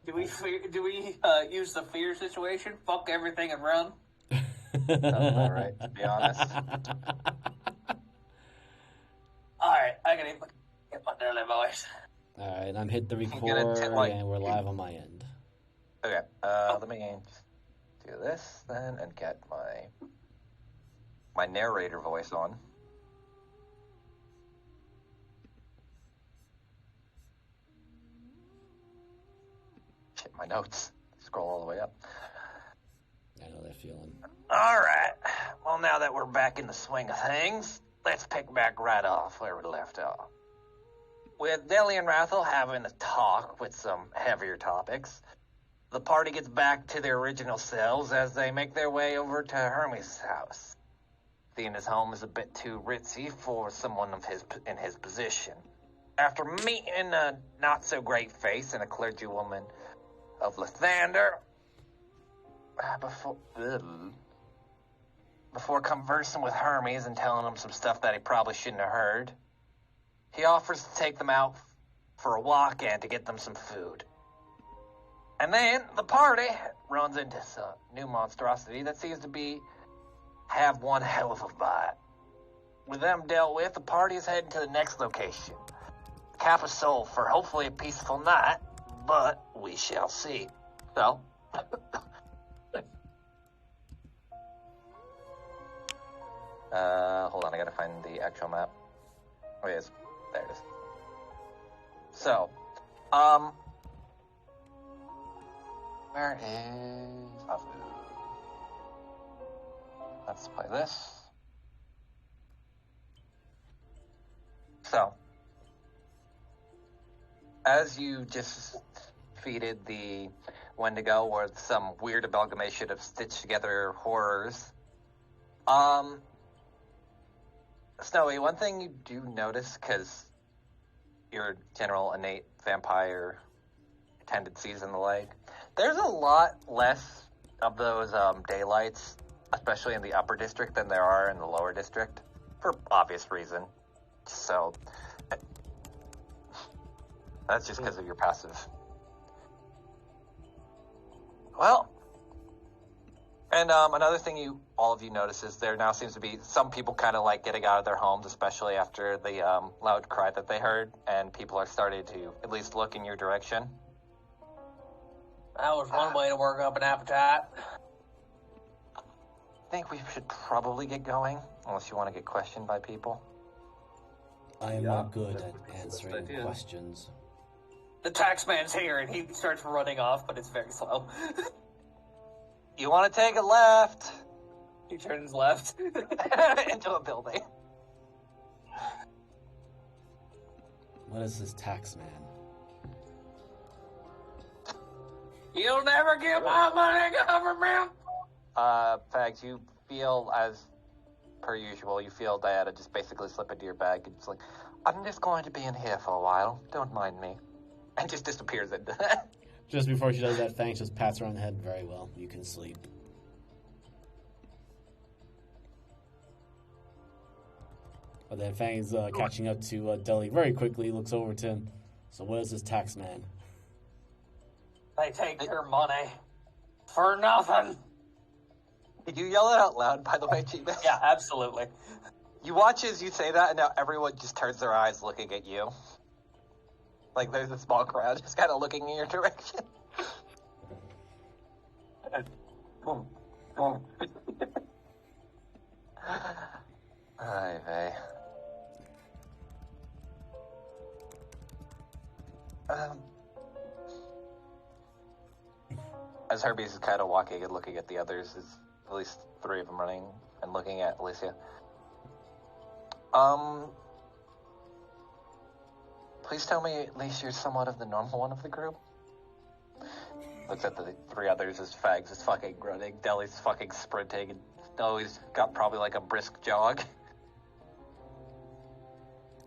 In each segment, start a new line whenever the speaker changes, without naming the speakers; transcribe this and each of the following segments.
Do we use the fear situation? Fuck everything and run.
Sounds about right, to be honest.
All right, I gotta get my daily voice.
All right, I'm hit the
I'm gonna
record, and we're live on my end.
Okay, let me just do this then and get my narrator voice on. Shit, my notes. Scroll all the way up.
I know that feeling.
All right. Well, now that we're back in the swing of things, let's pick back right off where we left off. With Deli and Rathel having a talk with some heavier topics, the party gets back to their original selves as they make their way over to Hermes' house. Thena's home is a bit too ritzy for someone in his position. After meeting a not-so-great face and a clergywoman of Lathander, before conversing with Hermes and telling him some stuff that he probably shouldn't have heard, he offers to take them out for a walk and to get them some food. And then the party runs into some new monstrosity that seems to have one hell of a bite. With them dealt with, the party is heading to the next location, Kappa Soul, for hopefully a peaceful night, but we shall see. So, hold on, I gotta find the actual map. Oh, yes, there it is. So, where is Awio? Let's play this. So, as you just defeated the Wendigo with some weird amalgamation of stitched together horrors, Snowy, one thing you do notice, because your general innate vampire tendencies and the like, there's a lot less of those daylights, especially in the upper district, than there are in the lower district, for obvious reason. So, that's just because of your passive. Well, and another thing all of you notice is there now seems to be some people kind of like getting out of their homes, especially after the loud cry that they heard, and people are starting to at least look in your direction.
That was one way to work up an appetite.
I think we should probably get going, unless you want to get questioned by people.
I am not good at answering questions.
The taxman's here, and he starts running off, but it's very slow.
You want to take a left?
He turns left.
Into a building.
What is this tax man?
You'll never get my money, government!
Fags, you feel, as per usual, you feel Diana just basically slip into your bag. It's like, I'm just going to be in here for a while. Don't mind me. And just disappears into that.
Just before she does that, Fangs just pats her on the head. Very well. You can sleep. But then Fangs catching up to Deli very quickly, looks over to him. So what is this tax man?
They take your money for nothing.
Did you yell it out loud, by the way, Chiba?
Yeah, absolutely.
You watch as you say that, and now everyone just turns their eyes looking at you. Like there's a small crowd just kind of looking in your direction. Ay vey. As Herbie's is kind of walking and looking at the others, is at least three of them running and looking at Alicia. Please tell me at least you're somewhat of the normal one of the group. Looks at the three others as Fags is fucking running, Deli's fucking sprinting, and Deli's got probably like a brisk jog.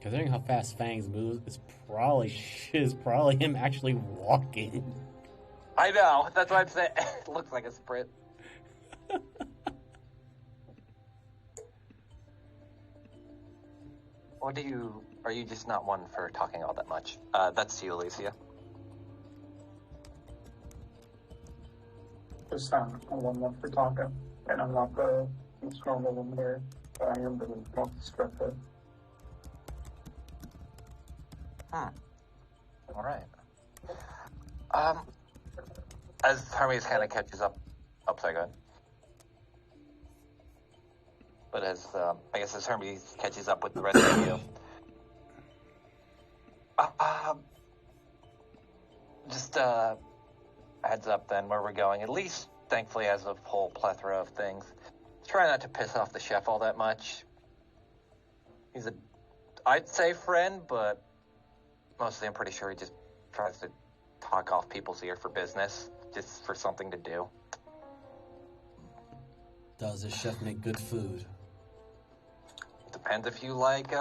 Considering how fast Fangs moves, it's probably him actually walking.
I know, that's what I'm saying. It looks like a sprint. Are you just not one for talking all that much? That's you, Alicia.
Just one left for Tonka. And I'm not the most normal one here, but I am the most destructive.
Alright. As Hermes kind of catches up. Oh, sorry, go ahead. But as, I guess as Hermes catches up with the rest of you. Just, heads up then where we're going. At least, thankfully, as a whole plethora of things. Try not to piss off the chef all that much. He's I'd say friend, but mostly I'm pretty sure he just tries to talk off people's ear for business, just for something to do.
Does the chef make good food?
Depends if you like,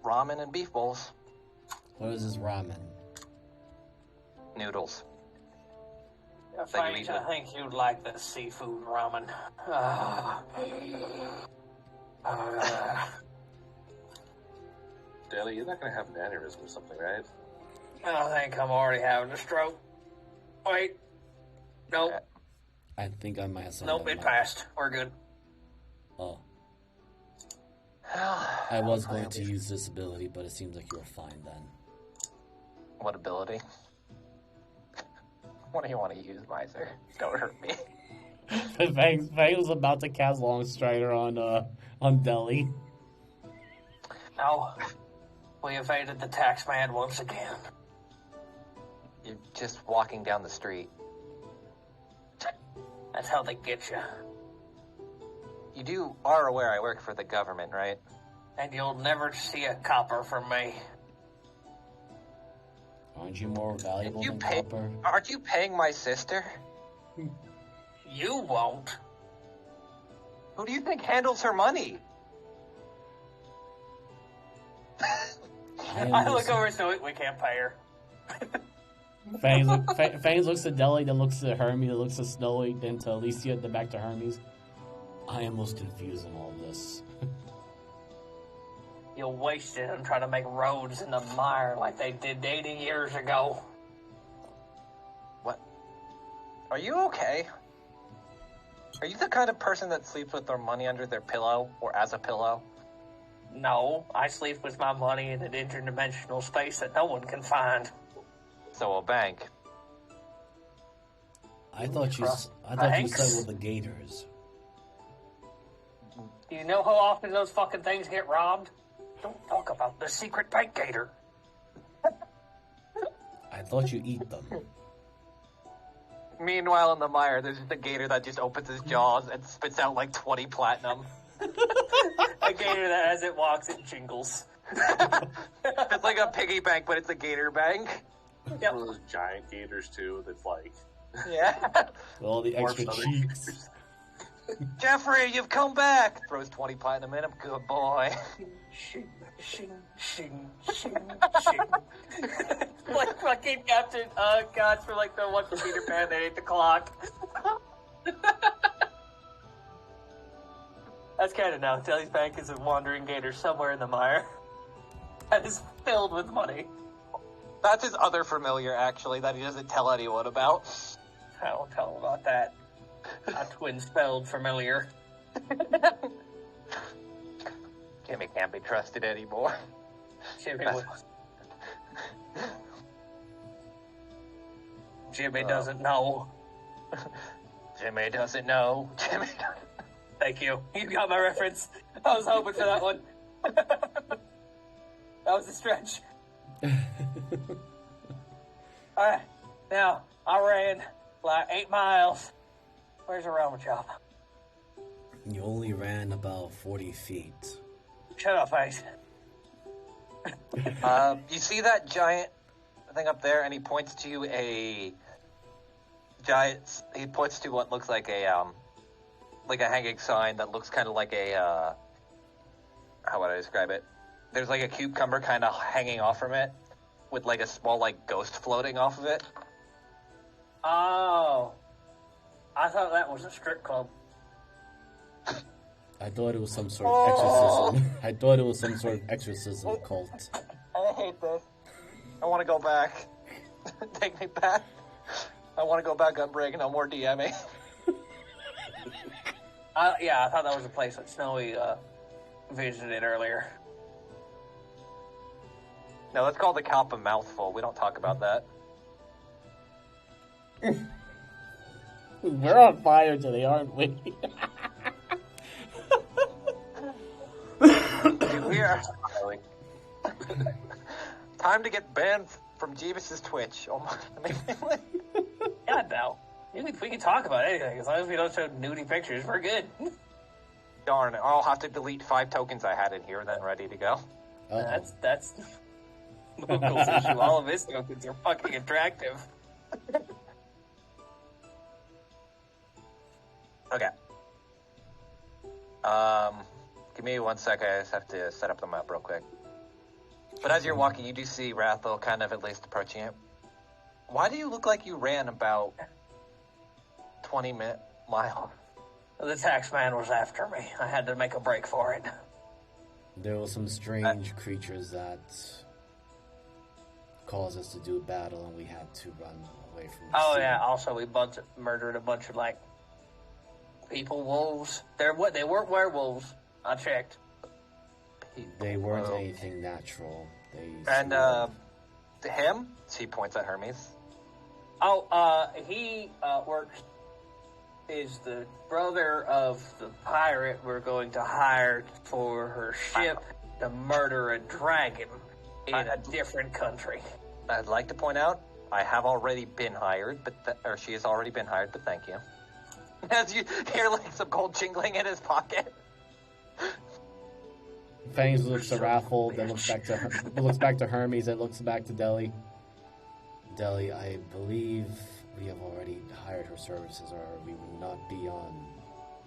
ramen and beef bowls.
What is this ramen?
Noodles.
Fangs, I think you'd like the seafood ramen.
Deli, you're not going to have an aneurysm or something, right?
I think I'm already having a stroke. Wait. Nope.
I think I might have some.
Nope, it passed. We're good.
Oh. I was going to use this ability, but it seems like you're fine then.
What ability? What do you want to use, Miser? Don't hurt me.
Fangs was about to cast Long Strider on Deli.
No. We evaded the tax man once again.
You're just walking down the street.
That's how they get you.
You are aware I work for the government, right?
And you'll never see a copper from me.
Aren't you more valuable than copper?
Aren't you paying my sister?
You won't.
Who do you think handles her money?
I look over so we can't pay her.
Fangs looks at Deli, then looks at Hermes, then looks at Snowy, then to Alicia, then back to Hermes. I am most confused in all this.
You'll waste it and try to make roads in the mire like they did 80 years ago.
What? Are you okay? Are you the kind of person that sleeps with their money under their pillow or as a pillow?
No, I sleep with my money in an interdimensional space that no one can find.
So a bank.
I thought you said with the Gators.
Do you know how often those fucking things get robbed? Don't talk about the secret bank gator.
I thought you eat them.
Meanwhile, in the mire, there's just a gator that just opens his jaws and spits out like 20 platinum.
A gator that as it walks, it jingles.
It's like a piggy bank, but it's a gator bank.
Yep.
One of those giant gators, too, that's like...
Yeah.
All the extra
dwarfs other
cheeks.
gators.
Jeffrey, you've come back! Throws 20 platinum in him. Good boy.
Shing, shing, shing, shing, shing. Like fucking Captain, God, for like the one from Peter Pan that ate the clock. That's kind of now. Telly's Bank is a wandering gator somewhere in the mire. That is filled with money.
That's his other familiar, actually, that he doesn't tell anyone about.
I won't tell him about that. A twin spelled familiar.
Jimmy can't be trusted anymore.
Jimmy doesn't know.
Jimmy doesn't know. Jimmy doesn't...
Thank you. You got my reference. I was hoping for that one. That was a stretch. Alright, now, I ran like 8 miles. Where's the ramen shop?
You only ran about 40 feet.
Shut up, face.
You see that giant thing up there, and he points to a giant... He points to what looks like a hanging sign that looks kind of like a, how would I describe it? There's like a cucumber kind of hanging off from it, with like a small like ghost floating off of it.
Oh. I thought that was a strip club.
I thought it was some sort of exorcism. I thought it was some sort of exorcism cult.
I hate this. I want to go back. Take me back. I want to go back on break. No more DMing.
Yeah, I thought that was the place that Snowy visited earlier.
No, that's called the Kappa Mouthful. We don't talk about that.
We're on fire today, aren't we?
We are. Time to get banned from Jeebus's Twitch. Oh my.
God, no. We can talk about anything. As long as we don't show nudie pictures, we're good.
Darn it. I'll have to delete 5 tokens I had in here, then ready to go.
That's Moogle's issue. All of his tokens are fucking attractive.
Okay. Give me 1 sec. I just have to set up the map real quick. But as you're walking, you do see Rathel kind of at least approaching it. Why do you look like you ran about 20 miles?
The tax man was after me. I had to make a break for it.
There were some strange creatures that caused us to do a battle, and we had to run away from the
Oh
scene.
yeah. Also, we murdered a bunch of people wolves. They weren't werewolves. I checked.
They weren't anything natural.
And him? She points at Hermes.
Oh, he works. Is the brother of the pirate we're going to hire for her ship to murder a dragon in a different country.
I'd like to point out, I have already been hired, or she has already been hired, but thank you. As you hear some gold jingling in his pocket.
Fangs looks at Raffle, then looks back to Hermes, then looks back to Deli. Deli, I believe we have already hired her services, or we will not be on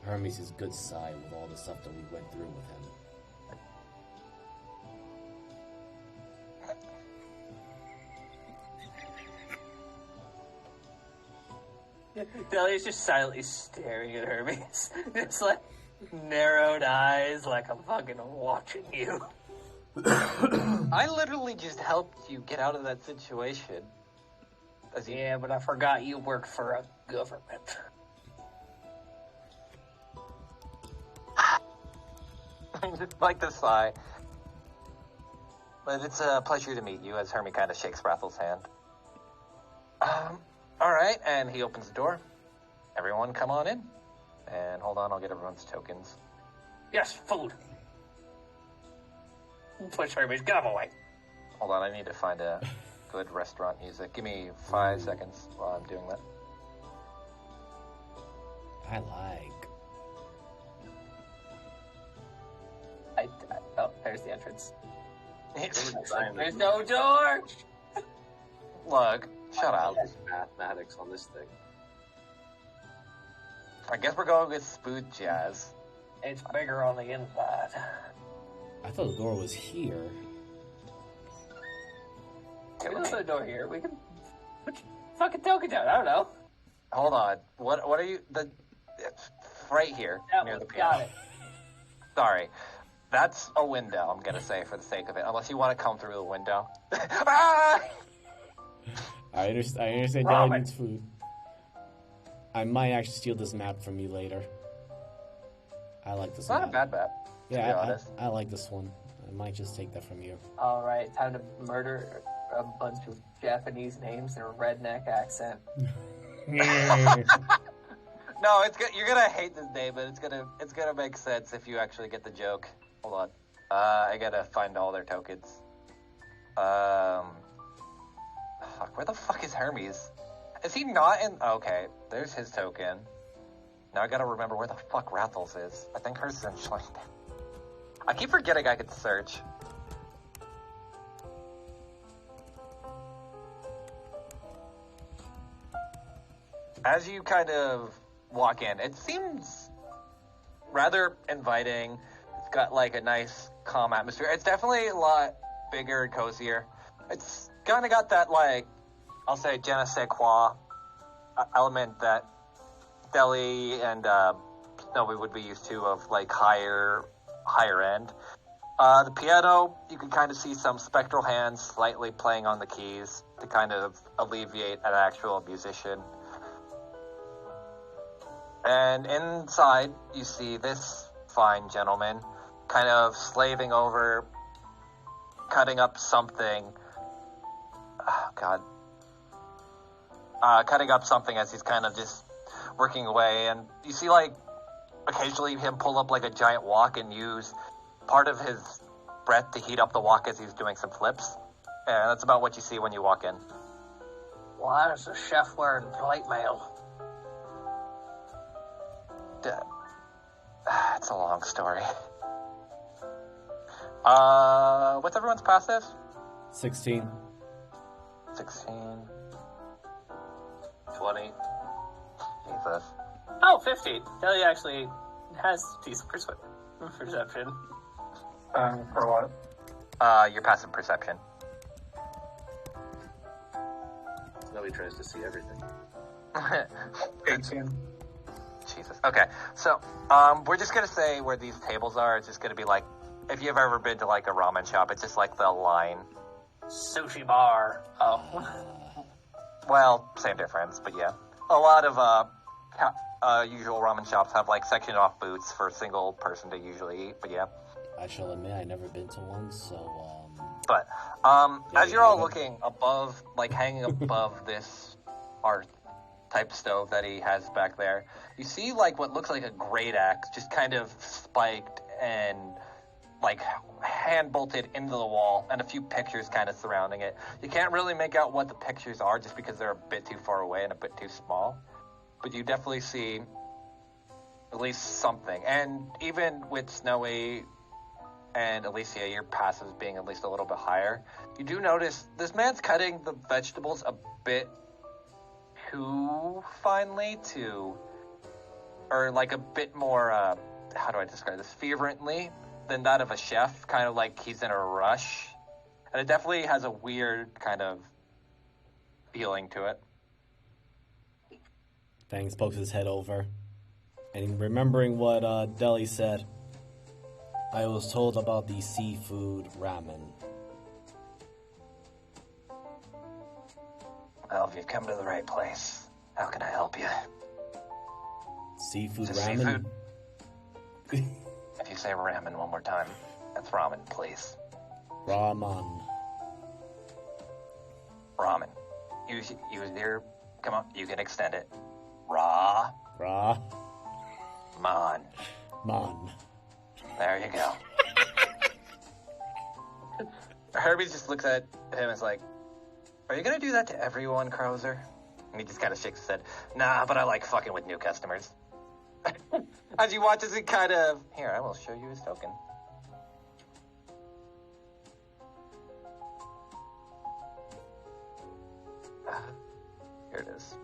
Hermes' good side with all the stuff that we went through with him.
Delia's just silently staring at Hermes. Just narrowed eyes, like I'm fucking watching you.
I literally just helped you get out of that situation.
Yeah, but I forgot you work for a government.
Just like the sigh. But it's a pleasure to meet you, as Hermie kind of shakes Rathel's hand. Alright, and he opens the door. Everyone come on in. And hold on, I'll get everyone's tokens.
Yes, food. Push Hermes, get him away.
Hold on, I need to find a good restaurant music. Give me 5 seconds while I'm doing that.
I like.
Oh, there's the entrance.
There's
There's no door!
Look, shut up.
mathematics on this thing.
I guess we're going with Spood Jazz.
It's bigger on the inside.
I thought the door was here.
We don't have a door here. We can put your fucking token down. I don't know.
Hold on. What are you? It's right here
That
near
one,
the piano.
got it.
Sorry. That's a window, I'm going to say, for the sake of it. Unless you want to come through the window. Ah!
I understand Deli
Ramen.
needs food. I might actually steal this map from you later. I like this
It's not a
map.
bad bet. To be
Yeah,
honest.
I like this one. I might just take that from you.
Alright, time to murder a bunch of Japanese names in a redneck accent.
No, it's good. You're gonna hate this name, but it's gonna make sense if you actually get the joke. Hold on. I gotta find all their tokens. Fuck, where the fuck is Hermes? Is he not in? Okay, there's his token. Now I gotta remember where the fuck Rathel's is. I think hers is in Schlein. I keep forgetting I could search. As you kind of walk in, it seems rather inviting. It's got like a nice, calm atmosphere. It's definitely a lot bigger and cozier. It's kind of got that, like, I'll say, je ne sais quoi element that Delhi and Snowy would be used to, of like higher end. The piano, you can kind of see some spectral hands slightly playing on the keys to kind of alleviate an actual musician. And inside, you see this fine gentleman kind of slaving over, cutting up something. Oh, God. Cutting up something as he's kind of just working away. And you see, like, occasionally him pull up, like, a giant wok and use part of his breath to heat up the wok as he's doing some flips. And that's about what you see when you walk in.
Why is the chef wearing plate mail?
It's a long story. What's everyone's passive?
16.
16.
20.
Jesus.
Oh, 15. Kelly actually has decent perception.
For what?
Your passive perception.
Nobody tries to see everything.
18.
Jesus. Okay, so we're just gonna say where these tables are. It's just gonna be like, if you've ever been to like a ramen shop, it's just like the line.
Sushi bar. Oh.
Well, same difference, but yeah. A lot of usual ramen shops have like sectioned off booths for a single person to usually eat, but yeah.
I shall admit I've never been to one, so
But
Yeah,
as
you
you're all
have it.
looking above, like hanging above this art type stove that he has back there, you see like what looks like a great axe just kind of spiked and like hand bolted into the wall, and a few pictures kind of surrounding it. You can't really make out what the pictures are just because they're a bit too far away and a bit too small, but you definitely see at least something. And even with Snowy and Alicia, your passives being at least a little bit higher, you do notice this man's cutting the vegetables a bit too finely or like a bit more, how do I describe this, fervently than that of a chef, kind of like he's in a rush. And it definitely has a weird kind of feeling to it.
Fangs pokes his head over. And remembering what Deli said, I was told about the seafood ramen.
Well, if you've come to the right place, how can I help you?
Seafood
Is it
ramen?
If you say ramen one more time, that's ramen, please.
Ramen.
Ramen. Use your, come on, you can extend it. Raw. Man. There you go. Herbie just looks at him and is like, are you gonna do that to everyone, Krauser? And he just kind of shakes his head. Nah, but I like fucking with new customers. As you watch as he kind of... Here, I will show you his token. Here it is.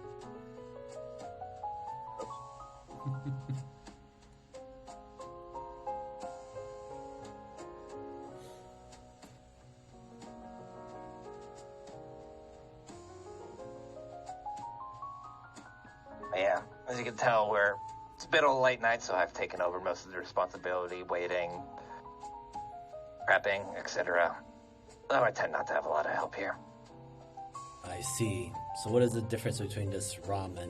Yeah, as you can tell, it's a bit of a late night, so I've taken over most of the responsibility, waiting, prepping, etc. Though I tend not to have a lot of help here.
I see. So what is the difference between this ramen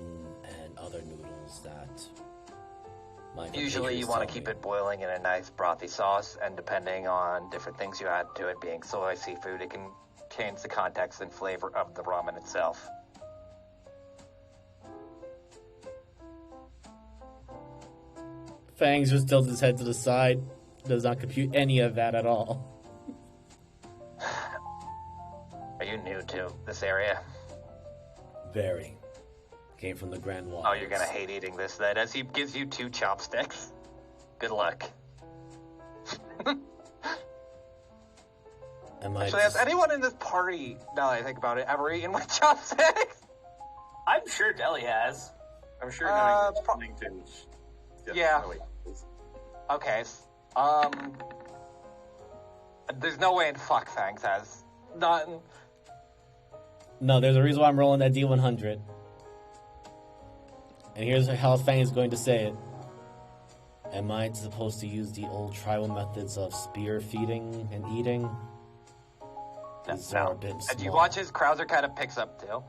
and other noodles that my
Usually you want to keep it boiling in a nice brothy sauce, and depending on different things you add to it, being soy, seafood, it can change the context and flavor of the ramen itself.
Fangs just tilts his head to the side. Does not compute any of that at all.
Are you new to this area?
Very. Came from the Grand Wall.
Oh, you're gonna hate eating this then, as he gives you 2 chopsticks. Good luck. Actually, has anyone in this party, now that I think about it, ever eaten with chopsticks?
I'm sure Deli has.
I'm sure knowing that Snington's...
Yeah. Okay. There's no way in fuck Fangs has. None.
No, there's a reason why I'm rolling that D100. And here's how Fang is going to say it. Am I supposed to use the old tribal methods of spear feeding and eating? These are a bit
As you
small.
watch his Krauser kind of picks up too.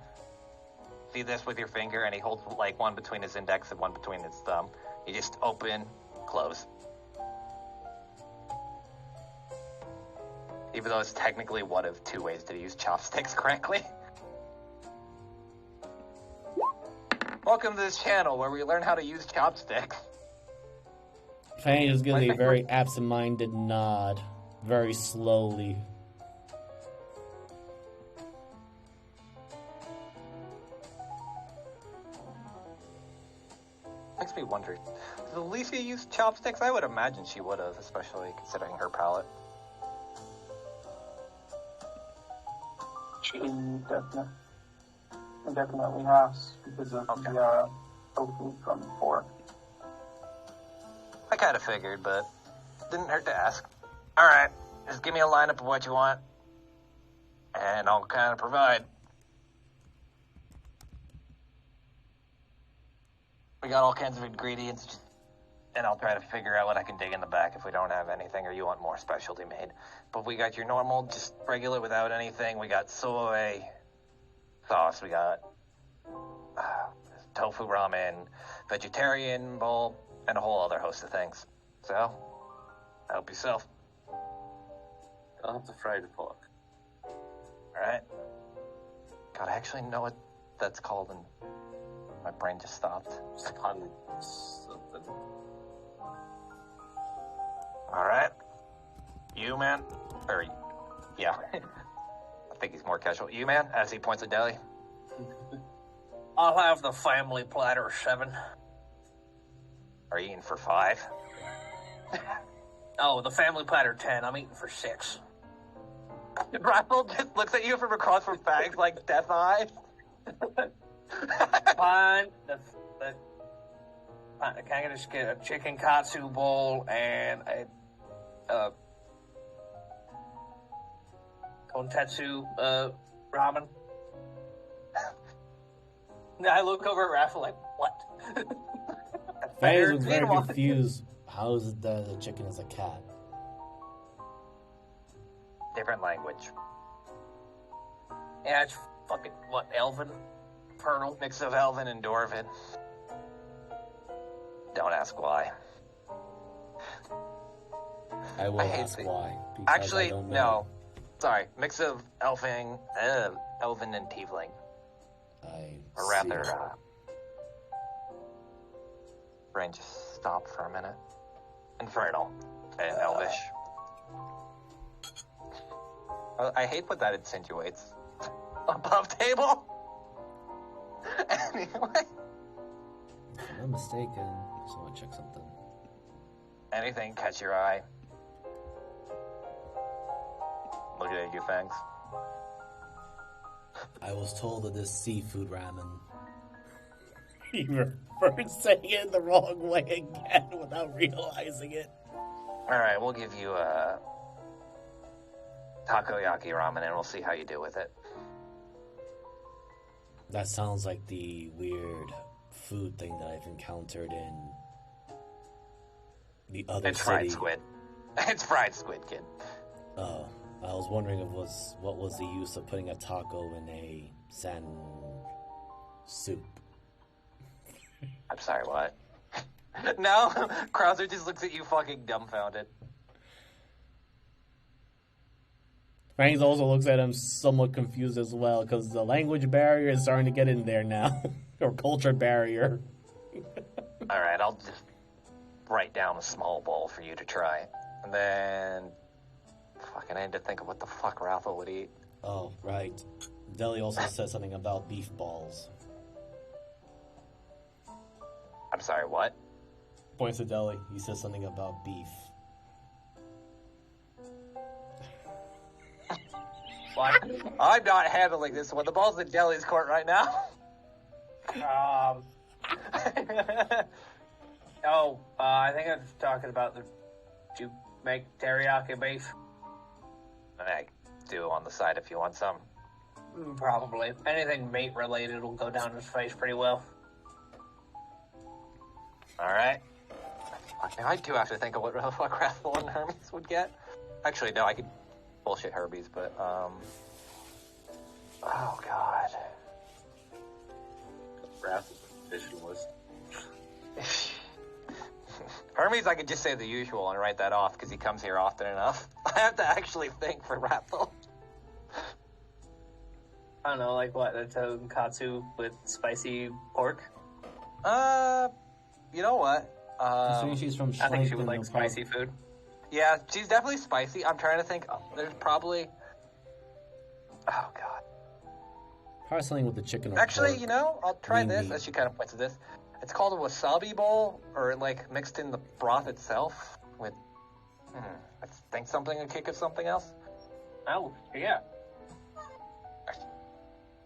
See this with your finger, and he holds like one between his index and one between his thumb. You just open, close. Even though it's technically one of two ways to use chopsticks correctly. Welcome to this channel where we learn how to use chopsticks.
Fanny just gives a very absent-minded nod, very slowly.
Makes me wonder, does Alicia use chopsticks? I would imagine she would have, especially considering her palate.
She definitely has, because of the tofu from before.
I kind of figured, but didn't hurt to ask. Alright, just give me a lineup of what you want, and I'll kind of provide. We got all kinds of ingredients, and I'll try to figure out what I can dig in the back if we don't have anything or you want more specialty made. But we got your normal, just regular without anything. We got soy sauce. We got tofu ramen, vegetarian bowl, and a whole other host of things. So, help yourself.
I'll have the fried pork.
Alright. God, I actually know what that's called, and my brain just stopped.
Spun something.
Alright. You, man. Or, yeah. I think he's more casual. You, man, as he points at Deli.
I'll have the family platter 7.
Are you eating for 5?
Oh, the family platter 10. I'm eating for 6.
Raffle just looks at you from across from bags like death eyes.
Fine. Can I just get a chicken katsu bowl and a kontetsu ramen? I look over at Raffle like, what?
Fanny looks very confused. How is it that the chicken is a cat?
Different language.
Yeah, it's fucking, what, Elven? Infernal?
Mix of Elven and Dwarven. Don't ask why.
I will
hate
ask
the-
why. Because
Actually,
I don't know.
no. Sorry. Mix of Elven and Tiefling.
I
Or rather, brain just stopped for a minute. Infernal and Elvish. I hate what that insinuates. Above table? Anyway.
If I'm not mistaken, I just want to check something.
Anything catch your eye? Look at you, Fangs.
I was told that this seafood ramen. He reversed saying it the wrong way again without realizing it.
Alright, we'll give you a takoyaki ramen and we'll see how you do with it.
That sounds like the weird food thing that I've encountered in the other
It's
city.
fried squid. It's fried squid, kid.
Oh, I was wondering if what was the use of putting a taco in a sand soup.
I'm sorry, what? No, Krauser just looks at you fucking dumbfounded.
Franks also looks at him somewhat confused as well, because the language barrier is starting to get in there now. Or culture barrier.
Alright, I'll just write down a small bowl for you to try. And then... Fucking, I need to think of what the fuck Raffle would eat.
Oh, right. Deli also said something about beef balls.
I'm sorry, what?
Points to Deli. He says something about beef.
What? I'm not handling this one. The ball's in Deli's court right now.
I think I was talking about do you make teriyaki beef?
I do on the side if you want some.
Probably. Anything meat related will go down his face pretty well.
Alright. Now I do have to think of what the fuck Rathel and Hermes would get. Actually, no, I could bullshit Hermes, but, oh god.
Wrath traditionalist.
Hermes, I could just say the usual and write that off because he comes here often enough. I have to actually think for Rathel.
I don't know, like what, a tonkatsu with spicy pork?
You know what?
Considering she's from
I think she
Schlenk,
would
then
like
they'll prob-
spicy food.
Yeah, she's definitely spicy. I'm trying to think. There's probably... Oh, God.
Probably something with the chicken or
Actually,
pork.
you know, I'll try
Lean
this,
meat.
as she kind of points to this. It's called a wasabi bowl, or, like, mixed in the broth itself with... I think something a kick of something else.
Oh, yeah.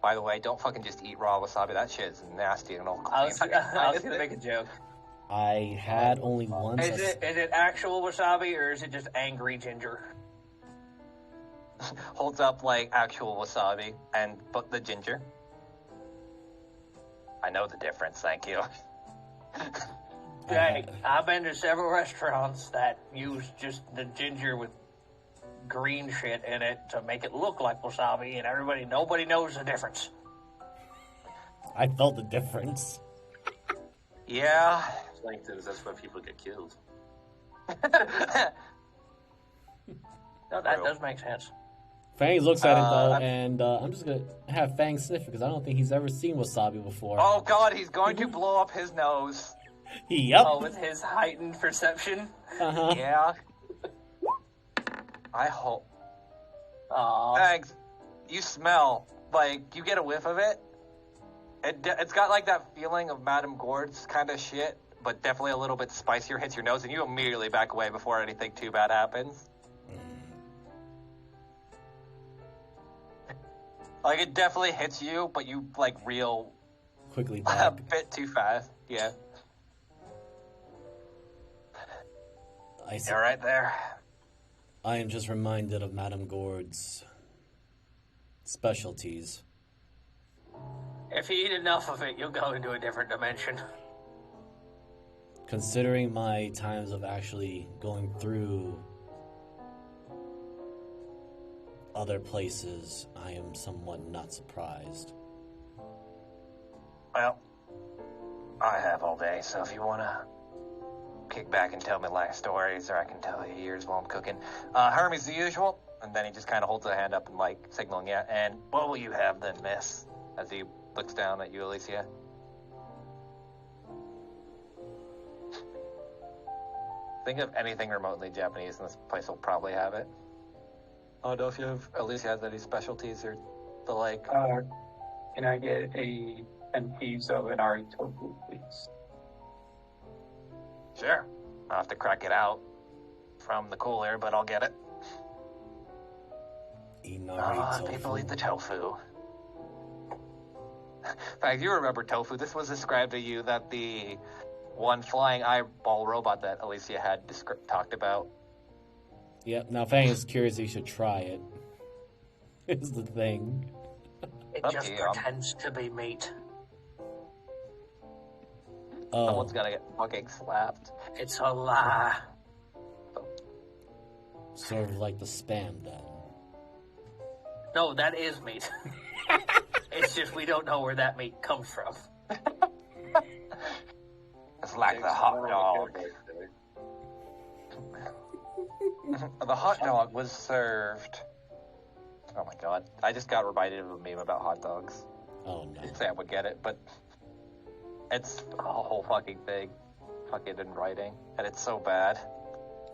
By the way, don't fucking just eat raw wasabi. That shit is nasty and it'll
I was gonna make a joke.
I had only once.
Is it actual wasabi or is it just angry ginger?
Holds up like actual wasabi but the ginger. I know the difference, thank you.
Hey, I've been to several restaurants that use just the ginger with green shit in it to make it look like wasabi, and nobody knows the difference.
I felt the difference.
Yeah.
Plankton's, that's why people get killed.
No, that does make sense.
Fangs looks at it though, and I'm just gonna have Fang sniff it because I don't think he's ever seen wasabi before.
Oh god, he's going to blow up his nose.
Yep.
Oh, with his heightened perception.
Uh-huh.
Yeah. I hope.
Aw.
Thanks. You smell, like, you get a whiff of it. It's got like that feeling of Madame Gord's kind of shit, but definitely a little bit spicier, hits your nose, and you immediately back away before anything too bad happens. Like, it definitely hits you, but you, like, reel
Quickly
a
back.
bit too fast. Yeah. You're right there.
I am just reminded of Madame Gord's specialties.
If you eat enough of it, you'll go into a different dimension.
Considering my times of actually going through other places, I am somewhat not surprised.
Well, I have all day, so if you want to kick back and tell me life stories, or I can tell you yours while I'm cooking. Hermes, the usual. And then he just kind of holds a hand up and, like, signaling, yeah. And what will you have then, miss? As he looks down at you, Alicia. Think of anything remotely Japanese, and this place will probably have it. I don't know if Alicia has any specialties or the like.
Can I get a 10 piece of an Ari tofu, please?
Sure. I'll have to crack it out from the cooler, but I'll get it. People eat the tofu. In fact, you remember tofu. This was described to you that the one flying eyeball robot that Alicia had talked about.
Yep, now Fang is curious if he should try it. Is the thing.
It
Up
just
to you.
pretends to be meat.
Oh,
Someone's gonna get fucking slapped.
It's a lie.
sort of like the spam then.
No, that is meat. It's just we don't know where that meat comes from.
It's like the hot dog. The hot dog was served. Oh my god. I just got reminded of a meme about hot dogs.
Oh no.
Sam would get it, but it's a whole fucking thing. Fucking in writing. And it's so bad.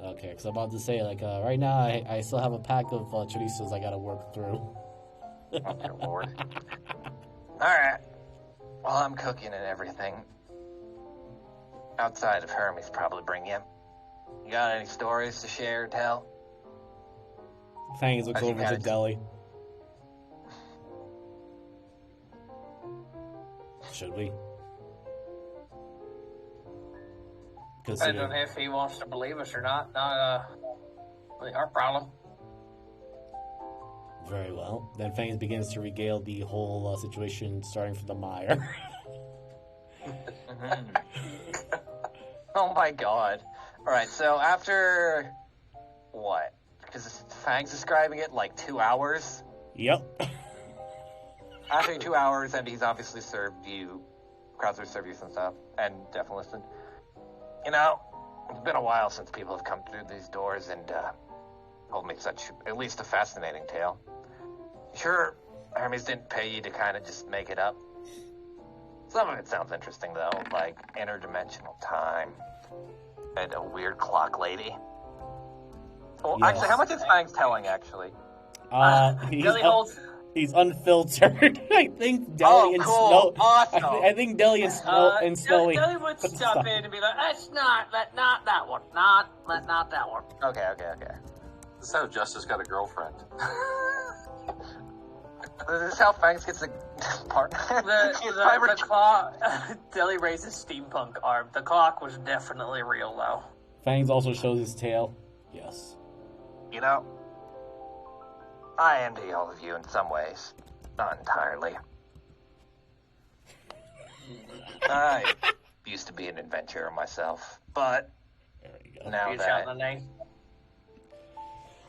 Okay, because I'm about to say, like, right now I still have a pack of chorizos I gotta work through.
Oh, dear lord. Alright. While I'm cooking and everything, outside of Hermes probably bring you. You got any stories to share or tell?
Fangs looks
As you
over to
guys-
Deli. Should we?
I don't know if he wants to believe us or not. Not our problem.
Very well. Then Fangs begins to regale the whole situation, starting from the mire.
Oh my god. Alright, so after... what? Because Fang's describing it like 2 hours.
Yep.
After 2 hours, and he's obviously served you... Krauser served you some stuff, and definitely listened. You know, it's been a while since people have come through these doors and, told me such, at least a fascinating tale. Sure, Hermes didn't pay you to kind of just make it up. Some of it sounds interesting, though, like interdimensional time and a weird clock lady. Well,
Yes.
actually, how much is Fang's telling, actually?
He's unfiltered. I think Deli and
cool.
Snow.
Awesome.
I think Deli and Snowy.
Deli would stop in and be like, "That's not that one. Not that one."
Okay.
This is how Justice got a girlfriend.
This is how Fangs gets a partner.
The clock. Deli raised his steampunk arm. The clock was definitely real, though.
Fangs also shows his tail. Yes.
You know, I envy all of you in some ways. Not entirely. I used to be an adventurer myself, but
There you go.
now
You shout
that...
the name.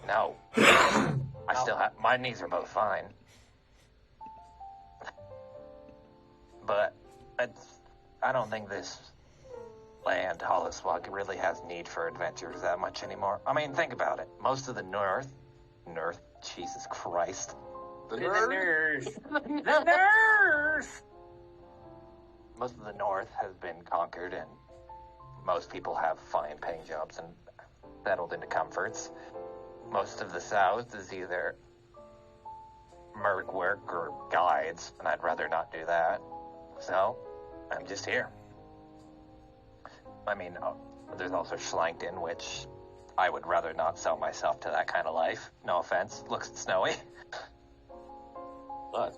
No. I still have... My knees are both fine. But I don't think this land, Holliswag, really has need for adventures that much anymore. I mean, think about it. Most of the North, Jesus Christ.
The
The
nerd.
nurse. The nurse.
Most of the North has been conquered, and most people have fine paying jobs and settled into comforts. Most of the South is either merc work or guides, and I'd rather not do that. So, I'm just here. I mean, there's also Schlankton, which I would rather not sell myself to that kind of life. No offense. Looks snowy.
But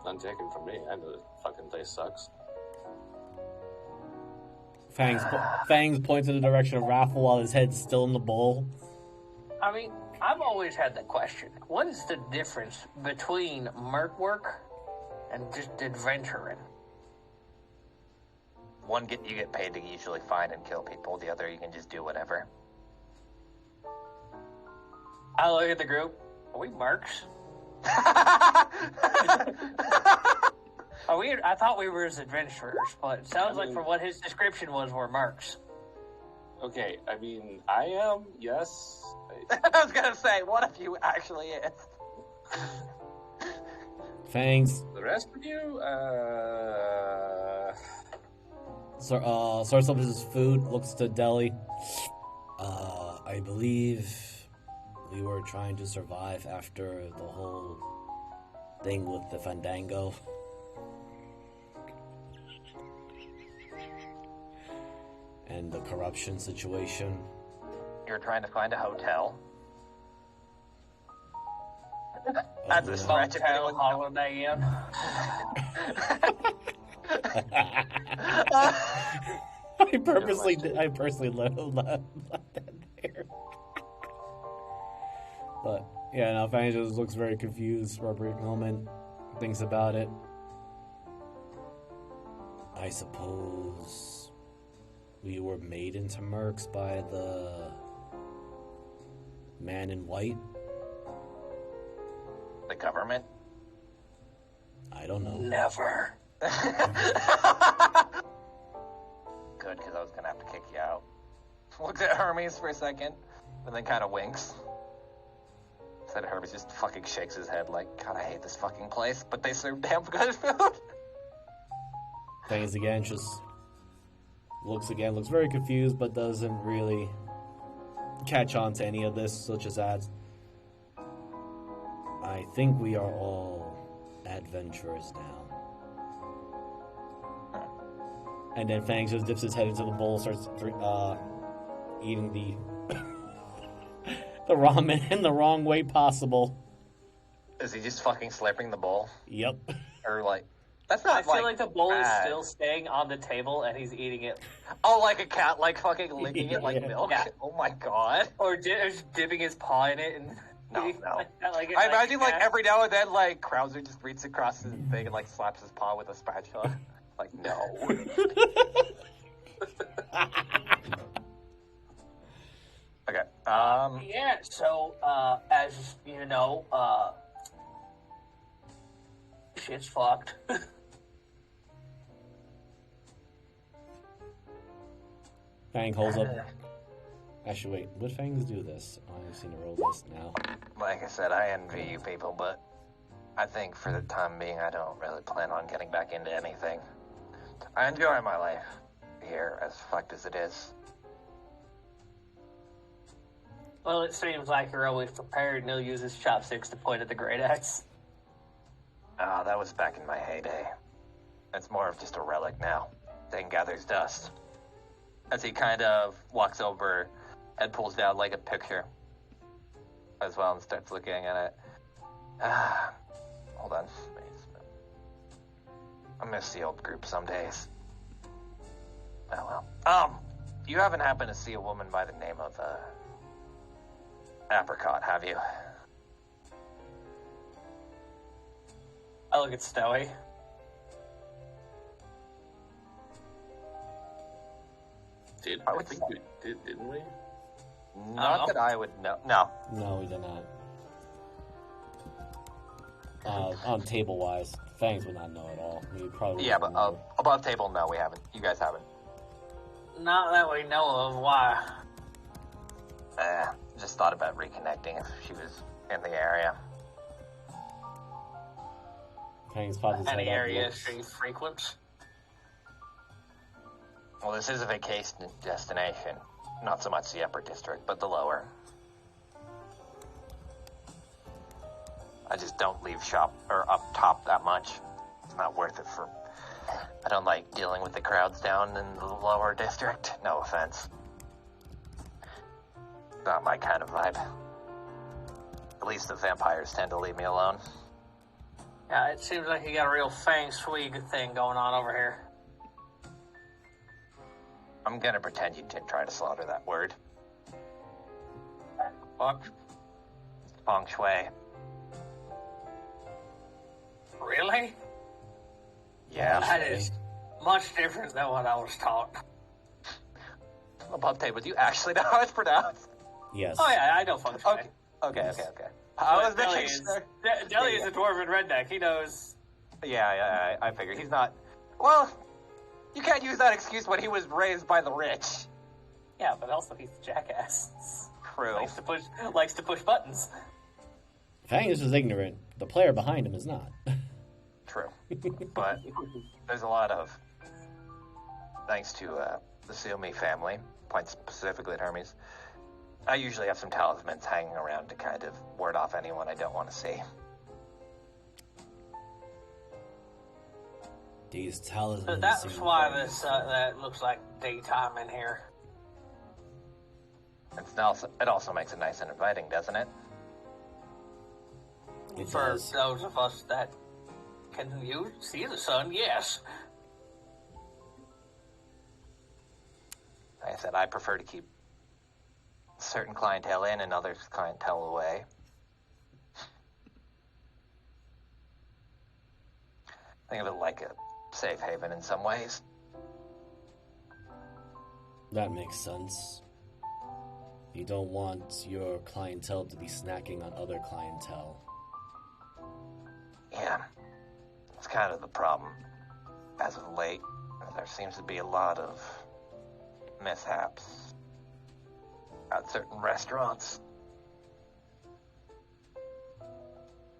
none taken from me. I know the fucking place sucks.
Fangs points in the direction of Raffle while his head's still in the bowl.
I mean, I've always had the question: what is the difference between merc work and just adventuring?
One, you get paid to usually find and kill people. The other, you can just do whatever.
I look at the group. Are we mercs? Are we? I thought we were as adventurers, but it sounds like from what his description was, we're mercs.
Okay, I mean, I am, yes.
I was gonna say, what if you actually is?
Fangs
The rest of you,
sorts up his food, looks to Deli. I believe we were trying to survive after the whole thing with the Fandango. And the corruption situation.
You're trying to find a hotel. That's a stretch. If
Hotel,
anyone...
Holiday Inn.
I purposely left that there. But yeah, now Fangs just looks very confused for a brief moment, thinks about it. I suppose we were made into mercs by the man in white.
The government?
I don't know.
Never.
Good, because I was gonna have to kick you out. Looks at Hermes for a second, and then kind of winks. Said Hermes just fucking shakes his head like, God, I hate this fucking place, but they serve damn good food.
Fangs again just looks very confused, but doesn't really catch on to any of this, so just adds, I think we are all adventurers now. And then Fangs just dips his head into the bowl, starts eating the the ramen in the wrong way possible.
Is he just fucking slurping the bowl?
Yep.
Or like, that's not
I feel like the bowl is
bad.
still staying on the table and he's eating it.
Oh, like a cat, like fucking licking it like
Yeah.
milk?
Yeah.
Oh my god.
Or just dipping his paw in it and...
No.
I
I imagine like every now and then, like, Krauser just reaches across his thing and like slaps his paw with a spatula. Like, no. Okay.
Yeah, so, as you know, shit's fucked.
Fang holds up. Actually, wait. Would Fangs do this? I've seen a roll this now.
Like I said, I envy you people, but I think for the time being, I don't really plan on getting back into anything. I enjoy my life here, as fucked as it is.
Well, it seems like you're always prepared, and he'll use his chopsticks to point at the great axe.
Ah, that was back in my heyday. It's more of just a relic now. Thing gathers dust. As he kind of walks over and pulls down like a picture as well and starts looking at it. Hold on. I miss the old group some days. Oh well. You haven't happened to see a woman by the name of, Apricot, have you?
I look at Stoey.
I would think we did, didn't we?
Not that I would know. No.
No, we did not. On table wise, Fangs would not know at all. We probably
Yeah,
wouldn't
but
know.
above table, no, we haven't. You guys haven't.
Not that we know of. Why?
Just thought about reconnecting if she was in the area.
Fangs pops his head
Any
up,
areas
looks.
she frequents?
Well, this is a vacation destination. Not so much the upper district, but the lower. I just don't leave shop or up top that much. It's not worth it for... I don't like dealing with the crowds down in the lower district. No offense. Not my kind of vibe. At least the vampires tend to leave me alone.
Yeah, it seems like you got a real fang shui thing going on over here.
I'm gonna pretend you didn't try to slaughter that word.
Fuck.
Feng shui.
Really?
Yeah.
That is much different than what I was taught.
Above table, do you actually know how it's pronounced?
Yes.
Oh yeah, I know feng shui.
Okay. I was
Deli
making
is,
sure.
Deli is a dwarven redneck. He knows.
Yeah, I figured. He's not... Well, you can't use that excuse when he was raised by the rich.
Yeah, but also he's a jackass.
True.
Likes to push buttons.
Fangs is ignorant. The player behind him is not.
True. But there's a lot of... Thanks to the Suomi family, points specifically at Hermes, I usually have some talismans hanging around to kind of ward off anyone I don't want to see.
These talismans.
So that's
seem
why
very
this that looks like daytime in here.
It also makes it nice and inviting, doesn't it?
It
For
does.
those of us that can see the sun, yes.
Like I said, I prefer to keep certain clientele in and others clientele away. Think of it like a safe haven in some ways.
That makes sense. You don't want your clientele to be snacking on other clientele.
Yeah, it's kind of the problem. As of late, there seems to be a lot of mishaps at certain restaurants.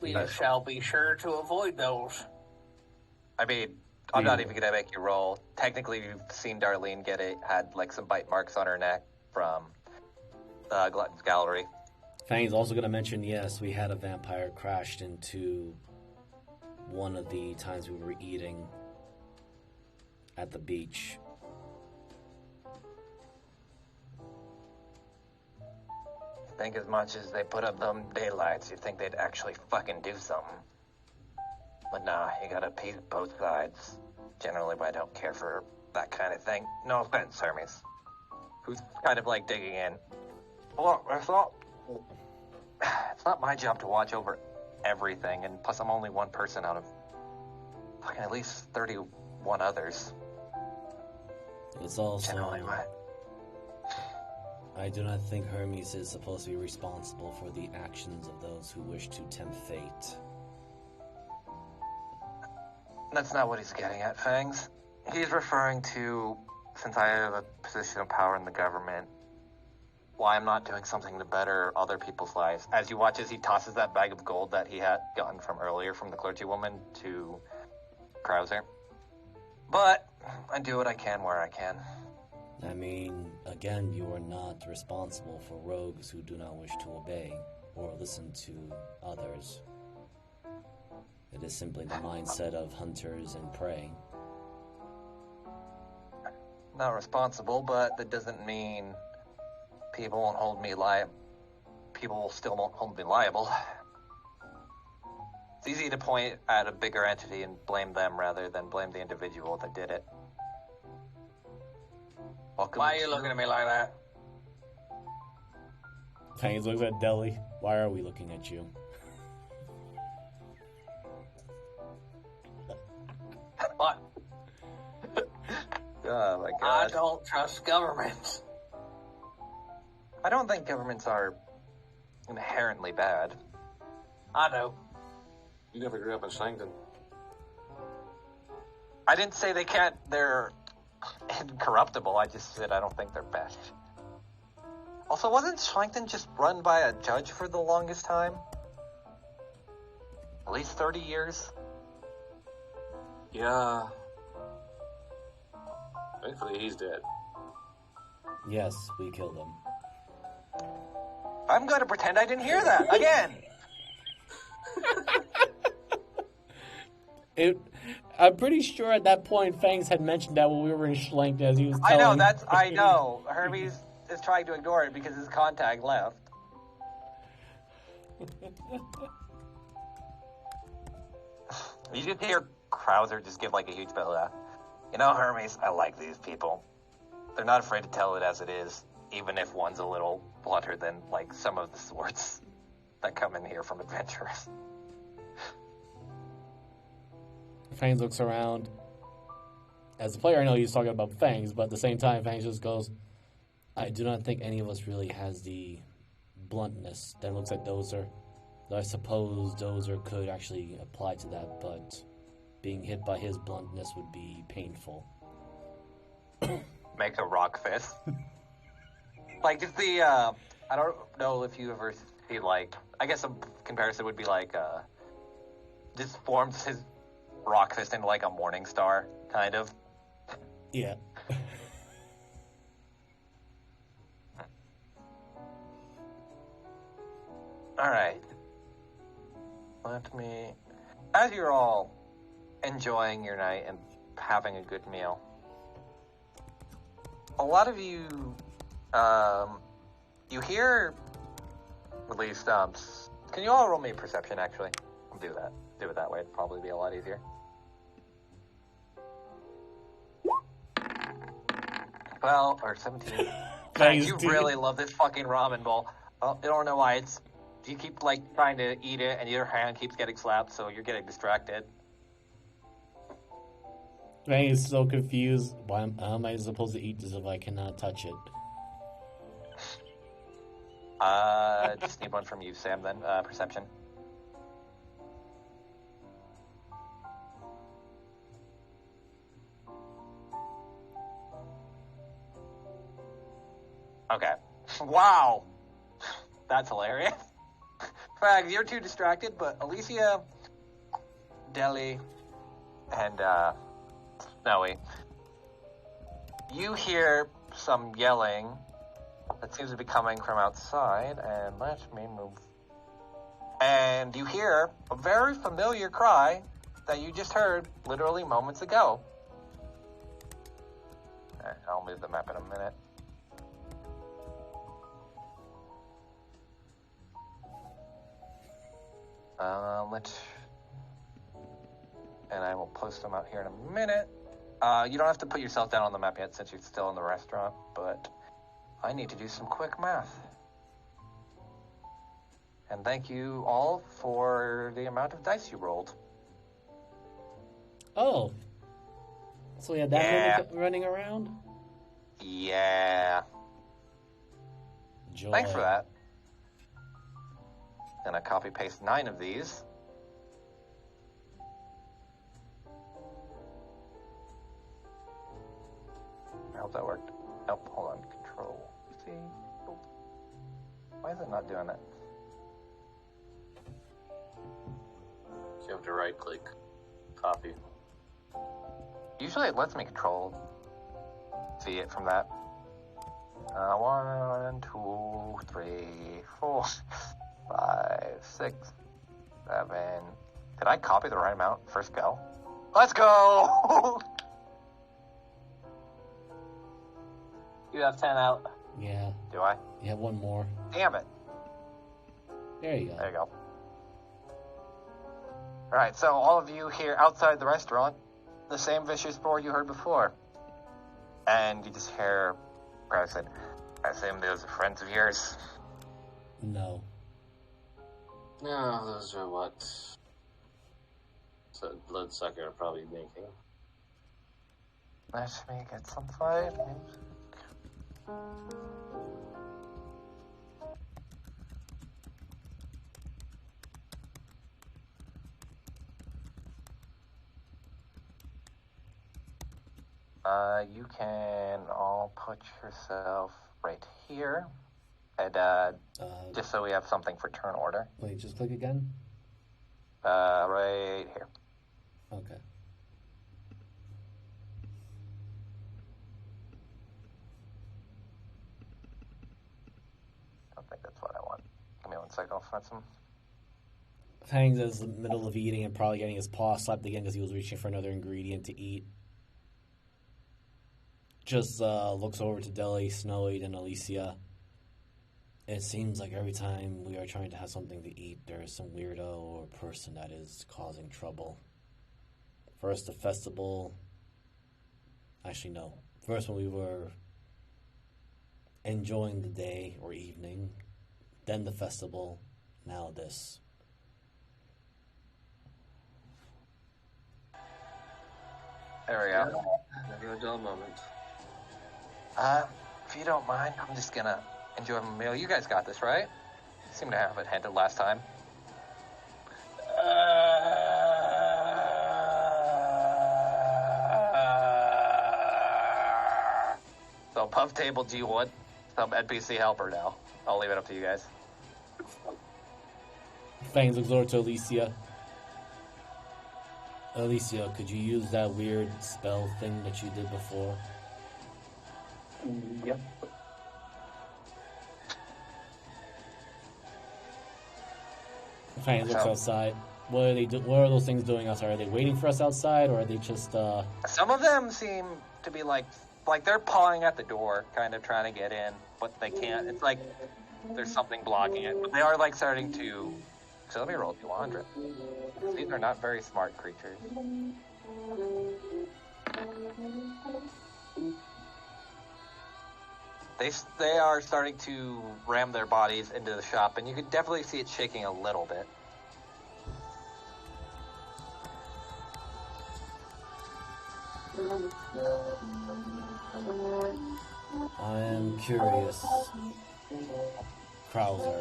We shall be sure to avoid those.
I mean, I'm not even gonna make you roll. Technically, you've seen Darlene had like some bite marks on her neck from Glutton's Gallery.
Fang's also going to mention, yes, we had a vampire crashed into one of the times we were eating at the beach.
Think as much as they put up them daylights, you'd think they'd actually fucking do something. But nah, you gotta appease both sides. Generally, I don't care for that kind of thing. No offense, Hermes. Who's kind of like digging in. Look, it's not my job to watch over everything, and plus I'm only one person out of fucking at least 31 others.
It's also
Generally,
I do not think Hermes is supposed to be responsible for the actions of those who wish to tempt fate.
That's not what he's getting at, Fangs. He's referring to, since I have a position of power in the government, why I'm not doing something to better other people's lives. As you watch as he tosses that bag of gold that he had gotten from earlier from the clergywoman to Krauser. But I do what I can where I can.
I mean, again, you are not responsible for rogues who do not wish to obey or listen to others. It is simply the mindset of hunters and prey.
Not responsible, but that doesn't mean people won't hold me liable. People still won't hold me liable. It's easy to point at a bigger entity and blame them rather than blame the individual that did it.
Why are you looking at me like that?
Fangs looks at Deli. Why are we looking at you?
What?
Oh my
I
god.
don't trust governments.
I don't think governments are inherently bad.
I know.
You never grew up in Shangton.
I didn't say they're incorruptible. I just said I don't think they're bad. Also, wasn't Schlenkton just run by a judge for the longest time? At least 30 years?
Yeah. Thankfully, he's dead.
Yes, we killed him.
I'm going to pretend I didn't hear that again.
I'm pretty sure at that point Fangs had mentioned that when we were in Schlenk as he was telling...
I know. Hermes is trying to ignore it because his contact left. You just hear Krauser just give like a huge belly laugh. You know, Hermes, I like these people. They're not afraid to tell it as it is, even if one's a little blunter than like some of the swords that come in here from adventurers.
Fangs looks around. As a player, I know he's talking about Fangs, but at the same time, Fangs just goes, I do not think any of us really has the bluntness that looks like Dozer. Though I suppose Dozer could actually apply to that, but being hit by his bluntness would be painful.
Make a rock fist. Like, if the, I don't know if you ever see, like, I guess a comparison would be like, just forms his rock fist into like a morning star, kind of.
Yeah.
Alright. Let me... As you're all enjoying your night and having a good meal, a lot of you, you hear, at least, can you all roll me perception, actually? I'll do that. Do it that way. It'd probably be a lot easier. 12 or 17. God, you really love this fucking ramen bowl. Oh, I don't know why it's... You keep, like, trying to eat it, and your hand keeps getting slapped, so you're getting distracted.
Fang is so confused. Why am I supposed to eat this if I cannot touch it?
Just need one from you, Sam, then. Perception. Okay. Wow! That's hilarious. Frags, you're too distracted, but Alicia, Deli, and, Snowy, you hear some yelling that seems to be coming from outside, and let me move. And you hear a very familiar cry that you just heard literally moments ago. Alright, I'll move the map in a minute. And I will post them out here in a minute. You don't have to put yourself down on the map yet since you're still in the restaurant, but I need to do some quick math. And thank you all for the amount of dice you rolled.
Oh. So we had that many running around?
Yeah.
Joy.
Thanks for that. Gonna copy paste 9 of these. I hope that worked. Nope, hold on. Control C. Oh. Why is it not doing that?
You have to right click, copy.
Usually it lets me control C it from that. 1, 2, 3, 4, 5, 6, 7. Did I copy the right amount? First go. Let's go!
You have 10 out.
Yeah.
Do I?
You have one more.
Damn it.
There you go.
There you go. Alright, so all of you here outside the restaurant, the same vicious roar you heard before. And you just hear Preston, I assume those are friends of yours.
No.
No, those are what the bloodsucker are probably making.
Let me get some fight music. You can all put yourself right here. And, just so we have something for turn order.
Wait, just click again?
Right here.
Okay.
I don't think that's what I want. Give me 1 second, I'll find some.
Fangs is in the middle of eating and probably getting his paw slapped again because he was reaching for another ingredient to eat. Just looks over to Deli, Snowy, and Alicia. It seems like every time we are trying to have something to eat, there is some weirdo or person that is causing trouble. First, the festival. Actually, no. First, when we were enjoying the day or evening, then the festival, now this.
There we go.
Never a dull moment.
If you don't mind, I'm just gonna enjoy my meal. You guys got this, right? Seem to have it handled last time. So, Puff Table, do you want some NPC helper now? I'll leave it up to you guys.
Fangs looks over to Alicia. Alicia, could you use that weird spell thing that you did before?
Yep.
Fangs looks outside. What are they? What are those things doing outside? Are they waiting for us outside, or are they just?
Some of them seem to be like they're pawing at the door, kind of trying to get in, but they can't. It's like there's something blocking it. But they are like starting to. So let me roll 200. These are not very smart creatures. They are starting to ram their bodies into the shop, and you can definitely see it shaking a little bit.
I am curious. Krauser.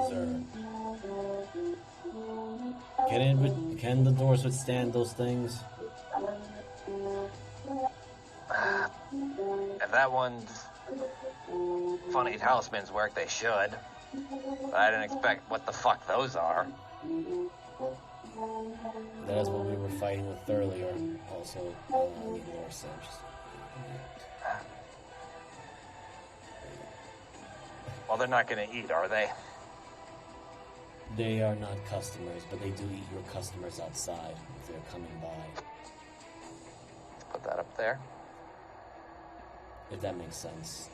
Sir. Can the doors withstand those things?
If that one's funny talismans work, they should. But I didn't expect what the fuck those are.
That is what we were fighting with earlier. Also, I need more sense.
Well, they're not going to eat, are they?
They are not customers, but they do eat your customers outside if they're coming by.
Let's put that up there.
If that makes sense.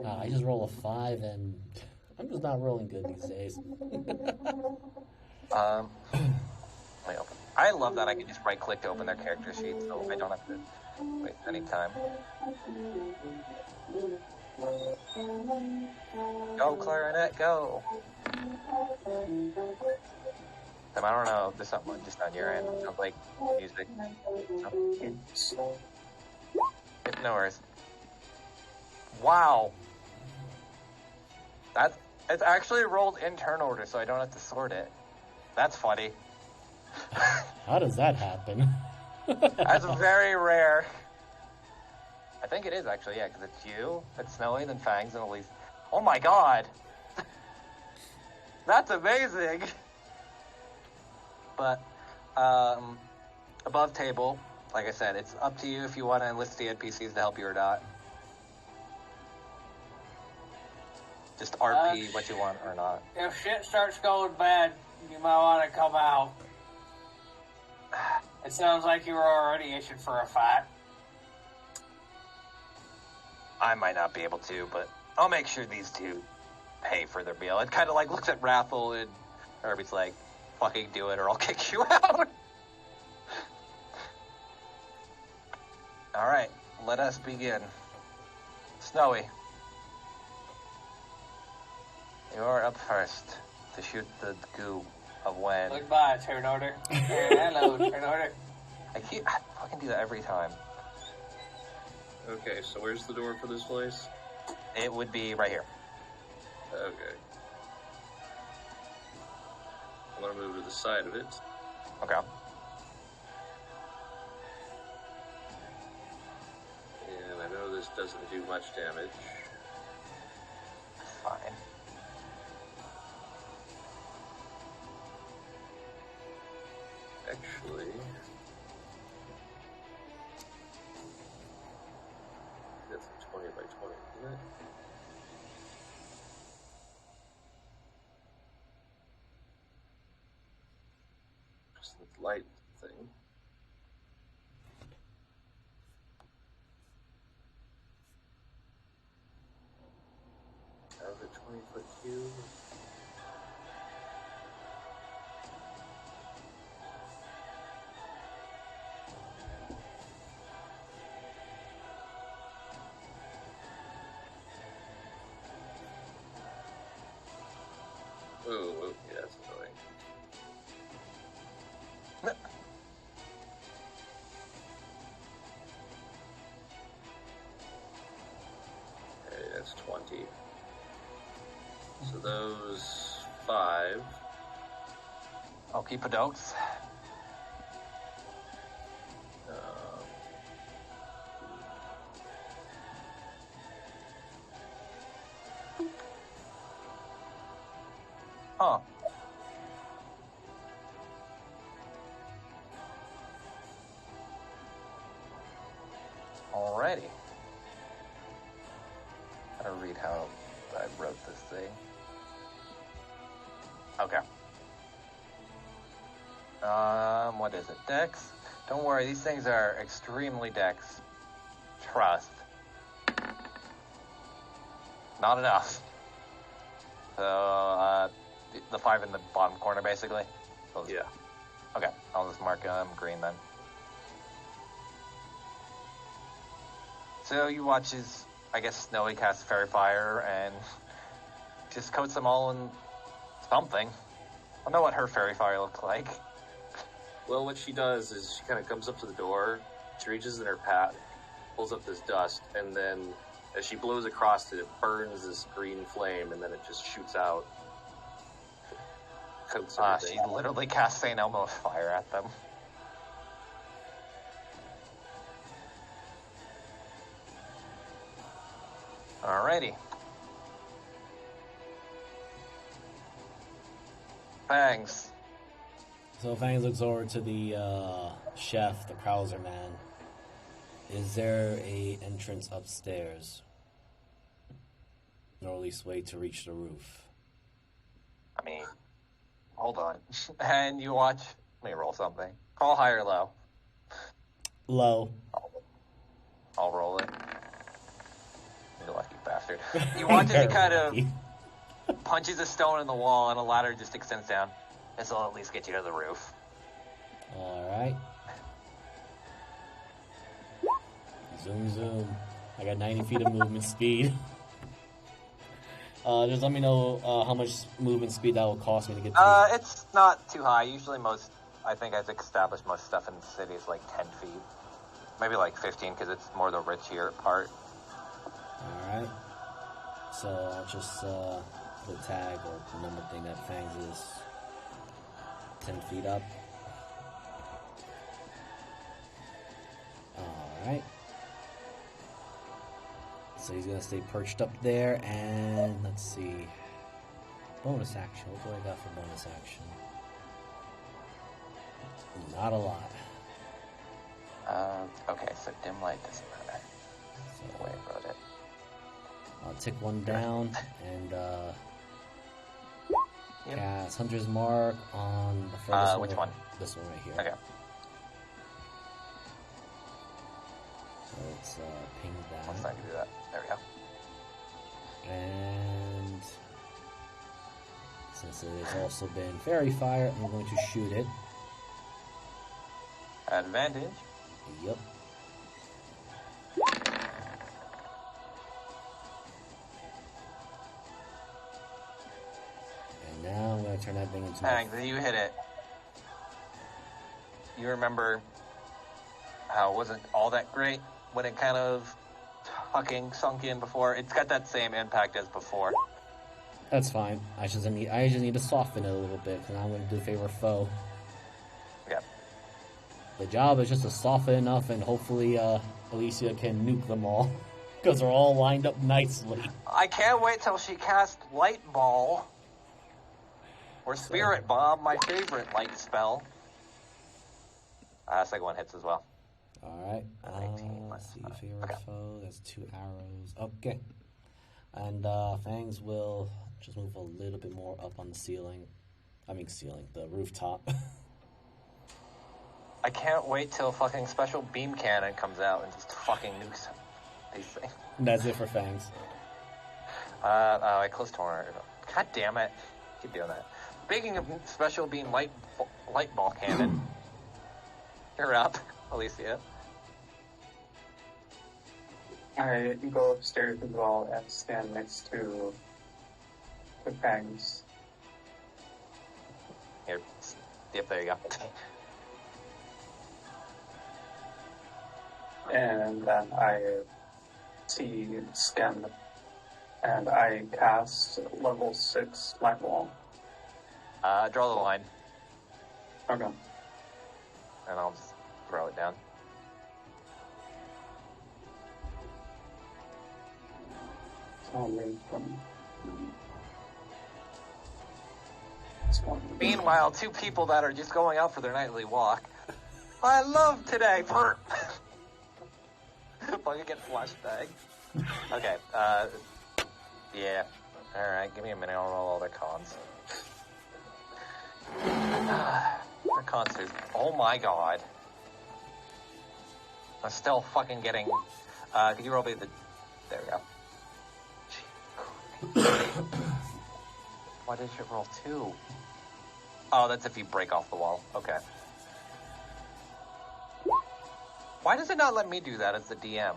I just roll a 5 and I'm just not rolling good these days.
Let me open. I love that I can just right-click to open their character sheet, so I don't have to waste any time. Go, Clarinet, go! Tim, I don't know. There's something just on your end. It sounds like music. So, no worries. Wow. It's actually rolled in turn order, so I don't have to sort it. That's funny.
How does that happen?
That's very rare. I think it is actually, yeah, because it's you, it's Snowy, then Fangs, and Elise. Oh my god! That's amazing! But, above table, like I said, it's up to you if you want to enlist the NPCs to help you or not. Just RP what you want or not.
If shit starts going bad, you might want to come out. It sounds like you were already issued for a fight.
I might not be able to, but I'll make sure these two pay for their meal. It kind of like looks at Rathel and Herbie's like, fucking do it or I'll kick you out. Alright, let us begin. Snowy. You are up first to shoot the goo of when.
Goodbye, turn order. Hello, turn order.
I fucking do that every time.
Okay, so where's the door for this place?
It would be right here.
Okay. I'm gonna move to the side of it.
Okay.
And I know this doesn't do much damage.
Fine.
Actually, that's a 20 by 20, isn't it? Just the light thing. Out of a 20-foot cube. Oh, yeah, that's annoying. Okay, that's 20. So those 5.
Okie podokes. Huh. Alrighty. Gotta read how I wrote this thing. Okay. What is it? Dex? Don't worry, these things are extremely dex. Trust. Not enough. So, the 5 in the bottom corner, basically? Those.
Yeah.
Okay, I'll just mark them green then. So you watch as, I guess, Snowy casts Fairy Fire and just coats them all in something. I don't know what her Fairy Fire looks like.
Well, what she does is she kind of comes up to the door, she reaches in her pack, pulls up this dust, and then as she blows across it, it burns this green flame, and then it just shoots out. Coats
She
everything.
literally casts St. Elmo's Fire at them. Alrighty. Fangs.
So Fangs looks over to the chef, the Krauser man. Is there a entrance upstairs? Or at least way to reach the roof?
I mean, hold on. And you watch. Let me roll something. Call high or low.
Low.
I'll roll it. You lucky bastard. You watch as he kind of punches a stone in the wall and a ladder just extends down. This will at least get you to the roof.
Alright. Zoom, zoom. I got 90 feet of movement speed. Just let me know how much movement speed that will cost me to get to.
It's not too high. Usually I think I've established most stuff in the city is like 10 feet. Maybe like 15 because it's more the richier part.
Alright. So I'll just the tag or the number thing that Fangs is 10 feet up. Alright. So he's gonna stay perched up there, and let's see. Bonus action. What do I got for bonus action? Not a lot.
Okay, so dim light doesn't matter.
So
The way I wrote it.
I'll tick one down and
Yep.
cast Hunter's Mark on the furthest
which one?
This one right here.
Okay.
So let's ping that.
Let's not do that. There we go.
And since it has also been Fairy Fire, I'm going to shoot it.
Advantage.
Yep. And now I'm going to turn that thing into...
Bang, you hit it. You remember how it wasn't all that great when it kind of fucking sunk in before? It's got that same impact as before.
That's fine. I just need to soften it a little bit, because I'm going to do favor foe.
Yep.
The job is just to soften enough, and hopefully Alicia can nuke them all, because they're all lined up nicely.
I can't wait till she casts Light Ball. Or Spirit Bomb, my favorite light spell. Second one hits as well.
Alright,
19
let's see,
minus
favorite
okay.
foe, that's 2 arrows. Okay. And Fangs will just move a little bit more up on the ceiling. The rooftop.
I can't wait till fucking Special Beam Cannon comes out and just fucking nukes these things.
And that's it for Fangs.
I closed torn. God damn it. Keep doing that. Speaking of Special Beam Light Ball Cannon, you're up, Alicia.
I go upstairs as well and stand next to the fangs.
Here. Yep, there you go.
And then I scan, and I cast level 6 light wall.
Draw the line,
Okay.
and I'll just throw it down. Meanwhile, 2 people that are just going out for their nightly walk. I love today. Fucking get flashbang. Okay. Yeah. All right. Give me a minute. I'll roll all their cons. Their cons is. Oh my god. I'm still fucking getting. Could you roll me the? There we go. Why did you roll 2? Oh, that's if you break off the wall. Okay. Why does it not let me do that as the DM?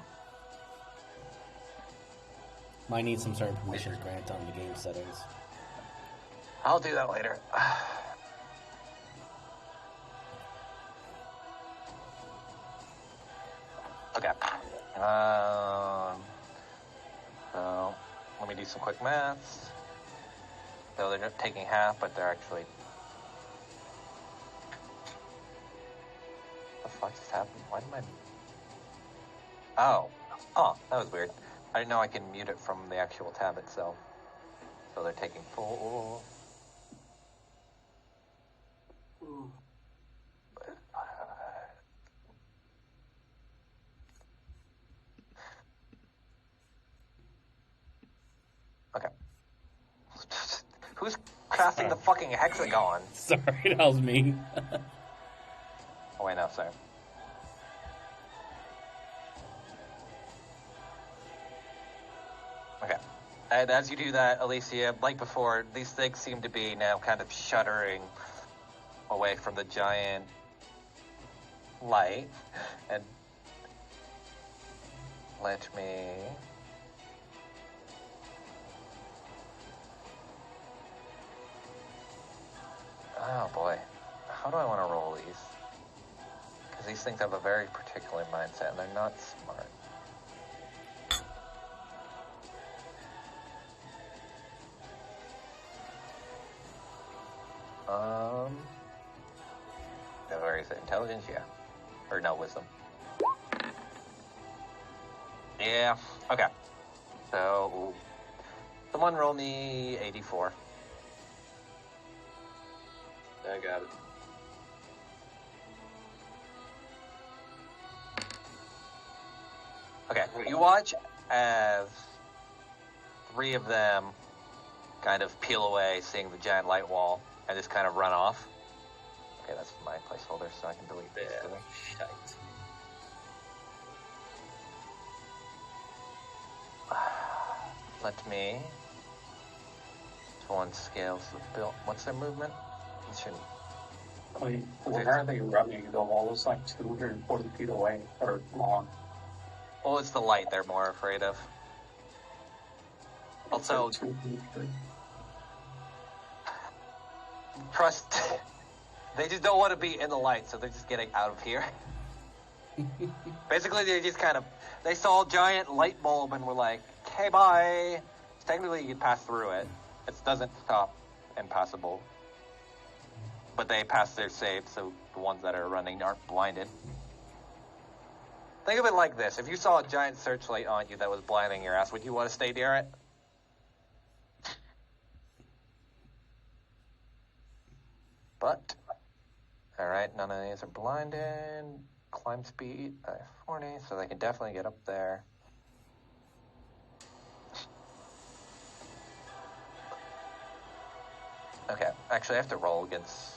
Might need some certain permissions granted on the game settings.
I'll do that later. Okay. So, let me do some quick maths. So they're not taking half, but they're actually... What the fuck just happened? Why did my... Oh. Oh, that was weird. I didn't know I can mute it from the actual tab itself. So they're taking full... Okay. Who's casting the fucking hexagon?
Sorry, that was me.
Oh, wait, no, sorry. Okay. And as you do that, Alicia, like before, these things seem to be now kind of shuddering away from the giant light. And let me... do I want to roll these? Because these things have a very particular mindset, and they're not smart. Where is it? Intelligence? Yeah. Or no, wisdom. Yeah. Okay. So, someone roll me 84.
I got it.
Okay, you watch as 3 of them kind of peel away, seeing the giant light wall, and just kind of run off. Okay, that's my placeholder, so I can delete this.
Shite.
Let me. One scales the build. What's their movement? It shouldn't.
Wait, where are they running? The wall is like 240 feet away, or long.
Well, it's the light they're more afraid of. Also,
It's like 2 feet, 3.
trust. They just don't want to be in the light, so they're just getting out of here. Basically, they just kind of. They saw a giant light bulb and were like, "Okay, bye." Technically, you can pass through it. It doesn't stop impassable. But they pass their save, so the ones that are running aren't blinded. Think of it like this. If you saw a giant searchlight on you that was blinding your ass, would you want to stay near it? But, alright, none of these are blinded. Climb speed, 40, so they can definitely get up there. Okay, actually I have to roll against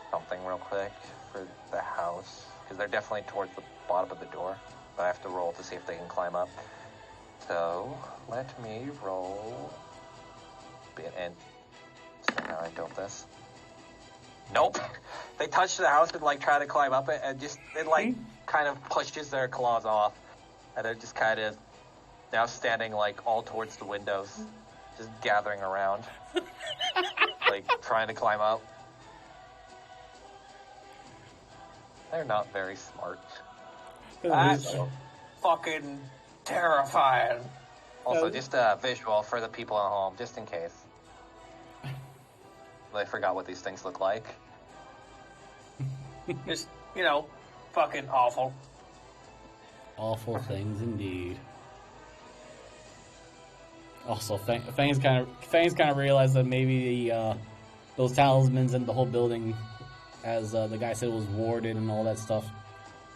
something real quick for the house, because they're definitely towards the bottom of the door, but I have to roll to see if they can climb up. So, let me roll. And so now I built this. Nope! They touch the house and like try to climb up it, and just, it like kind of pushes their claws off, and they're just kind of now standing like all towards the windows, just gathering around. Like, trying to climb up. They're not very smart.
That's fucking terrifying.
Also, just a visual for the people at home, just in case. They forgot what these things look like.
Just, you know, fucking awful.
Awful things indeed. Also, Fangs kind of realized that maybe those talismans and the whole building, as the guy said, was warded and all that stuff.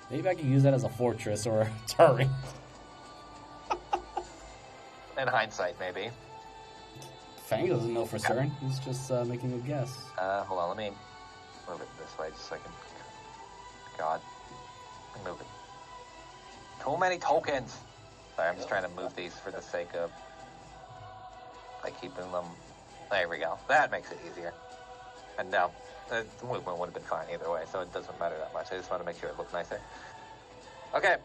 Maybe I could use that as a fortress or a turret.
In hindsight, maybe.
Fang doesn't know for certain. He's just making a guess.
Hold on, let me move it this way just so I can... God. Let me move it. Too many tokens! Sorry, I'm just trying to move these for the sake of... like keeping them... There we go. That makes it easier. And now, the movement would have been fine either way, so it doesn't matter that much. I just want to make sure it looks nicer. Okay.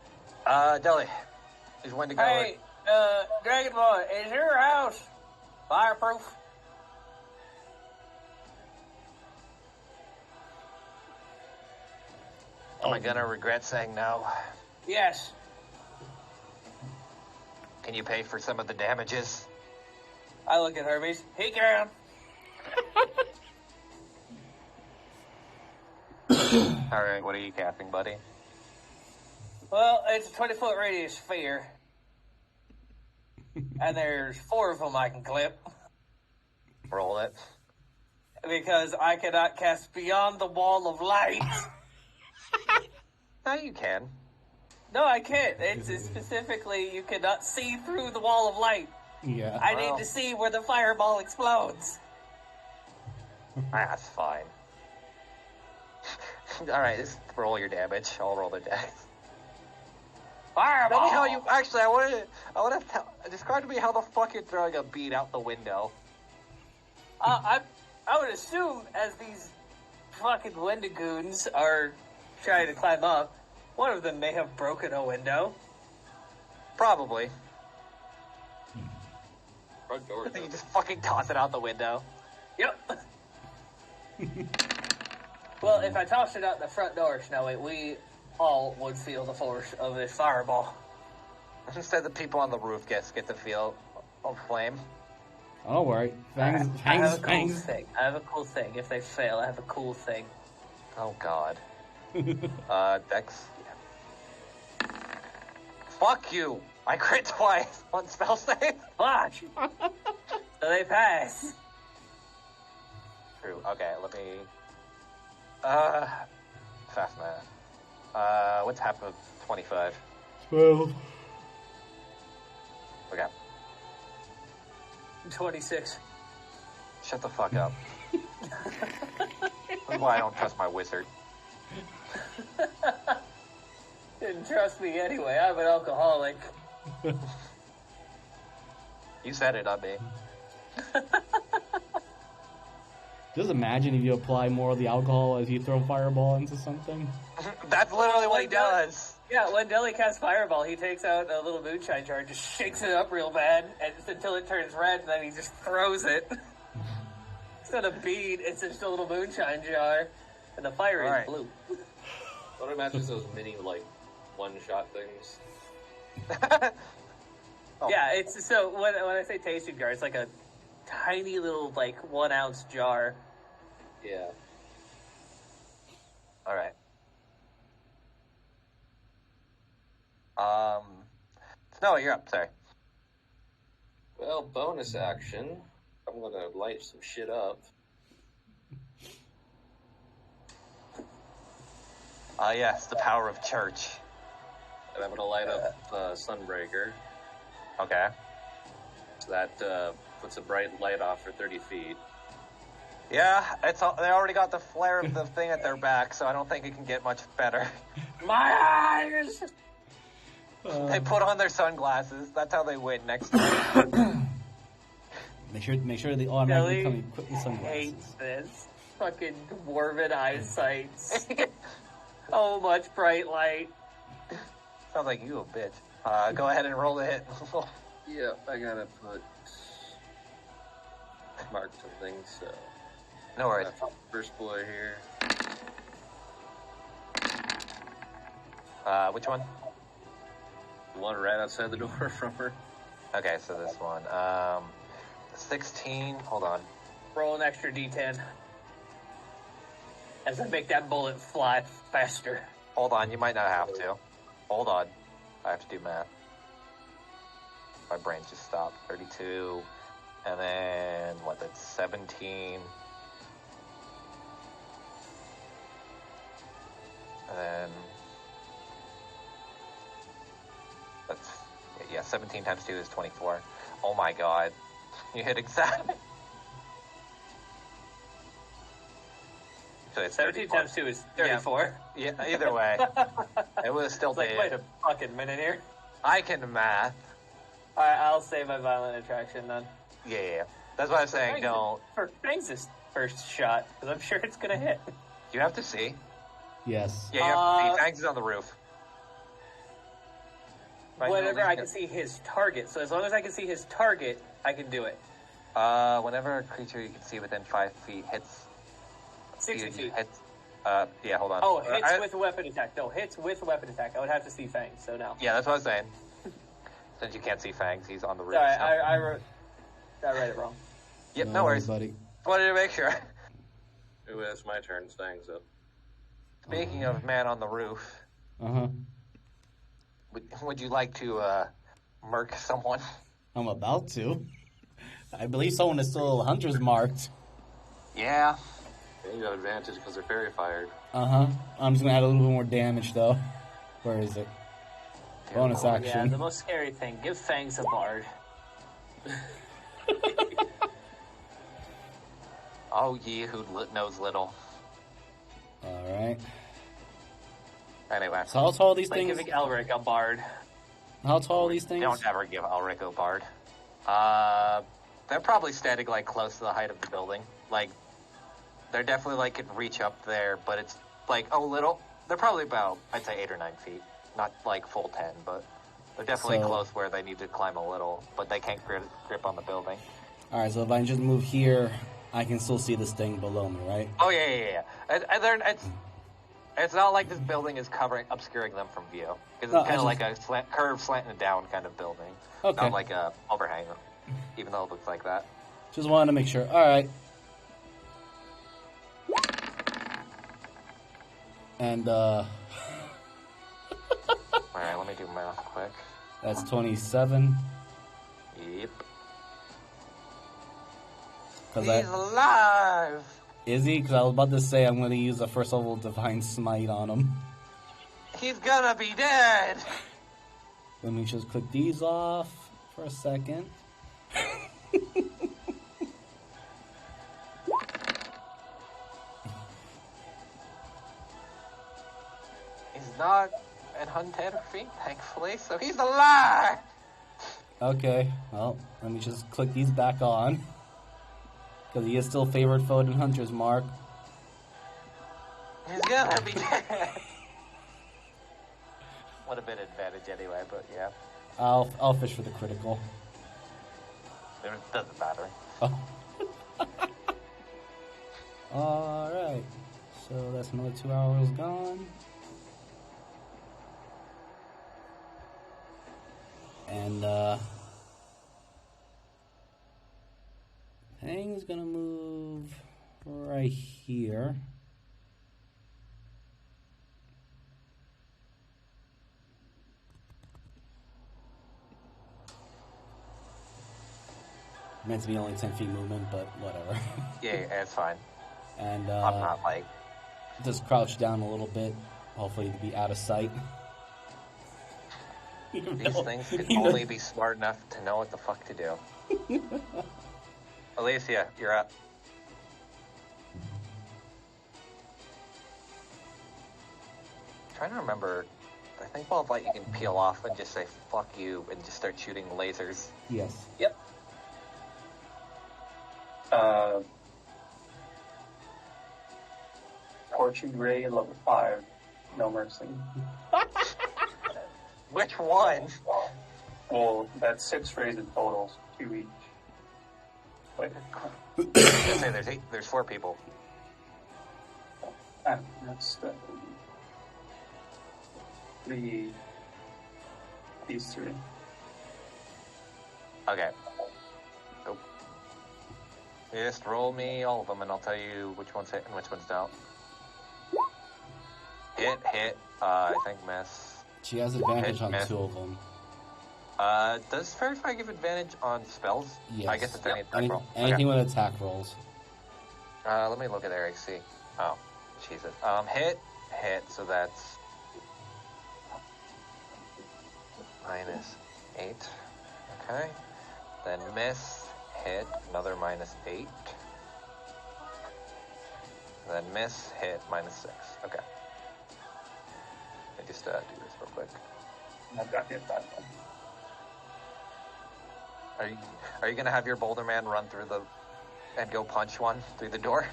Deli. Is when to go.
Hey, Dragon Boy, is your house fireproof?
Am I gonna regret saying no?
Yes.
Can you pay for some of the damages?
I look at Hermes. He can.
Alright, what are you casting, buddy?
Well, it's a 20-foot radius sphere. And there's 4 of them I can clip.
Roll it.
Because I cannot cast beyond the wall of light.
No, you can.
No, I can't. It's specifically, you cannot see through the wall of light.
Yeah.
I need to see where the fireball explodes.
That's fine. Alright, just roll your damage. I'll roll the dice.
Fireball!
Tell me how you... Actually, I want to describe to me how the fuck you're throwing a bead out the window.
I would assume as these fucking Wendigoons are trying to climb up, one of them may have broken a window.
Probably.
Front door.
I think you just fucking toss it out the window.
Yep. Well, if I tossed it out the front door, Snowy, we all would feel the force of this fireball.
Instead, the people on the roof get the feel of flame.
Oh, don't worry. Fangs,
I have a cool
fangs.
thing. I have a cool thing. If they fail, I have a cool thing.
Oh, God. Dex. Yeah. Fuck you! I crit twice on spell save.
Watch! So they pass.
True. Okay, let me... Fast math. What's half of 25?
12.
Okay.
26.
Shut the fuck up. That's why I don't trust my wizard.
Didn't trust me anyway. I'm an alcoholic.
You said it, not me.
Just imagine if you apply more of the alcohol as you throw fireball into something.
That's literally what he does.
Yeah, when Deli casts Fireball, he takes out a little moonshine jar, just shakes it up real bad, and until it turns red, and then he just throws it. It's not a bead, it's just a little moonshine jar, and the fire is blue.
Don't imagine those mini, like, one-shot things.
Oh.
Yeah, it's so when I say tasting jar, it's like a tiny little, like, 1 ounce jar.
Yeah.
Alright. Snowy, you're up, sorry.
Well, bonus action. I'm gonna light some shit up.
Yes, the power of church.
And I'm gonna light up Sunbreaker.
Okay.
So that puts a bright light off for 30 feet.
Yeah, they already got the flare of the thing at their back, so I don't think it can get much better.
My eyes!
They put on their sunglasses. That's how they win next time.
Make sure they automatically
Deli
come equipped with sunglasses.
hates this. Fucking dwarven eyesight. So much bright light.
Sounds like you a bitch. Go ahead and roll the hit.
Yeah, I gotta mark some things, so...
No worries.
First boy here.
Which one?
The one right outside the door from her.
Okay, so this one. 16. Hold on.
Roll an extra d10. As I make that bullet fly faster.
Hold on, you might not have to. Hold on. I have to do math. My brain just stopped. 32. And then, what, that's 17. And then... That's... Yeah, 17 times 2 is 24. Oh my god. You hit exactly. So it's
17
34.
times 2 is 34.
Yeah, either way. It was still
It's like, wait a fucking minute here.
I can math.
Alright, I'll save my violent attraction then.
Yeah. That's what I'm saying. Don't.
For Fangs' first shot, because I'm sure it's gonna hit.
You have to see.
Yes.
Yeah, you have to see. Fangs is on the roof. Right,
Whenever
no,
I can see his target. So as long as I can see his target, I can do it.
Whenever a creature you can see within 5 feet hits...
60 feet.
Hits, yeah, hold on.
Oh, hits with weapon attack. No, hits with weapon attack. I would have to see Fangs, so no.
Yeah, that's what I was saying. Since you can't see Fangs, he's on the roof.
Sorry,
so.
I read it wrong.
Yep, no worries.
buddy.
Wanted to make sure.
Ooh, that's my turn. Stangs up.
Speaking of man on the roof,
Uh-huh.
would you like to, murk someone?
I'm about to. I believe someone is still hunter's marked.
Yeah.
Yeah, you have advantage because they're fairy fired.
Uh-huh. I'm just gonna add a little bit more damage, though. Where is it? Bonus
Yeah,
action.
the most scary thing, give Fangs a bard.
Oh, ye who knows little.
Alright.
Anyway.
So how tall are these
Like
things?
giving Elric a bard.
How tall are these things?
Don't ever give Elric a bard. They're probably standing, like, close to the height of the building. Like, they're definitely, like, can reach up there, but it's, like, a little... They're probably about, I'd say, 8 or 9 feet. Not, like, full 10, but they're definitely close where they need to climb a little, but they can't grip on the building.
Alright, so if I just move here I can still see this thing below me, right?
Oh, yeah. It's not like this building is obscuring them from view. Because it's kind of like a curved, slanting down kind of building.
Okay.
Not like a overhang, even though it looks like that.
Just wanted to make sure. All right. And,
Alright, let me do math quick.
that's 27.
Yep.
Cause
He's alive!
Is he? Because I was about to say I'm going to use a first level Divine Smite on him.
He's gonna be dead!
Let me just click these off for a second.
He's not an undead fiend, thankfully, so he's alive!
Okay, well, let me just click these back on. Because he is still favored foe in Hunter's Mark.
He's gonna be dead! Would have been an advantage anyway, but yeah.
I'll fish for the critical.
It doesn't matter.
Oh. Alright. So that's another 2 hours gone. And thing's gonna move right here. Meant to be only 10 feet movement, but whatever.
Yeah, it's fine.
And
I'm not like...
just crouch down a little bit, hopefully to be out of sight.
These things can only be smart enough to know what the fuck to do. Alicia, you're up. I'm trying to remember. I think Ball of Light you can peel off and just say fuck you and just start shooting lasers.
Yes.
Yep.
Torching Ray, level 5. No mercy.
Which one?
Well, that's 6 rays in total, 2 each. Wait.
I was gonna say there's 4 people.
That's these 3.
Okay. Nope. You just roll me all of them and I'll tell you which one's hit and which one's don't. Hit, I think miss.
She has advantage
Hit,
on
miss.
2 of them.
Does Verify give advantage on spells?
Yes.
I guess it's any attack roll.
Anything
Okay.
with attack rolls.
Let me look at their AC. Oh, Jesus. Hit, so that's -8. Okay. Then miss, hit, another -8. Then miss, hit, -6. Okay. Let me just do this real quick.
I've got hit that one.
Are you gonna have your Boulder Man run through and go punch one through the door?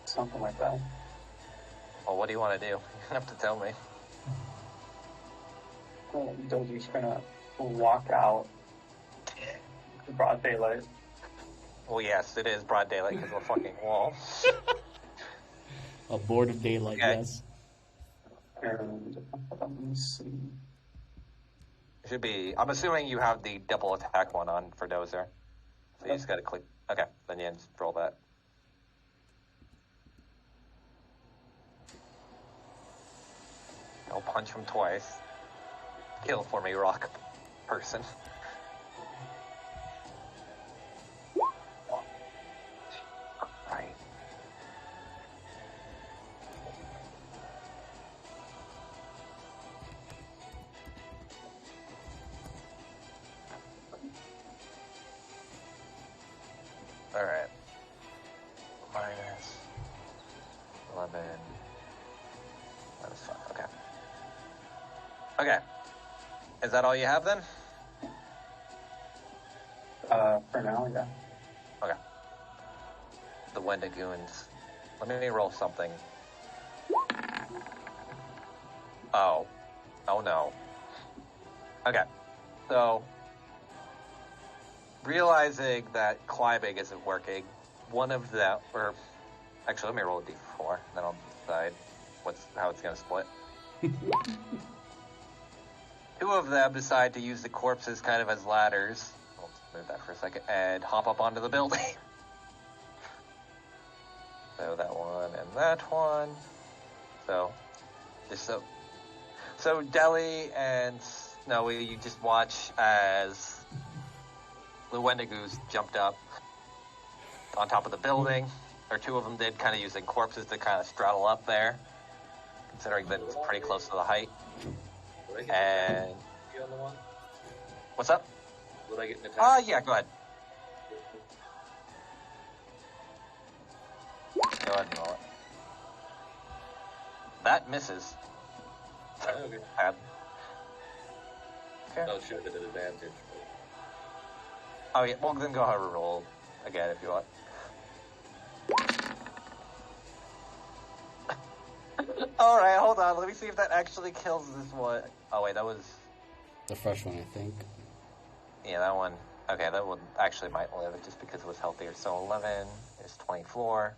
Something like that.
Well, what do you want to do? You have to tell me.
Doji's gonna walk out in broad daylight.
Well, yes, it is broad daylight because of a fucking wall.
A board of daylight,
Okay.
yes.
And let me see.
It should be. I'm assuming you have the double attack one on for Dozer. So you just gotta click. Okay, then you just roll that. I'll punch him twice. Kill for me, rock person. Right. Alright. -11. -5. Okay. Okay. Is that all you have then?
For now, yeah.
Okay. The Wendigoons. Let me roll something. Oh. Oh no. Okay. So, realizing that climbing isn't working, one of them, or actually, let me roll a d4, then I'll decide how it's going to split. Two of them decide to use the corpses kind of as ladders. I'll just move that for a second, and hop up onto the building. So that one and that one. So Deli and Snowy, you just watch as the Wendigos jumped up on top of the building, or two of them did, kind of using corpses to kind of straddle up there, considering that it's pretty close to the height. And
on the one?
What's up?
Would I get an attack?
Yeah, go ahead. Go ahead and roll it. That misses.
Okay.
Okay.
Oh, should have been an advantage.
Oh yeah, well then go ahead and roll again if you want. Alright, hold on, let me see if that actually kills this one. Oh wait, that was...
The fresh one, I think.
Yeah, that one. Okay, that one actually might live just because it was healthier. So 11 is 24.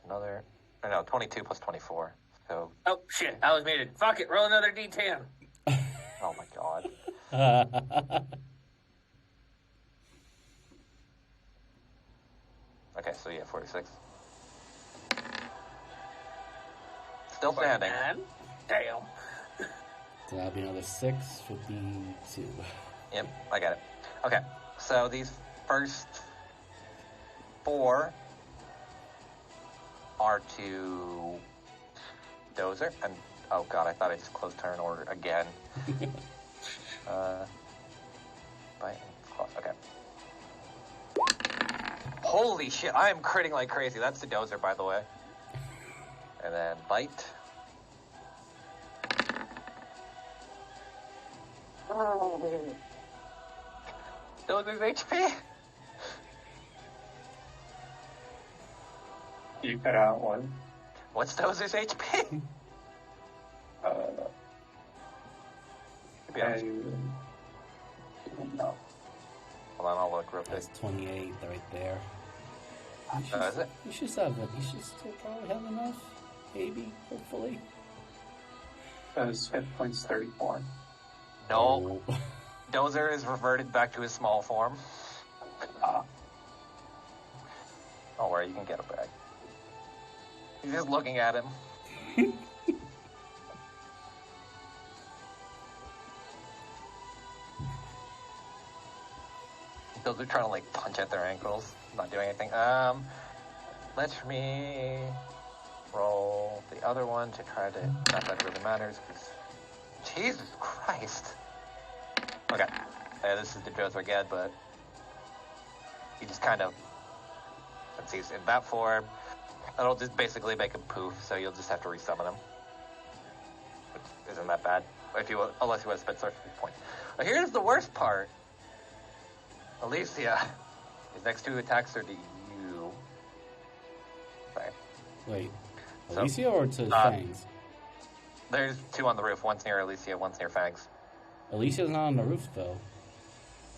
Another... Or no, 22 plus 24. So...
Oh, shit, I was muted. Fuck it, roll another d10.
Oh my god. Okay, so yeah, 46. Still standing.
Damn.
So that'll be another 6, 52.
Yep, I got it. Okay, so these first 4 are to Dozer, and oh god, I thought I just closed turn order again. Okay. Holy shit, I am critting like crazy. That's the Dozer, by the way. And then bite. Dozer's HP.
You cut out one.
What's Dozer's HP? To be honest.
No.
Hold on, I'll look real quick.
That's 28 right there.
Is it?
You should have it. You should still probably have enough. Maybe, hopefully.
His hit points 34.
No. Dozer is reverted back to his small form. Don't worry, you can get it back. He's just looking at him. Those are trying to like punch at their ankles, not doing anything. Let me roll the other one to try to. Not that it really matters, because Jesus Christ. Okay, this is the Dozer again, but he just kind of, since he's in that form, it'll just basically make him poof. So you'll just have to resummon him, which isn't that bad, unless you want to spend sorcery points. But here's the worst part. Alicia, his next 2 attacks are to you. Sorry.
Wait, Alicia or to Fangs?
There's 2 on the roof. One's near Alicia, one's near Fangs.
Alicia's not on the roof, though.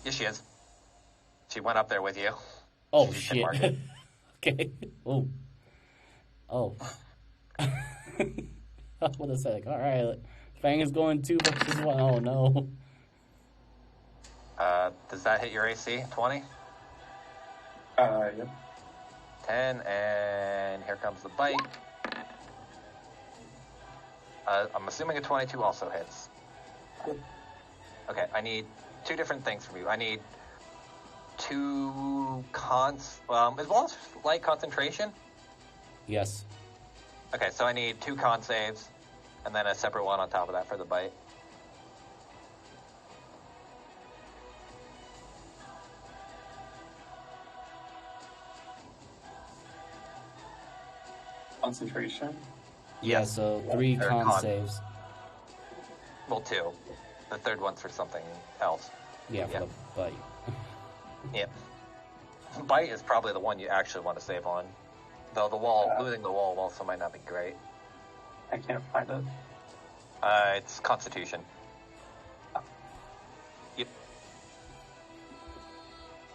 Yes, she is. She went up there with you.
Oh,
She's
shit. Okay. Oh. Oh. I would have said, like, alright, Fang is going 2 versus 1. Oh, no.
Does that hit your AC? 20?
Yep.
10, and here comes the bite. I'm assuming a 22 also hits. Okay, I need 2 different things from you. I need 2 as well as light concentration?
Yes.
Okay, so I need 2 con saves, and then a separate one on top of that for the bite.
Concentration.
Yeah, so 3
Or
con
con.
saves.
Well, 2. The third one's for something else.
Yeah, for
Yeah.
the bite.
Yep. Bite is probably the one you actually want to save on. Though losing the wall also might not be great.
I can't find it.
It's Constitution. Yep.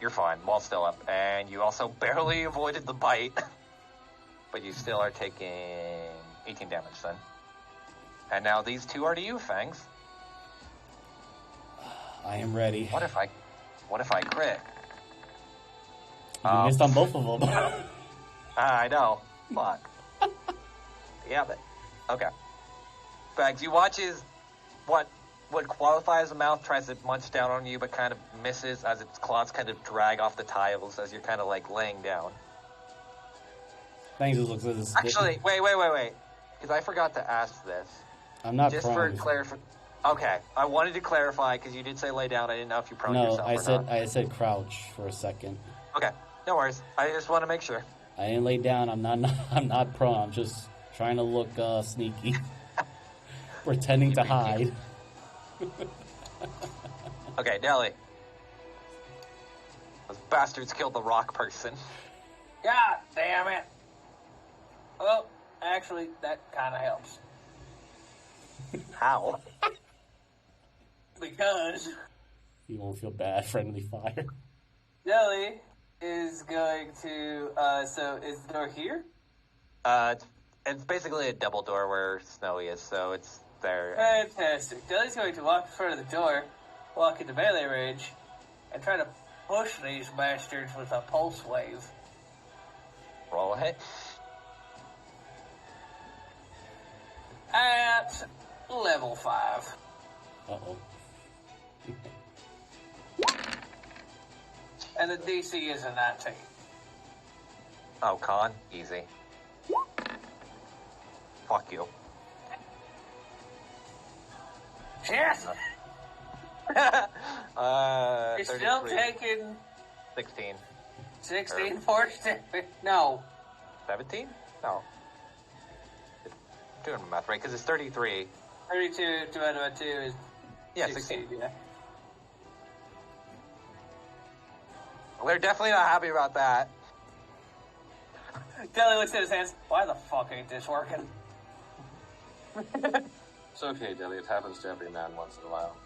You're fine. Wall's still up. And you also barely avoided the bite. But you still are taking 18 damage then. And now these two are to you, Fangs.
I am ready.
What if I crit?
You missed on both of them.
I know. Fuck. Yeah, but okay. Fangs, you watch as what qualifies a mouth tries to munch down on you, but kind of misses as its claws kind of drag off the tiles as you're kind of like laying down.
Thanks, it looks like this.
Actually, wait. Because I forgot to ask this.
I'm not
just
prone.
for clarification. Okay, I wanted to clarify because you did say lay down. I didn't know if you prone
No,
yourself or not.
I said crouch for a second.
Okay, no worries. I just want to make sure.
I didn't lay down. I'm not prone. I'm just trying to look sneaky, pretending to hide.
Okay, Nelly. Those bastards killed the rock person.
God damn it. Well, actually, that kind of helps.
How?
Because
You won't feel bad. Friendly fire.
Jelly is going to, so is the door here?
It's basically a double door where Snowy is, so it's there.
Fantastic. Jelly's going to walk in front of the door, walk into melee range, and try to push these bastards with a pulse wave.
Roll a hit.
At level 5.
Uh-oh.
And the DC is a 19.
Oh, con. Easy. Fuck you.
Yes! You're still
33.
taking
16.
16 force damage. No.
17? No. Doing my math right, because it's 33.
32 divided by 2 is
Yeah,
16.
16.
Yeah.
Well, they're definitely not happy about that.
Jelly looks at his hands. Why the fuck ain't this working?
It's okay, Dilly. It happens to every man once in a while.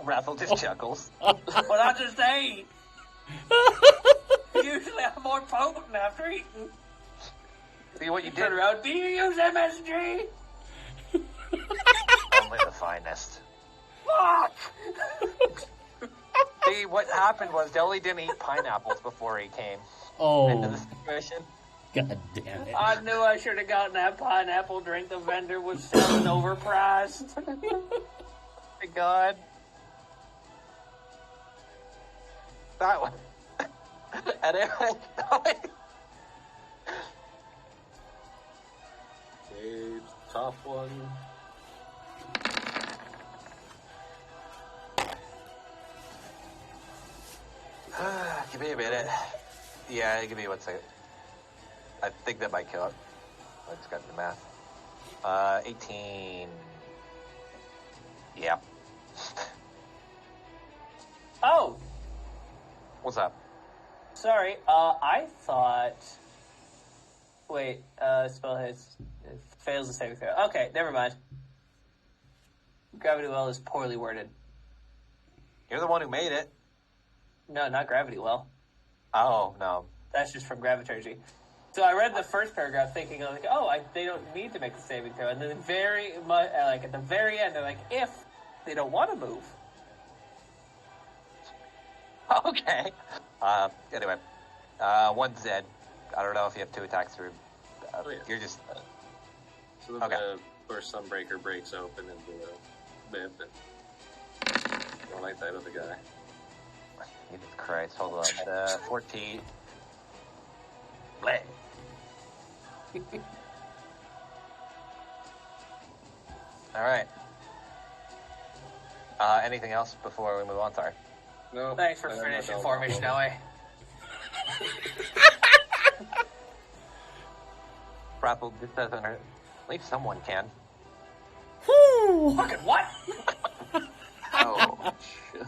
Raffle just chuckles.
But I just ate. Usually I'm more potent after eating.
See what you did?
Turn around. Do you use MSG?
Only the finest.
Fuck!
See, what happened was Deli didn't eat pineapples before he came into the
Oh,
situation.
god damn it.
I knew I should have gotten that pineapple drink the vendor was selling overpriced.
My God. That one. Anyway,
Okay, top one.
give me a minute. Yeah, give me 1 second. I think that might kill it. I just got the math. 18. Yeah.
Oh,
What's up?
sorry. I thought. Wait, spell hits. It fails the saving throw. Okay, never mind. Gravity well is poorly worded.
You're the one who made it.
No, not gravity well.
Oh, no.
That's just from Graviturgy. So I read the first paragraph thinking, like, oh, they don't need to make a saving throw. And then at the very end, they're like, if they don't want to move.
Okay. Anyway. One's dead. I don't know if you have 2 attacks through.
Oh, yeah.
You're just...
So the
Okay.
first sunbreaker breaks open into the bib and don't like that other guy.
Jesus Christ, hold on. 14. Bleh. Alright. Anything else before we move on? Sorry.
No.
Thanks for
I have my
finishing
belt
for me,
on.
Snowy.
Grapple just doesn't hurt. At least someone can.
Fucking what?
Oh, shit.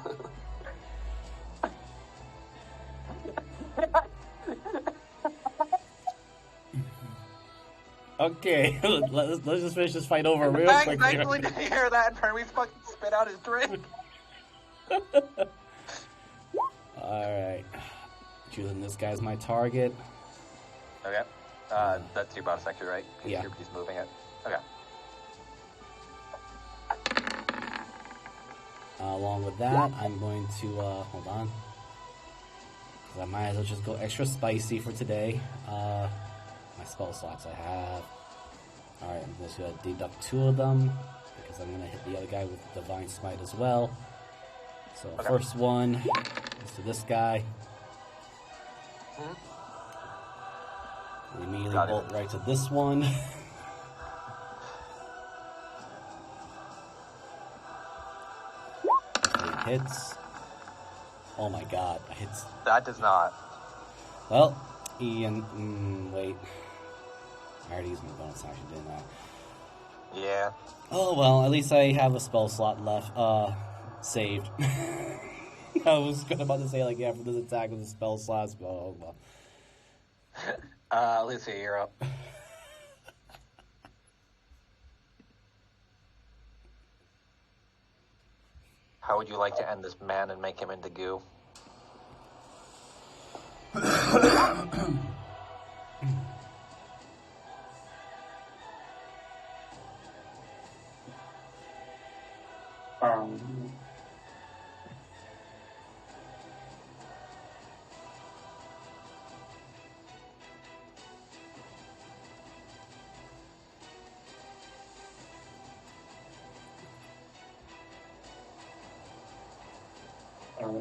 Okay, let's just finish this fight over real
Thanks,
quick.
thankfully didn't hear that and Hermes fucking spit out his drink.
Alright. Choosing this guy's my target.
Okay. That's your bonus action, right?
Yeah.
He's moving it. Okay.
Along with that, I'm going to, hold on. Because I might as well just go extra spicy for today. My spell slots I have. Alright, I'm just going to deduct 2 of them. Because I'm going to hit the other guy with Divine Smite as well. So, first one is to this guy. We immediately bolt right to this one. Hits. Oh my god, hits.
That does not.
Well, Ian, wait. I already used my bonus action, didn't I?
Yeah.
Oh well, at least I have a spell slot left, saved. I was about to say, like, yeah, for this attack with the spell slots, but oh well.
Lucy, you're up. How would you like to end this man and make him into goo?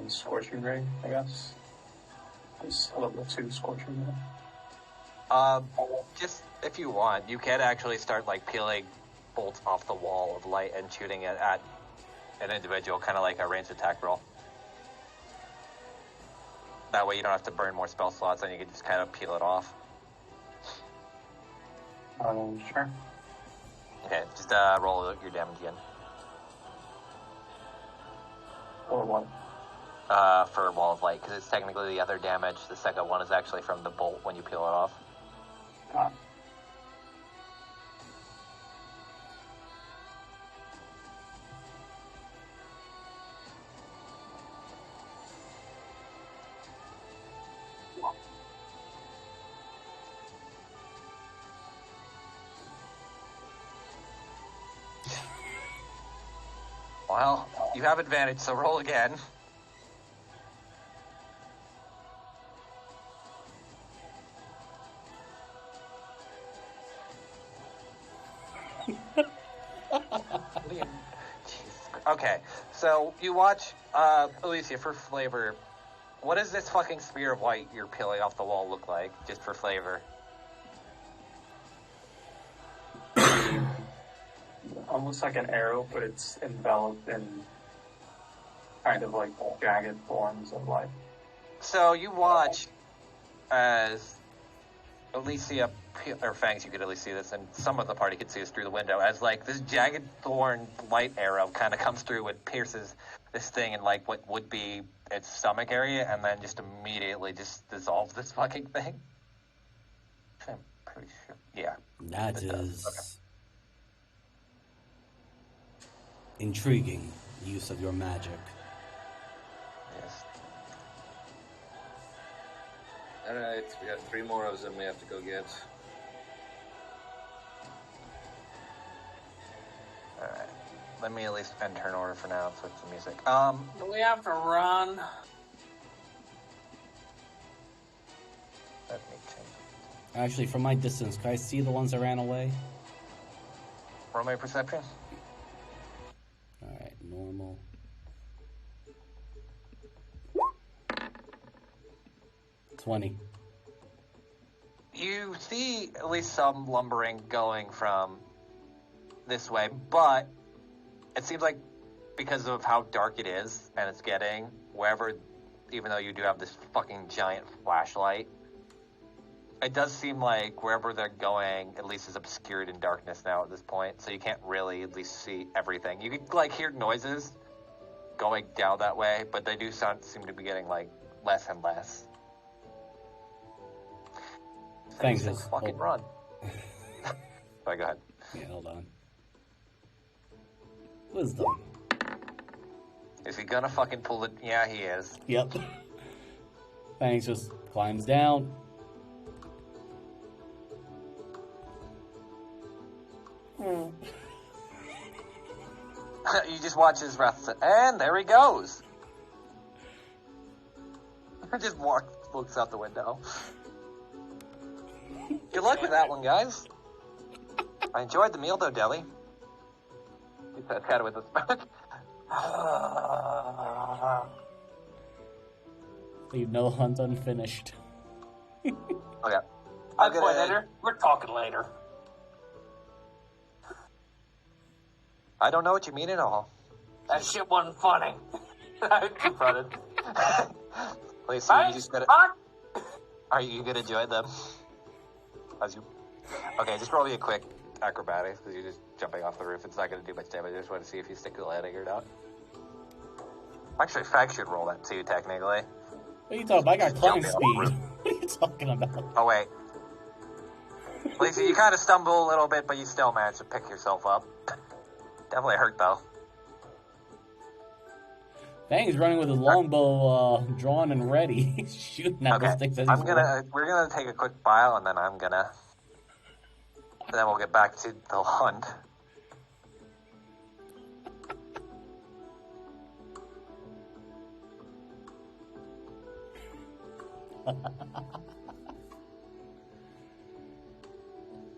Scorching Ray, I guess. It's a level 2 Scorching Ray.
Just if you want, you can actually start like peeling bolts off the wall of light and shooting it at an individual, kind of like a ranged attack roll. That way you don't have to burn more spell slots and you can just kind of peel it off.
Sure.
Okay, just roll your damage again.
Or what?
For Wall of Light, because it's technically the other damage. The second one is actually from the bolt when you peel it off. Well, you have advantage, so roll again. Okay, so you watch, Alicia, for flavor. What does this fucking spear of white you're peeling off the wall look like, just for flavor?
Almost like an arrow, but it's enveloped in kind of like jagged forms of light.
So you watch as Alicia, or Fangs, you could at least see this, and some of the party could see this through the window, as like this jagged thorn light arrow kind of comes through and pierces this thing in like what would be its stomach area, and then just immediately just dissolves this fucking thing. I'm pretty sure. Yeah.
That is
Okay.
Intriguing use of your magic.
Yes.
Alright, we got 3 more of them we have to go get.
Alright. Let me at least end turn order for now and switch the music.
Do we have to run?
Let me change.
Actually, from my distance, can I see the ones that ran away?
Roll my perception.
Alright, normal. $20.
You see at least some lumbering going from this way, but it seems like because of how dark it is and it's getting, wherever, even though you do have this fucking giant flashlight, it does seem like wherever they're going at least is obscured in darkness now at this point, so you can't really at least see everything. You can like hear noises going down that way, but they do seem to be getting like less and less.
Thanks.
So fucking run. Sorry, go ahead.
Yeah, hold on. Wisdom.
Is he gonna fucking pull it? Yeah, he is.
Yep. Fangs just climbs down.
You just watch his breath, and there he goes. Just looks out the window. Good luck with that one, guys. I enjoyed the meal, though, Deli. He said kind of with a smirk.
Leave no hunt unfinished.
Okay.
I'm going later. We're talking later.
I don't know what you mean at all.
That shit wasn't funny. I confronted.
Please,
Thanks,
are you gonna join them? Okay, just roll me a quick acrobatics because you're just jumping off the roof. It's not gonna do much damage. I just want to see if you stick to the landing or not. Actually, Fag should roll that too, technically.
What are you talking about? I got climb
Jumping off
speed.
the roof.
What are you talking about?
Oh wait, Lisa, you kind of stumble a little bit, but you still manage to pick yourself up. Definitely hurt though.
Fang's running with his longbow drawn and ready. He's shooting at the sticks as he's
we're gonna take a quick while, and then then we'll get back to the hunt.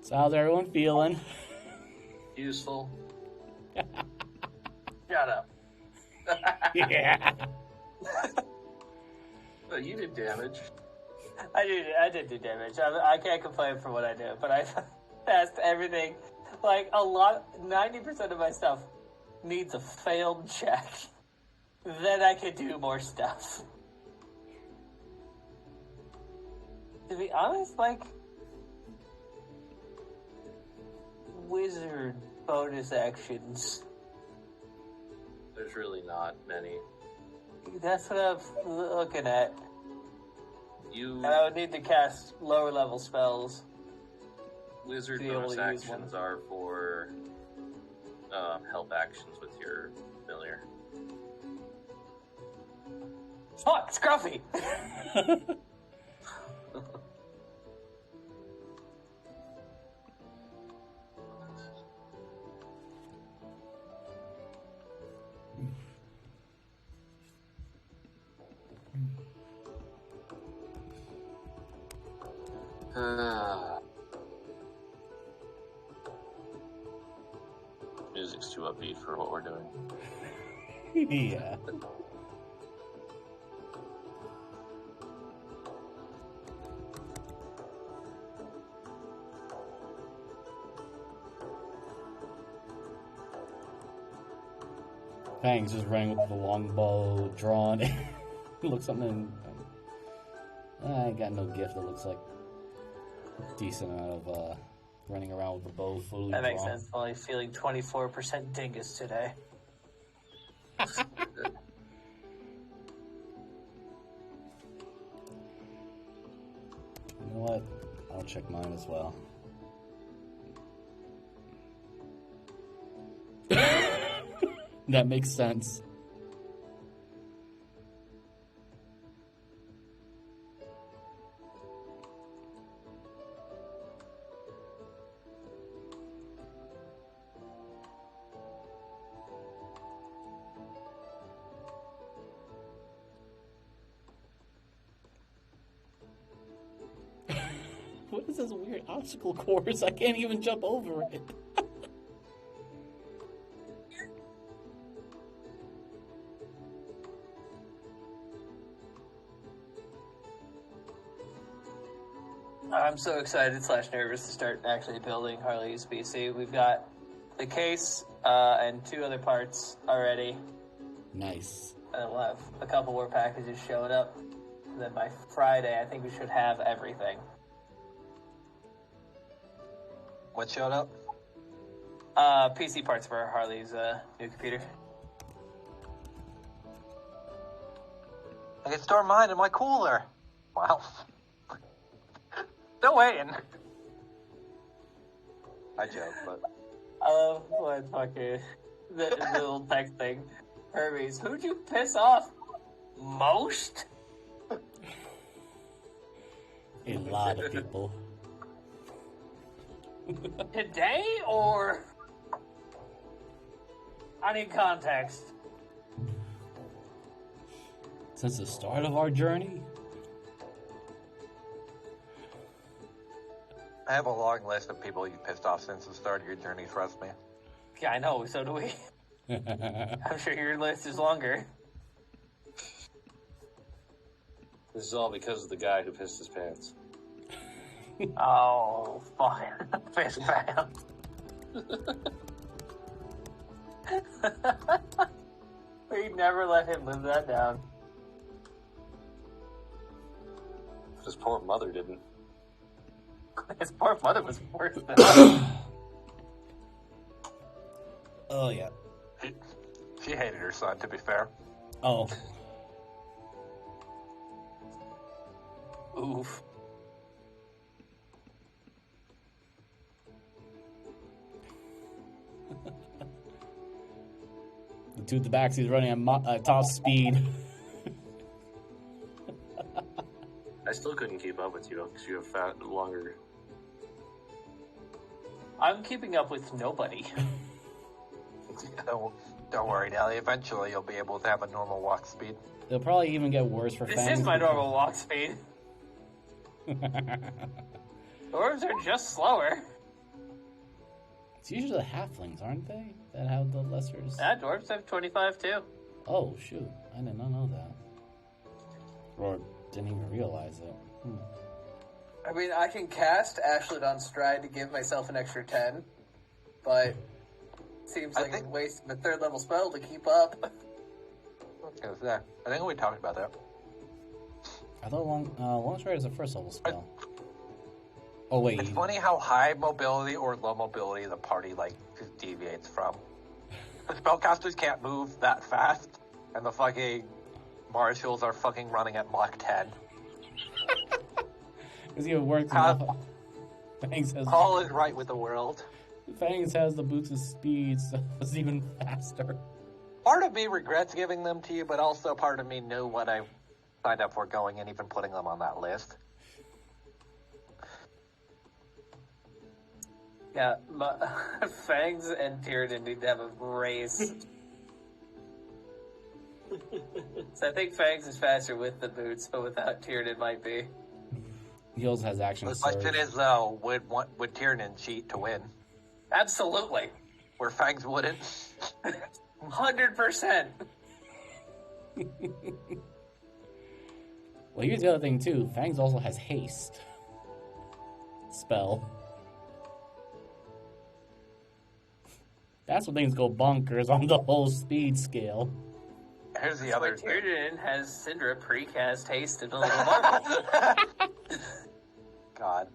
So how's everyone feeling?
Useful.
Shut up.
Yeah.
Well, you did damage.
I did do damage. I can't complain for what I did, but I passed everything. Like, 90% of my stuff needs a failed check. Then I can do more stuff. To be honest, like, wizard bonus actions.
There's really not many.
That's what I'm looking at.
You
And I would need to cast lower level spells.
wizard
to be able
bonus
to use
actions are for help actions with your familiar.
Fuck, Scruffy!
Music's too upbeat for what we're doing.
Yeah. Fang's just running with the longbow drawn. Looks something. I got no gift that looks like a decent amount of running around with the bow fully
That makes
drawn.
sense. Only feeling 24% dingus today.
You know what? I'll check mine as well. That makes sense. What is this weird obstacle course? I can't even jump over it.
I'm so excited / nervous to start actually building Harley's PC. We've got the case and 2 other parts already.
Nice.
And we'll have a couple more packages showing up. And then by Friday, I think we should have everything.
What showed up?
PC parts for Harley's new computer.
I can store mine in my cooler. Wow. Still waiting. I joke, but
I love when fucking the little text thing. Hermes, who'd you piss off most?
A lot of people.
Today, or I need context.
Since the start of our journey?
I have a long list of people you pissed off since the start of your journey, trust me.
Yeah, I know, so do we. I'm sure your list is longer.
This is all because of the guy who pissed his pants.
Oh, fuck. Fist pound. We never let him live that down.
His poor mother didn't.
His poor mother was worse than that.
Oh, yeah.
She hated her son, to be fair.
Oh.
Oof.
The dude in the backseat's running at top speed.
I still couldn't keep up with you because you have longer.
I'm keeping up with nobody.
Don't worry, Nelly. Eventually, you'll be able to have a normal walk speed.
It'll probably even get worse for
This
Fangs.
is my normal walk speed. Dwarves are just slower.
It's usually the halflings, aren't they? That have the lessers.
Yeah, dwarves have 25 too.
Oh, shoot. I did not know that. Or didn't even realize it.
I mean, I can cast Ashlet on Stride to give myself an extra 10, but seems like I'm wasting a 3rd level spell to keep up.
I think we talked about that.
I thought long stride is a 1st level spell. Oh, wait.
It's funny how high mobility or low mobility the party, just deviates from. The spellcasters can't move that fast, and the fucking marshals are fucking running at Mach 10.
It's even worse enough. Fangs has,
all is right with the world.
Fangs has the boots of speed, so it's even faster.
Part of me regrets giving them to you, but also part of me knew what I signed up for going and even putting them on that list.
Yeah, Fangs and Tyrion need to have a race. So I think Fangs is faster with the boots, but without Tyrion it might be.
He also has action
The
surge.
question is, though, would Tyrion cheat to win?
Absolutely.
Where Fangs wouldn't?
100%.
Well, here's the other thing, too. Fangs also has haste. Spell. That's when things go bonkers on the whole speed scale.
Here's the other thing.
Tyrion has Syndra precast haste in a little marble.
God.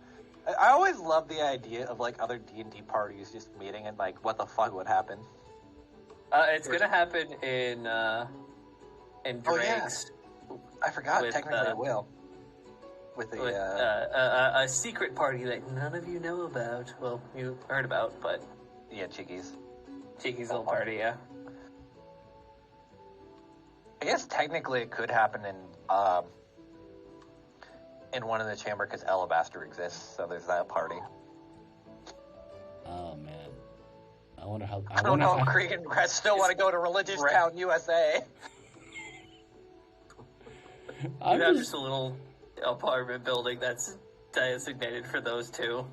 I always love the idea of, other D&D parties just meeting and, what the fuck would happen.
It's gonna happen in Drake's.
Oh, yeah. I forgot. Technically it will. With
a secret party that none of you know about. Well, you heard about, but...
Yeah, Cheeky's.
Cheeky's little party, yeah.
I guess technically it could happen in one in the chamber because Alabaster exists, so there's that party.
Oh, man. I wonder how...
I don't know if Krieg and Gretz still want to go to Religious Town, USA.
You have just a little apartment building that's designated for those two.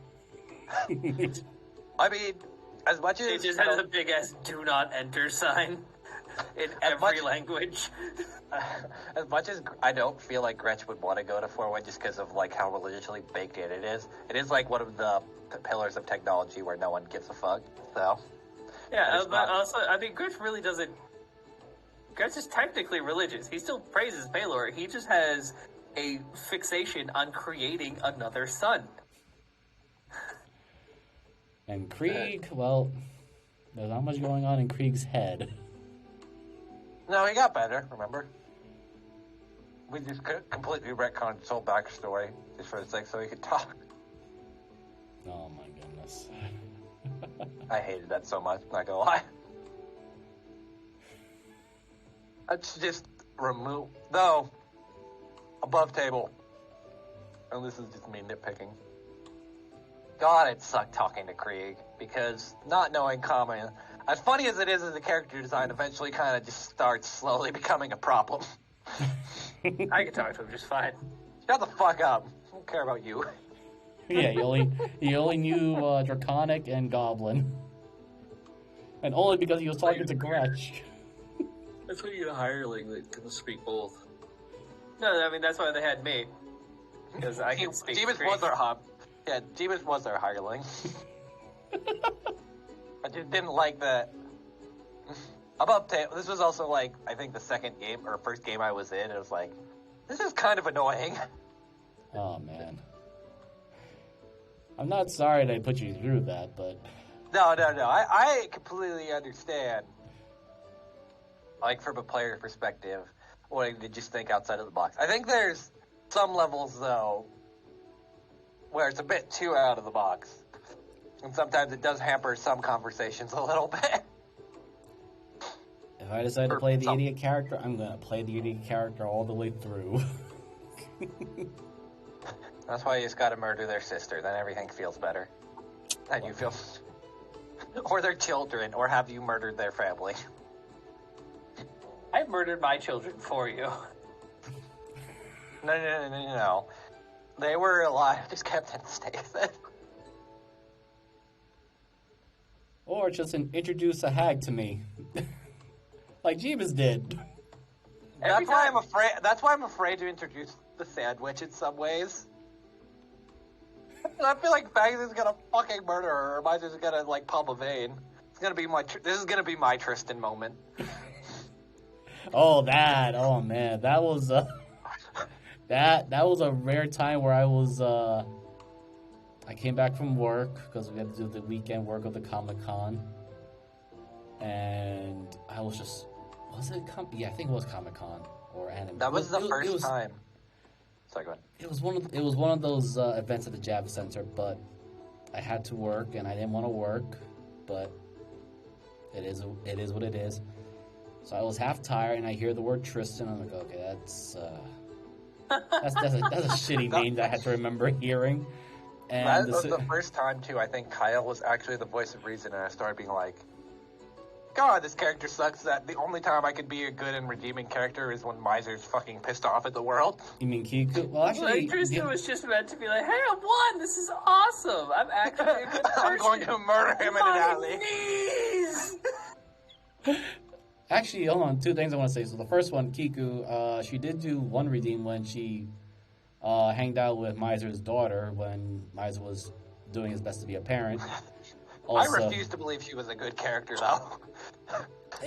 I mean, as much as...
It just has a big-ass do not enter sign in every language.
As much as I don't feel like Gretch would want to go to 4-1 just because of, how religiously baked in it is one of the pillars of technology where no one gives a fuck, so...
Yeah, but also, I mean, Gretch really doesn't... Gretch is technically religious. He still praises Baelor. He just has a fixation on creating another sun.
And Krieg, well, there's not much going on in Krieg's head.
No, he got better, remember? We just completely retconned his whole backstory just for the sake so he could talk.
Oh my goodness.
I hated that so much, not gonna lie. Let's just remove... Though, above table. And this is just me nitpicking. God, it sucked talking to Krieg, because not knowing common, as funny as it is as a character design, eventually kind of just starts slowly becoming a problem.
I can talk to him just fine.
Shut the fuck up. I don't care about you.
Yeah, he only knew Draconic and Goblin. And only because he was talking to Gretch.
That's when you get a hireling that can speak both.
No, I mean, that's why they had me. Because I can speak
Jeebus
Greek.
was our hub. Yeah, Jeebus was our hireling. I just didn't like that. This was also like, I think the second game, or first game I was in, it was like, this is kind of annoying.
Oh, man. I'm not sorry that I put you through that, but...
No. I completely understand. Like, from a player perspective, wanting to just think outside of the box. I think there's some levels, though, where it's a bit too out of the box. And sometimes it does hamper some conversations a little bit.
If I decide to play the idiot character, I'm going to play the idiot character all the way through.
That's why you just gotta murder their sister, then everything feels better. Then you feel... or their children, or have you murdered their family.
I murdered my children for you.
No. They were alive, just kept in stasis.
Or just introduce a hag to me. Like Jeebus did.
That's why I'm afraid to introduce the sandwich in some ways. I feel like Bags is gonna fucking murder her, or mine's just gonna like pump a vein. This is gonna be my Tristan moment.
Oh, that! Oh man, that was that was a rare time where I was I came back from work because we had to do the weekend work of the Comic-Con, and I was just yeah, I think it was Comic-Con or anime.
That was the first time. Sorry, go ahead.
It was one of those events at the Java Center, but I had to work and I didn't want to work, but it is what it is. So I was half tired and I hear the word Tristan. I'm like, okay, that's a shitty name that I had to remember hearing. And
that was the first time too. I think Kyle was actually the voice of reason, and I started being like, God, this character sucks. That the only time I could be a good and redeeming character is when Miser's fucking pissed off at the world.
You mean Kiku? Well, actually,
Tristan was just meant to be like, "Hey, I won! This is awesome! I'm actually a good person.
I'm going to murder him in an alley."
Knees!
Actually, hold on. Two things I want to say. So the first one, Kiku, she did do one redeem when she hanged out with Miser's daughter when Miser was doing his best to be a parent. Also,
I refuse to believe she was a good character, though.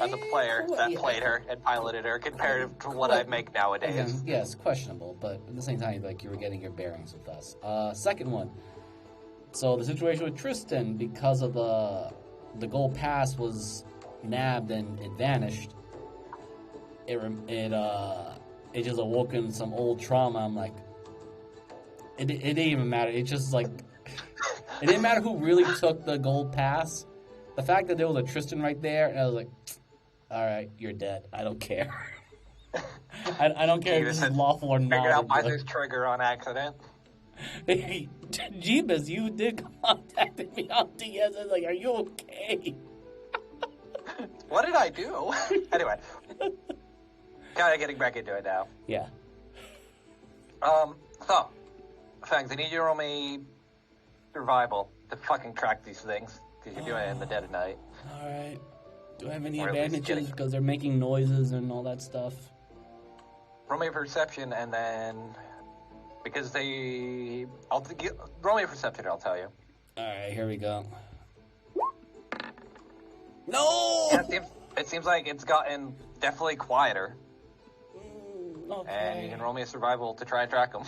As a player that played her and piloted her, compared to what I make nowadays.
Again, yes, questionable, but at the same time, like, you were getting your bearings with us. Second one. So the situation with Tristan, because of the gold pass was nabbed and it vanished, it just awoken some old trauma. I'm like, it didn't even matter. It just like, it didn't matter who really took the gold pass. The fact that there was a Tristan right there, and I was like, all right, you're dead. I don't care. I don't care if this is lawful or not.
Figured out Miser's trigger on accident.
Jeebus, you did contact me on DS. I was like, are you okay?
What did I do? Anyway. Kind of getting back into it now.
Yeah.
So, Fangs, I need you to roll me survival to fucking track these things, because you're doing it in the dead of night.
Alright. Do I have any
Or at least
advantages because they're making noises and all that stuff?
Roll me a perception, and then, because they... roll me a perception, I'll tell you.
Alright, here we go. No!
Yeah, it seems like it's gotten definitely quieter.
Okay.
And you can roll me a survival to try and track them.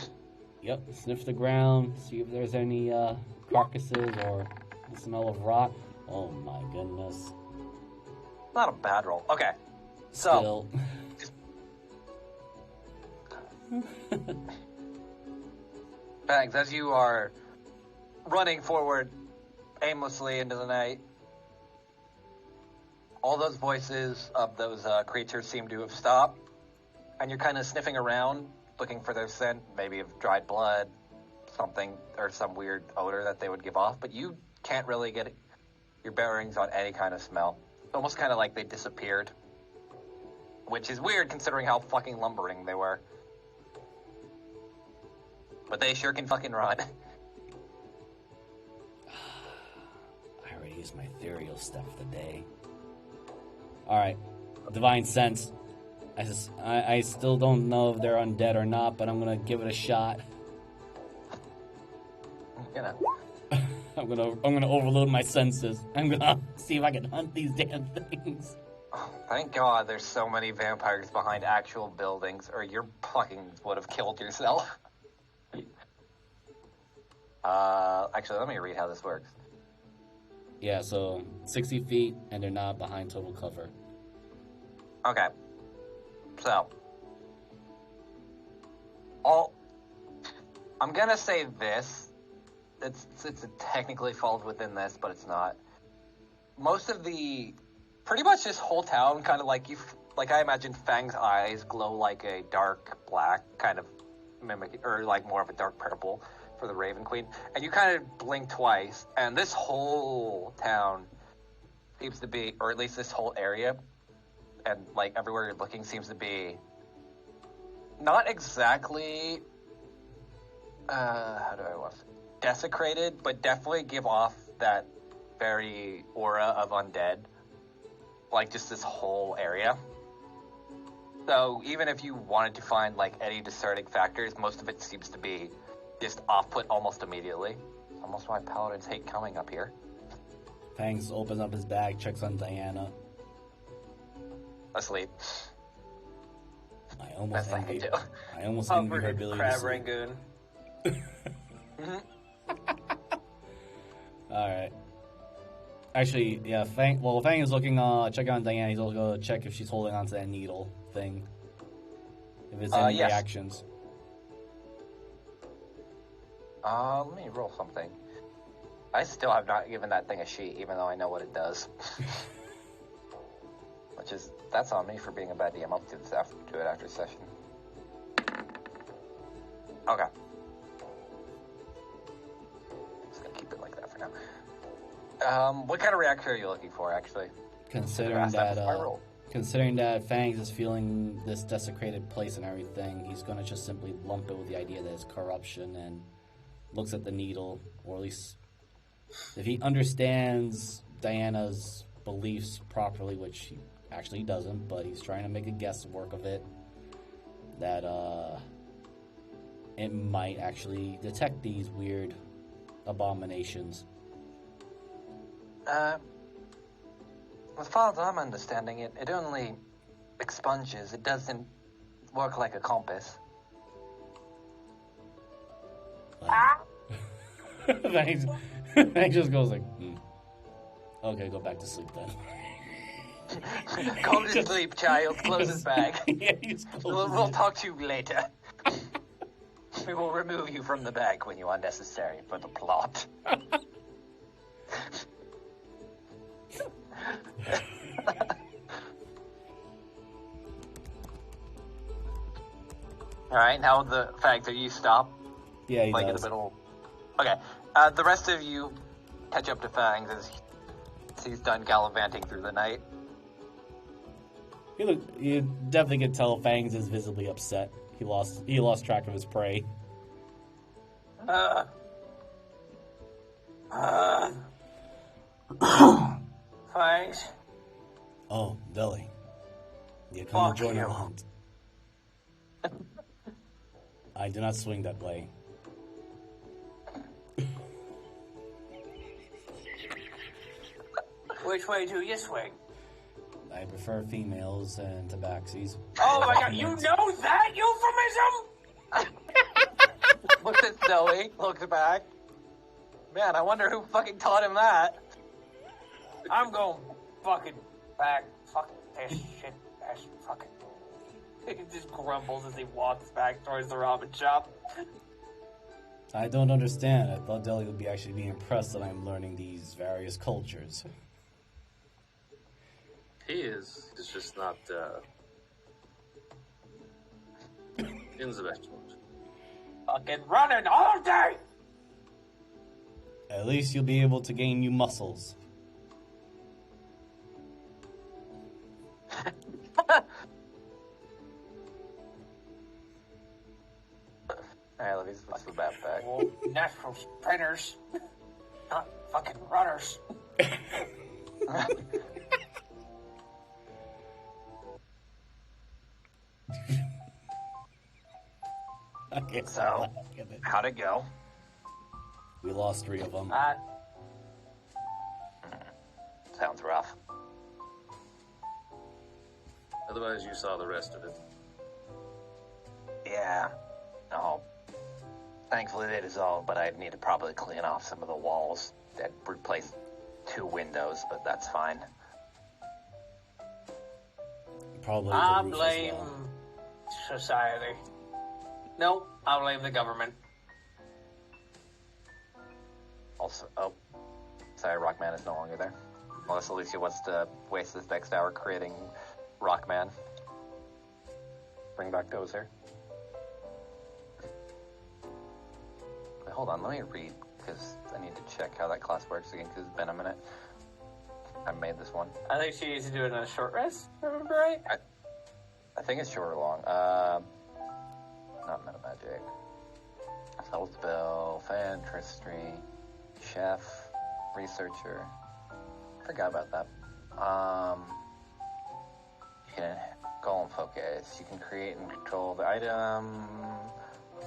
Yep, sniff the ground, see if there's any carcasses or the smell of rot. Oh my goodness.
Not a bad roll. Okay. So, Bags, as you are running forward aimlessly into the night, all those voices of those creatures seem to have stopped, and you're kind of sniffing around, looking for their scent, maybe of dried blood, something or some weird odor that they would give off, but you can't really get your bearings on any kind of smell. It's almost kind of like they disappeared, which is weird considering how fucking lumbering they were. But they sure can fucking run.
I already used my ethereal stuff of the day. Alright. Divine Sense. I still don't know if they're undead or not, but I'm gonna give it a shot. I'm gonna overload my senses. I'm gonna see if I can hunt these damn things.
Oh, thank God there's so many vampires behind actual buildings, or you fucking would have killed yourself. Actually, let me read how this works.
Yeah, so 60 feet, and they're not behind total cover.
Okay. So, I'm gonna say this. It's technically falls within this, but it's not. Most of pretty much this whole town, kind of like I imagine Fang's eyes glow like a dark black, kind of mimic, or like more of a dark purple for the Raven Queen, and you kind of blink twice, and this whole town seems to be, or at least this whole area, and like everywhere you're looking seems to be not exactly how do I want to say, desecrated, but definitely give off that very aura of undead, like just this whole area. So even if you wanted to find like any discerning factors, most of it seems to be just off-put almost immediately. It's almost why paladins hate coming up here.
Fangs opens up his bag, checks on Diana.
Asleep.
I almost
Best I can
envy
do.
her ability to
Crab
sleep.
Rangoon.
Alright. Actually, yeah, Fang is looking, checking on Diana. He's also going to check if she's holding onto that needle thing. If it's any
yes.
reactions.
Let me roll something. I still have not given that thing a sheet, even though I know what it does. That's on me for being a bad DM. I'll do it after session. Okay. Just gonna keep it like that for now. What kind of reaction are you looking for, actually?
Considering that Fangs is feeling this desecrated place and everything, he's going to just simply lump it with the idea that it's corruption and looks at the needle, or at least if he understands Diana's beliefs properly, which he actually doesn't, but he's trying to make a guesswork of it, that it might actually detect these weird abominations.
As far as I'm understanding it, it only expunges. It doesn't work like a compass.
Fangs just goes like, okay, go back to sleep then.
Go to sleep, child. Close his bag.
Yeah,
We'll talk to you later. We will remove you from the bag when you are necessary for the plot. Alright, now the fact that you stop.
Yeah, he
like
does.
in the middle. Okay. The rest of you catch up to Fangs as he's done gallivanting through the night.
You definitely can tell Fangs is visibly upset. He lost track of his prey.
Thanks.
Oh, Billy. You come to join the hunt. I do not swing that way.
Which way do you swing?
I prefer females and tabaxis.
Oh my god, you know that euphemism?
Looks at Zoe, looks back. Man, I wonder who fucking taught him that.
I'm going fucking back. Fuck this shit. That's fucking. He just grumbles as he walks back towards the ramen shop.
I don't understand. I thought Deli would actually be impressed that I'm learning these various cultures.
He is. It's just not in the best mood.
fucking running all day.
At least you'll be able to gain new muscles.
Alright, let me switch the backpack.
Oh, natural sprinters, not fucking runners.
Okay,
So, how'd it go?
we lost 3 of them.
Sounds rough.
Otherwise, you saw the rest of it.
Yeah. No. Thankfully they dissolved, but I'd need to probably clean off some of the walls that replaced 2 windows, but that's fine.
Probably
I
the roof
blame
as well.
society. No, I blame the government.
Also, oh, sorry, Rockman is no longer there. Unless Alicia wants to waste this next hour creating Rockman. Bring back Dozer. Wait, hold on, let me read, because I need to check how that class works again, because it's been a minute. I made this one.
I think she needs to do it in a short rest, if I remember right?
I think it's short or long. Not meta magic. Soul spell, Fantastry, chef, researcher. Forgot about that. You can golem focus. You can create and control the item.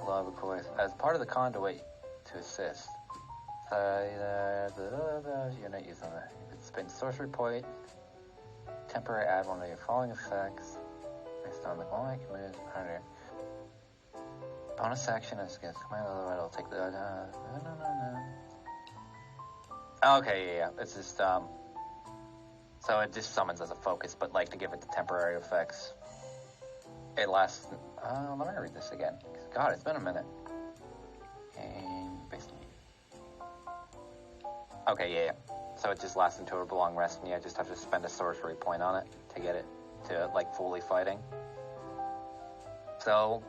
Love, of course, as part of the conduit to assist. You're not using that. You can spend sorcery point. Temporary add one of your following effects based on the golem command. Bonus action is against command. Otherwise, I'll take the. Okay, yeah. It's just so it just summons as a focus, but like to give it the temporary effects. It lasts. Let me read this again. God, it's been a minute. Okay, yeah. So it just lasts until it belong rest, and I just have to spend a sorcery point on it to get it to like fully fighting. So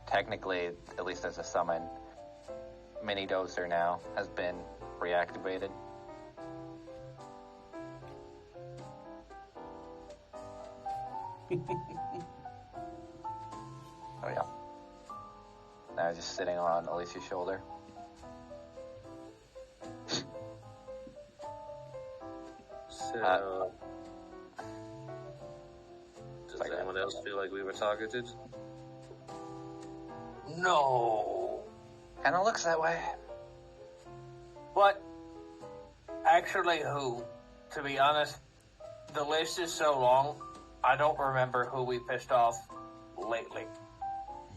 technically, at least as a summon, Mini Dozer now has been reactivated. Oh yeah. Now just sitting on Alicia's shoulder.
So, does anyone else feel like we were targeted?
No.
Kinda looks that way.
But, actually who? To be honest, the list is so long, I don't remember who we pissed off lately.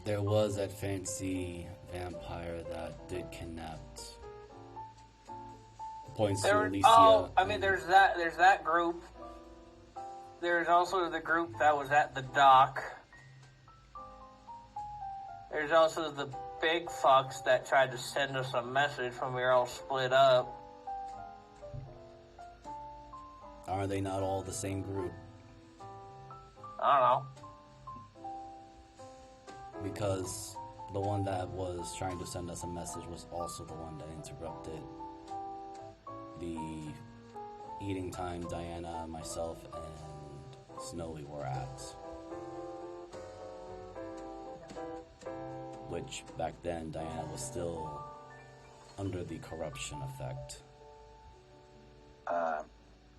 There was that fancy vampire that did kidnap. Points to Alicia.
There's that group. There's also the group that was at the dock. There's also the big fucks that tried to send us a message when we were all split up.
Are they not all the same group?
I don't know.
Because the one that was trying to send us a message was also the one that interrupted the eating time Diana, myself, and Snowy were at. Which, back then, Diana was still under the corruption effect.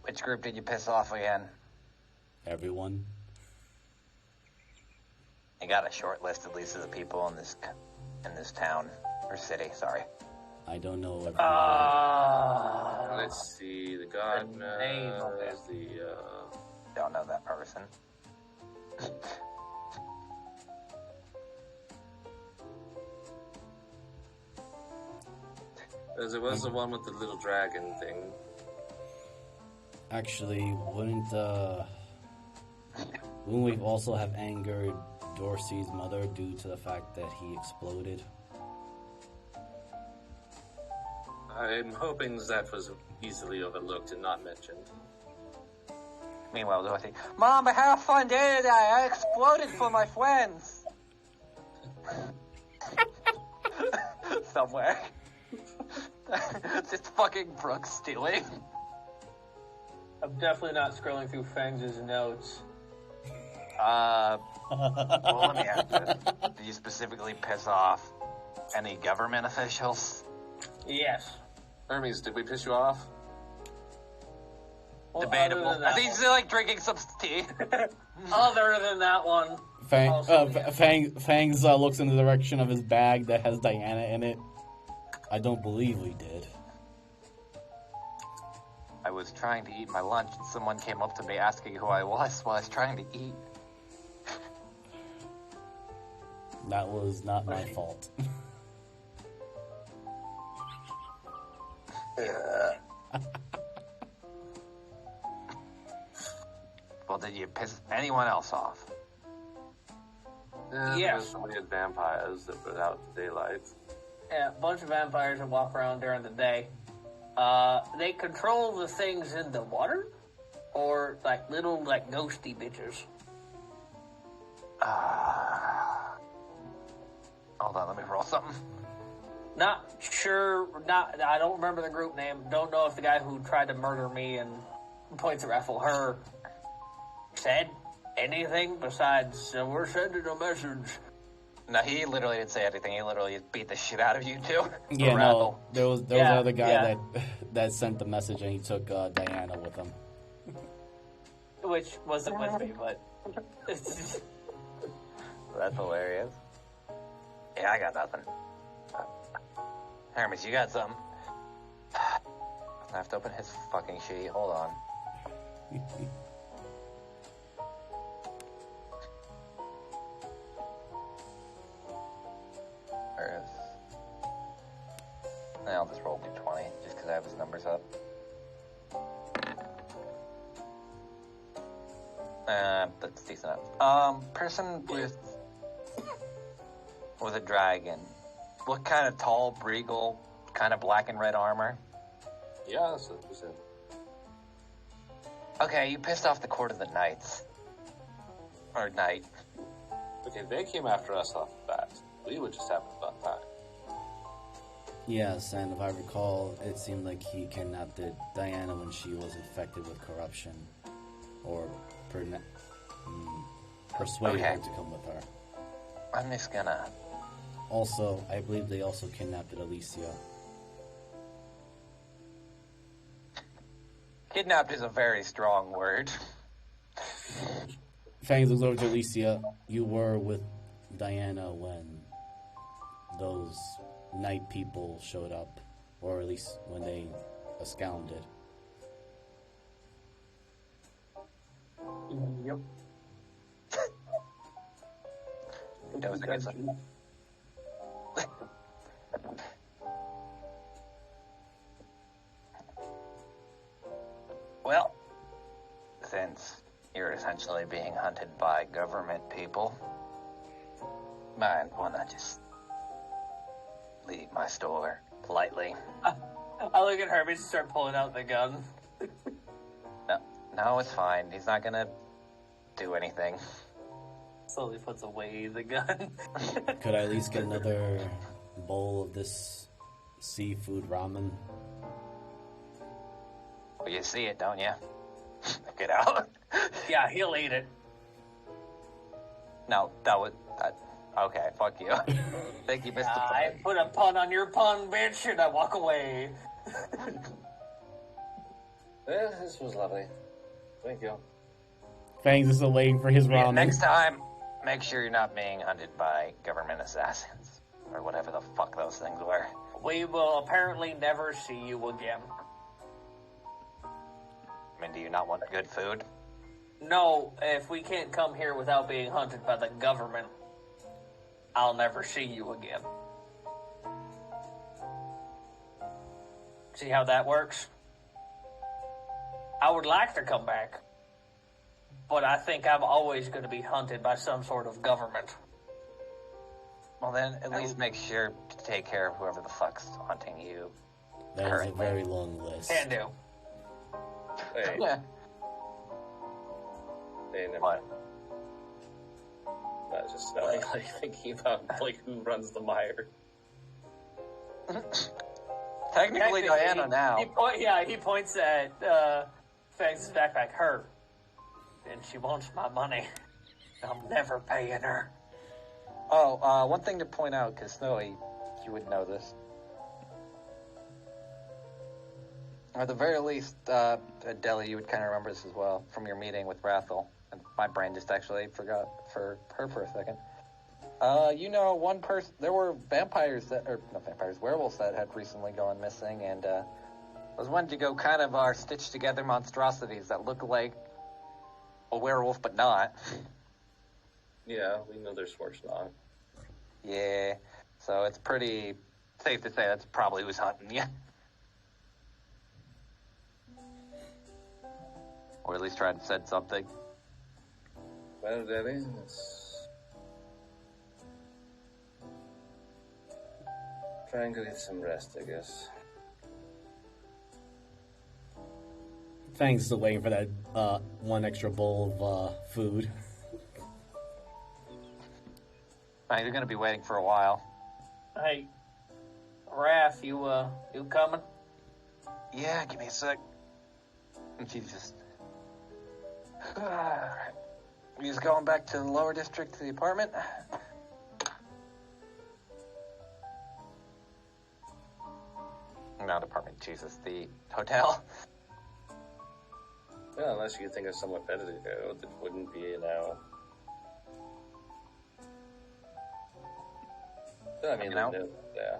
Which group did you piss off again?
Everyone.
I got a short list at least of the people in this town or city. Sorry.
I don't know everyone.
Let's see. The gardener,
Don't know that person.
There was the one with the little dragon thing.
Actually, wouldn't we also have angered Dorsey's mother due to the fact that he exploded?
I'm hoping that was easily overlooked and not mentioned.
Meanwhile, Dorothy, Mom, I had a fun day today. I exploded for my friends. somewhere. It's fucking Brooke stealing.
I'm definitely not scrolling through Fangs' notes.
Well, let me ask this. Did you specifically piss off any government officials?
Yes.
Hermes, did we piss you off?
Well,
Debatable.
other than
I
that
think he's like drinking some tea.
Other than that one.
Fangs looks in the direction of his bag that has Diana in it. I don't believe we did.
I was trying to eat my lunch and someone came up to me asking who I was while I was trying to eat.
That was not my fault.
Well, did you piss anyone else off?
Yes.
We had vampires that put out the daylight.
Yeah, a bunch of vampires that walk around during the day. They control the things in the water? Or, like, little, like, ghosty bitches?
Hold on, let me roll something.
Not sure, I don't remember the group name. Don't know if the guy who tried to murder me and points at Raffle, her, said anything besides, we're sending a message.
No, he literally didn't say anything. He literally beat the shit out of you two.
Yeah, no, there was another guy
yeah.
that sent the message and he took Diana with him.
Which wasn't with me, but...
That's hilarious. Yeah, I got nothing. Hermes, you got something? I have to open his fucking sheet. Hold on. Where is... I'll just roll d20 just because I have his numbers up. That's decent enough. Person with a dragon. What kind of tall, regal, kind of black and red armor?
Yeah, that's what we said.
Okay, you pissed off the Court of the Knights. Or Knight.
Okay, they came after us off the bat. We would just have a fun time.
Yes, and if I recall, it seemed like he kidnapped Diana when she was infected with corruption. Or persuaded her to come with her.
I'm just gonna...
Also, I believe they also kidnapped Alicia.
Kidnapped is a very strong word.
Fangs looks over to Alicia. You were with Diana when those night people showed up, or at least when they absconded.
Yep.
That was a good one. Well, since you're essentially being hunted by government people, might wanna just leave my store politely.
I look at Herbie and start pulling out the gun.
No, it's fine. He's not gonna do anything.
Slowly puts away the gun.
Could I at least get another bowl of this seafood ramen?
Well, you see it, don't you? Get out.
Yeah, he'll eat it.
No, that was... okay, fuck you. Thank you, Mr.
I put a pun on your pun, bitch, and I walk away.
Yeah, this was lovely. Thank you.
Fangs is still waiting for his ramen.
Yeah, next time, make sure you're not being hunted by government assassins. Or whatever the fuck those things were.
We will apparently never see you again.
I mean, do you not want good food?
No, if we can't come here without being hunted by the government, I'll never see you again. See how that works? I would like to come back, but I think I'm always going to be hunted by some sort of government.
Well, then, at least make sure to take care of whoever the fuck's hunting you.
That is a very long list.
Can do.
Hey,
Yeah.
hey, never
What?
mind. I was just like thinking about like who runs the Mire.
Technically Diana now.
He points at Fangs' backpack. Her. And she wants my money. I'm never paying her.
Oh, one thing to point out, because Snowy, you would know this. Or at the very least, Deli, you would kind of remember this as well from your meeting with Rathel. And my brain just actually forgot for her for a second. You know, one person, there were werewolves that had recently gone missing, and those ones to go kind of are stitched together monstrosities that look like a werewolf but not.
Yeah, we know there's Schwarzkopf.
Yeah, so it's pretty safe to say that's probably who's hunting you. Or at least tried to said something.
Well, Debbie, let's try and get some rest, I guess.
Fangs still waiting for that one extra bowl of food.
You're gonna be waiting for a while.
Hey, Raph, you coming?
Yeah, give me a sec. And she's just... You just going back to the lower district to the apartment? Not apartment, Jesus, the hotel.
Well, unless you could think of somewhat better to go, that wouldn't be now. I mean,
No.
Yeah.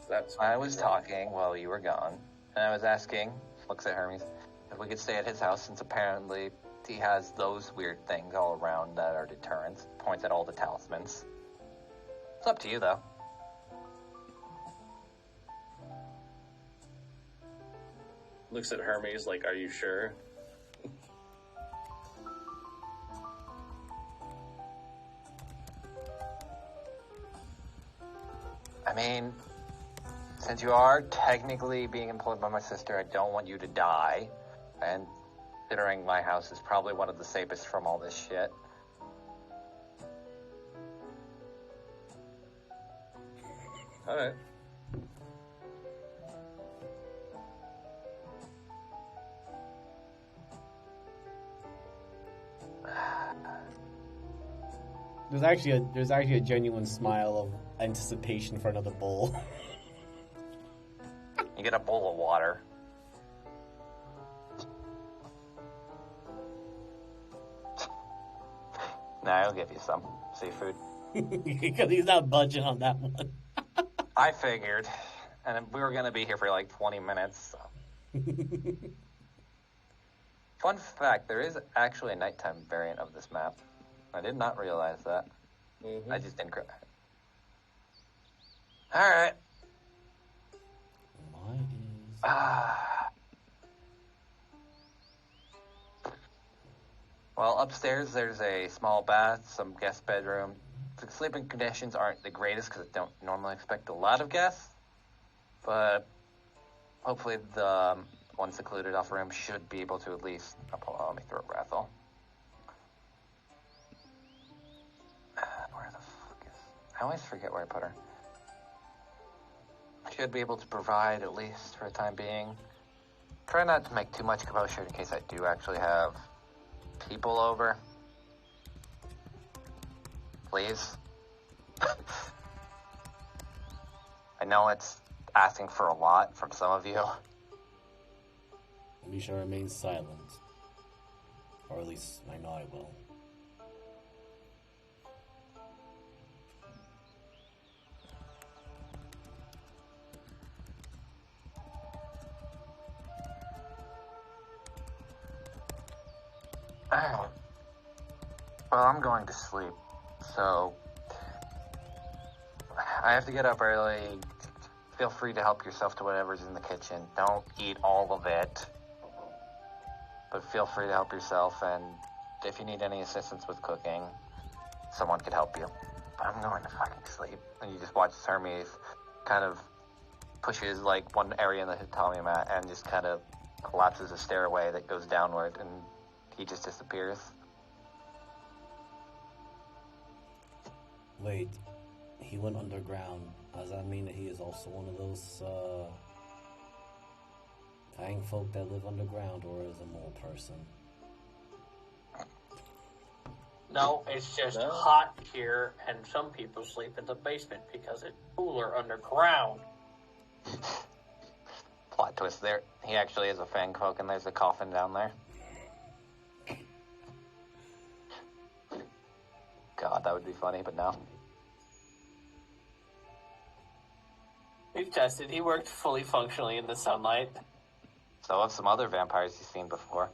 That's
I was talking while you were gone, and I was asking, looks at Hermes, if we could stay at his house since apparently he has those weird things all around that are deterrents. Points at all the talismans. It's up to you, though.
Looks at Hermes like, are you sure?
I mean, since you are technically being employed by my sister, I don't want you to die. And considering my house is probably one of the safest from all this shit.
Alright.
There's actually a genuine smile of anticipation for another bowl.
You get a bowl of water. Nah, I'll give you some seafood.
Because he's not budging on that one.
I figured. And we were going to be here for like 20 minutes. So. Fun fact, there is actually a nighttime variant of this map. I did not realize that.
Mm-hmm.
I just didn't... Alright.
Why is...
Well, upstairs there's a small bath, some guest bedroom. The sleeping conditions aren't the greatest because I don't normally expect a lot of guests. But hopefully the one secluded off room should be able to at least... Oh, let me throw Rathel. Where the fuck is... I always forget where I put her. Should be able to provide, at least for the time being. Try not to make too much commotion in case I do actually have people over. Please. I know it's asking for a lot from some of you.
We shall remain silent. Or at least I know I will.
Well, I'm going to sleep, so I have to get up early. Feel free to help yourself to whatever's in the kitchen. Don't eat all of it, but feel free to help yourself, and if you need any assistance with cooking, someone could help you. I'm going to fucking sleep. And you just watch Hermes kind of pushes like one area in the tatami mat and just kind of collapses a stairway that goes downward, and he just disappears.
Wait, he went underground. Does that mean that he is also one of those fang folk that live underground, or is a mole person?
No, it's just hot here, and some people sleep in the basement because it's cooler underground.
Plot twist there. He actually is a fang folk, and there's a coffin down there. God, that would be funny, but no.
We've tested. He worked fully functionally in the sunlight.
So have some other vampires you've seen before.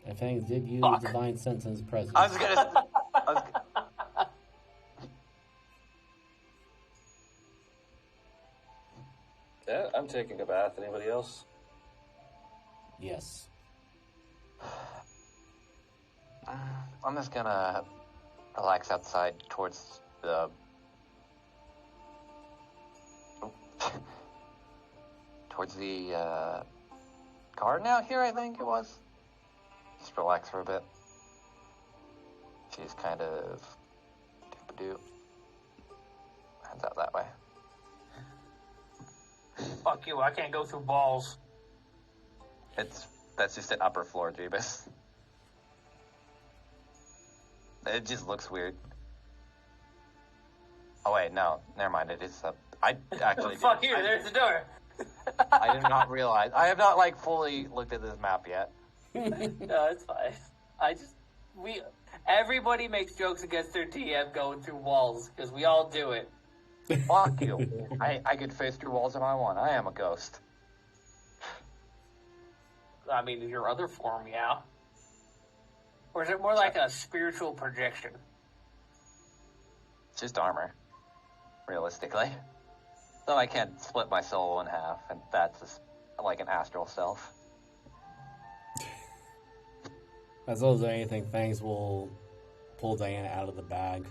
And Fangs did use divine sense in his presence.
I was gonna...
Yeah, I'm taking a bath. Anybody else?
Yes.
I'm just gonna relax outside towards the... towards the, garden out here, I think it was. Just relax for a bit. She's kind of... doop-a-doo. Hands out that way.
Fuck you, I can't go through balls.
That's just an upper floor, Jeebus. It just looks weird. Oh wait, no, never mind. It is. I actually.
Fuck you! There's the door.
I did not realize. I have not fully looked at this map yet.
No, it's fine. Everybody makes jokes against their DM going through walls because we all do it.
Fuck you! I could face through walls if I want. I am a ghost.
I mean, in your other form, yeah. Or is it more like a spiritual projection?
It's just armor, realistically. Though I can't split my soul in half, and that's just like an astral self.
As well as anything, Fangs will pull Diana out of the bag.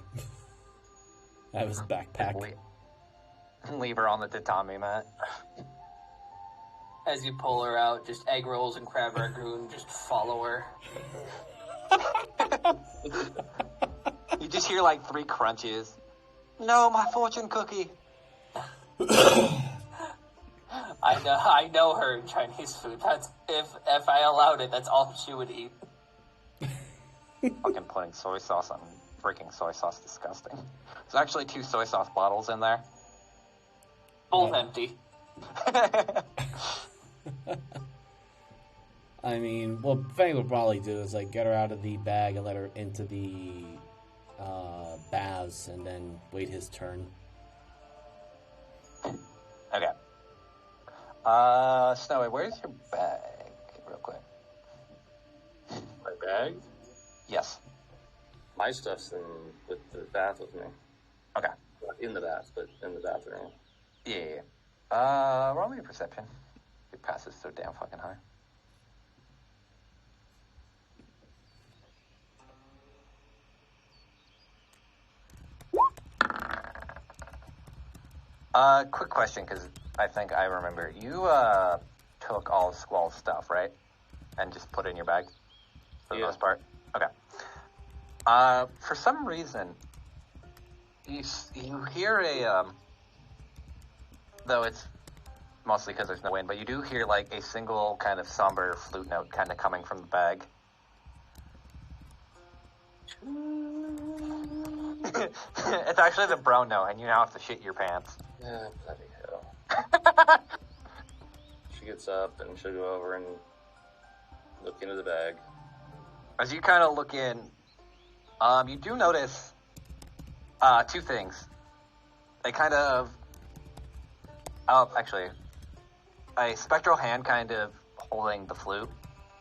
Out of his backpack.
Leave her on the tatami mat.
As you pull her out, just egg rolls and crab ragoon just follow her.
You just hear like 3 crunches. No, my fortune cookie.
I know her in Chinese food. That's if I allowed it, that's all she would eat.
Fucking putting soy sauce on freaking soy sauce, disgusting. There's actually 2 soy sauce bottles in there.
Both empty.
I mean, what Fang would probably do is like get her out of the bag and let her into the baths, and then wait his turn.
Okay. Snowy, where's your bag? Real quick.
My bag?
Yes.
My stuff's in the bath with me.
Okay.
Not in the bath, but in the bathroom.
Yeah. Roll me a perception. Your pass is so damn fucking high. Quick question, because I think I remember. You, took all of Squall's stuff, right? And just put it in your bag? For the most part? Okay. For some reason, you hear a, though it's mostly because there's no wind, but you do hear, like, a single kind of somber flute note kind of coming from the bag. It's actually the bro note, and you now have to shit your pants.
Yeah, bloody hell. She gets up and she'll go over and look into the bag.
As you kind of look in, you do notice 2 things. They kind of... Oh, actually, a spectral hand kind of holding the flute,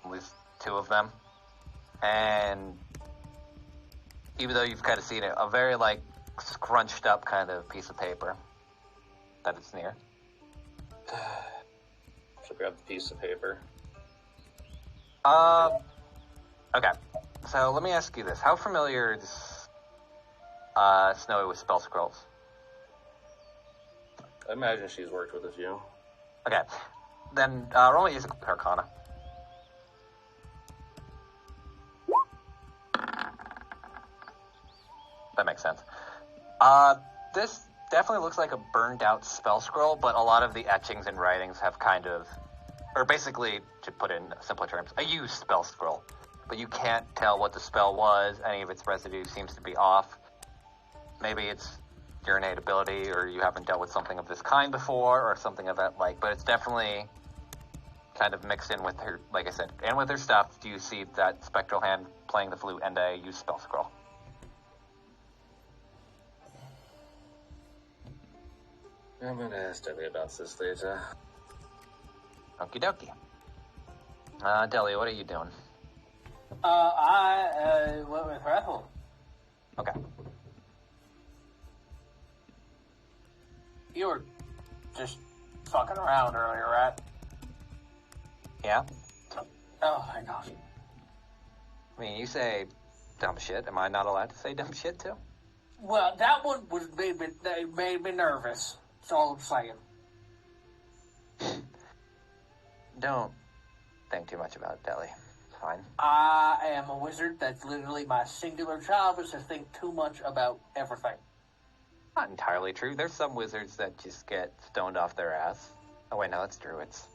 at least 2 of them. And even though you've kind of seen it, a very, like, scrunched up kind of piece of paper that it's near.
She'll grab the piece of paper.
Okay. So let me ask you this. How familiar is Snowy with spell scrolls?
I imagine she's worked with a few.
Okay. Then roll me use Arcana. That makes sense. This definitely looks like a burned out spell scroll, but a lot of the etchings and writings have kind of, or basically, to put in simpler terms, a used spell scroll. But you can't tell what the spell was, any of its residue seems to be off. Maybe it's your innate ability, or you haven't dealt with something of this kind before, or something of that like, but it's definitely kind of mixed in with her, like I said, and with her stuff. Do you see that spectral hand playing the flute and a used spell scroll?
I'm gonna ask Debbie about this later.
Okie dokie. Deli, what are you doing?
I went with Raffle.
Okay.
You were just fucking around earlier, right?
Yeah?
Oh my gosh.
I mean, you say dumb shit. Am I not allowed to say dumb shit, too?
Well, that one made me nervous. That's all I'm saying.
Don't think too much about it, Deli. It's fine.
I am a wizard. That's literally my singular job, is to think too much about everything.
Not entirely true. There's some wizards that just get stoned off their ass. Oh, wait, no, that's druids.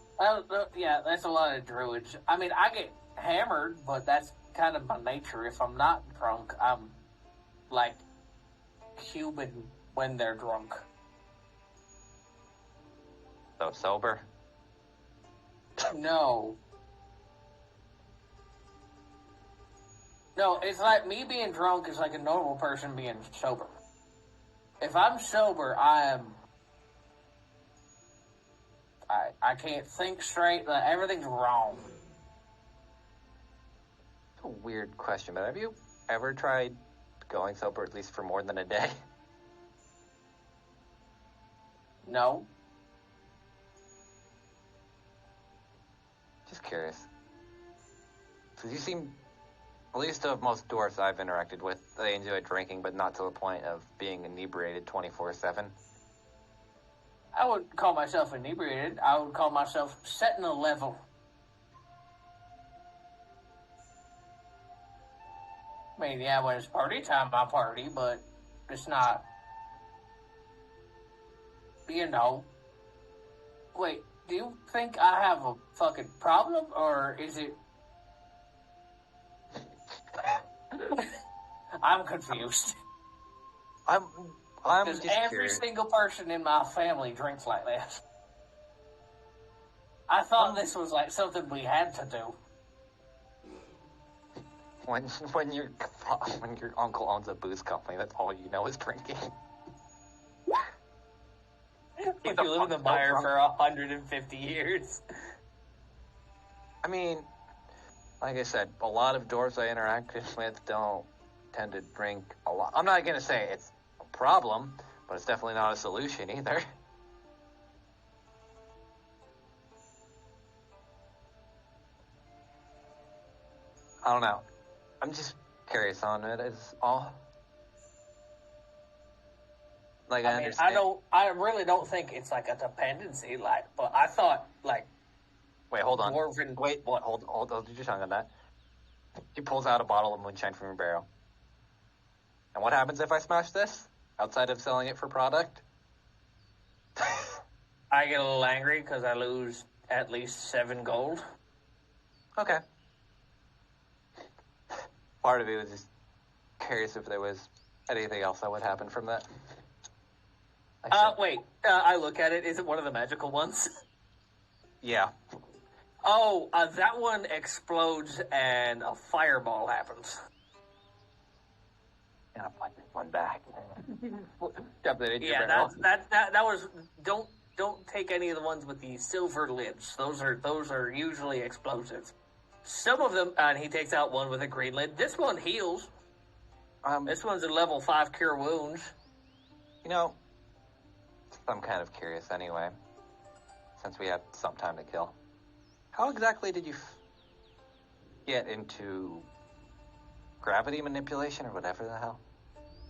Yeah, that's a lot of druids. I mean, I get hammered, but that's kind of my nature. If I'm not drunk, I'm like human when they're drunk.
So sober?
No. No, it's like me being drunk is like a normal person being sober. If I'm sober, I can't think straight. Like, everything's wrong.
It's a weird question, but have you ever tried going sober at least for more than a day?
No.
Just curious. Because you seem, at least of most dwarves I've interacted with, they enjoy drinking, but not to the point of being inebriated 24/7.
I wouldn't call myself inebriated. I would call myself setting a level. I mean, yeah, when it's party time, I party, but it's not, you know. Wait, do you think I have a fucking problem, or is it... I'm confused.
I'm
Because
just
every
curious.
single person in my family drinks like this. I thought this was like something we had to do.
When your uncle owns a booze company, that's all you know is drinking.
If you live in the Mire for 150 years.
I mean, like I said, a lot of dwarves I interacted with don't tend to drink a lot. I'm not going to say it's a problem, but it's definitely not a solution either. I don't know. I'm just curious on it. It's all. Like, I understand.
I really don't think it's like a dependency, like, but I thought, like,
Wait, hold on.
Dwarven...
Wait, what? Hold your tongue on that. He pulls out a bottle of moonshine from your barrel. And what happens if I smash this? Outside of selling it for product?
I get a little angry because I lose at least 7 gold.
Okay. Part of me was just curious if there was anything else that would happen from that.
Wait, I look at it. Is it one of the magical ones?
Yeah.
Oh, that one explodes and a fireball happens.
And I put this one back. Dump it into your
Yeah,
barrel.
that was... Don't take any of the ones with the silver lids. Those are usually explosive. Some of them, and he takes out one with a green lid. This one heals. This one's a level 5 cure wounds.
You know, I'm kind of curious anyway, since we had some time to kill. How exactly did you get into gravity manipulation or whatever the hell?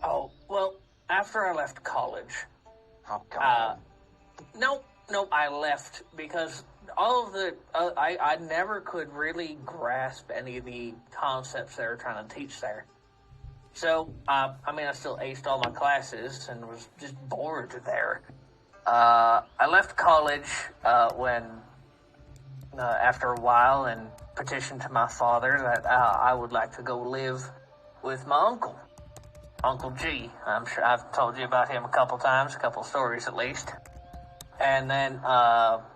Oh, well, after I left college...
Oh, God.
Nope, I left because all of the... I never could really grasp any of the concepts they were trying to teach there. So, I still aced all my classes and was just bored there. I left college after a while and petitioned to my father that I would like to go live with my uncle, Uncle G. I'm sure I've told you about him a couple times, a couple stories at least. And then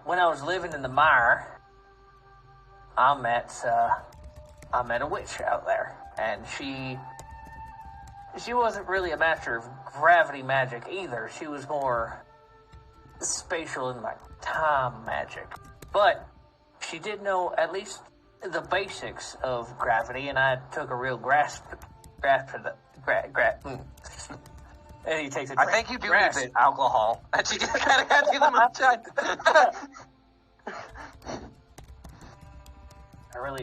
when I was living in the Mire, I met a witch out there, and she wasn't really a master of gravity magic either. She was more spatial and like time magic, but she did know at least the basics of gravity, and I took a real grasp for the and he takes a
I think you do need the alcohol. And she just kind of hands you the moonshine.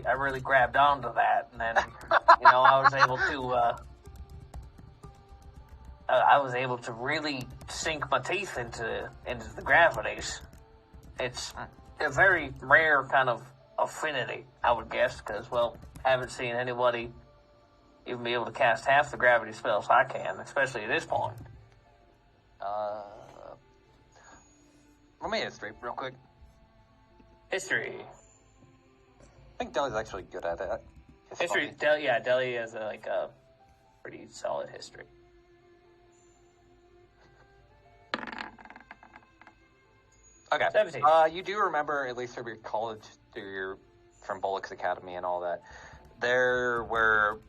I really grabbed onto that, and then I was able to really sink my teeth into the gravities. It's a very rare kind of affinity, I would guess, because, well, I haven't seen anybody even be able to cast half the gravity spells I can, especially at this point.
Let me history real quick.
History.
I think Deli's actually good at it.
History, Deli has a pretty solid history.
Okay.
17.
You do remember, at least from your college, from Bullock's Academy and all that, there were,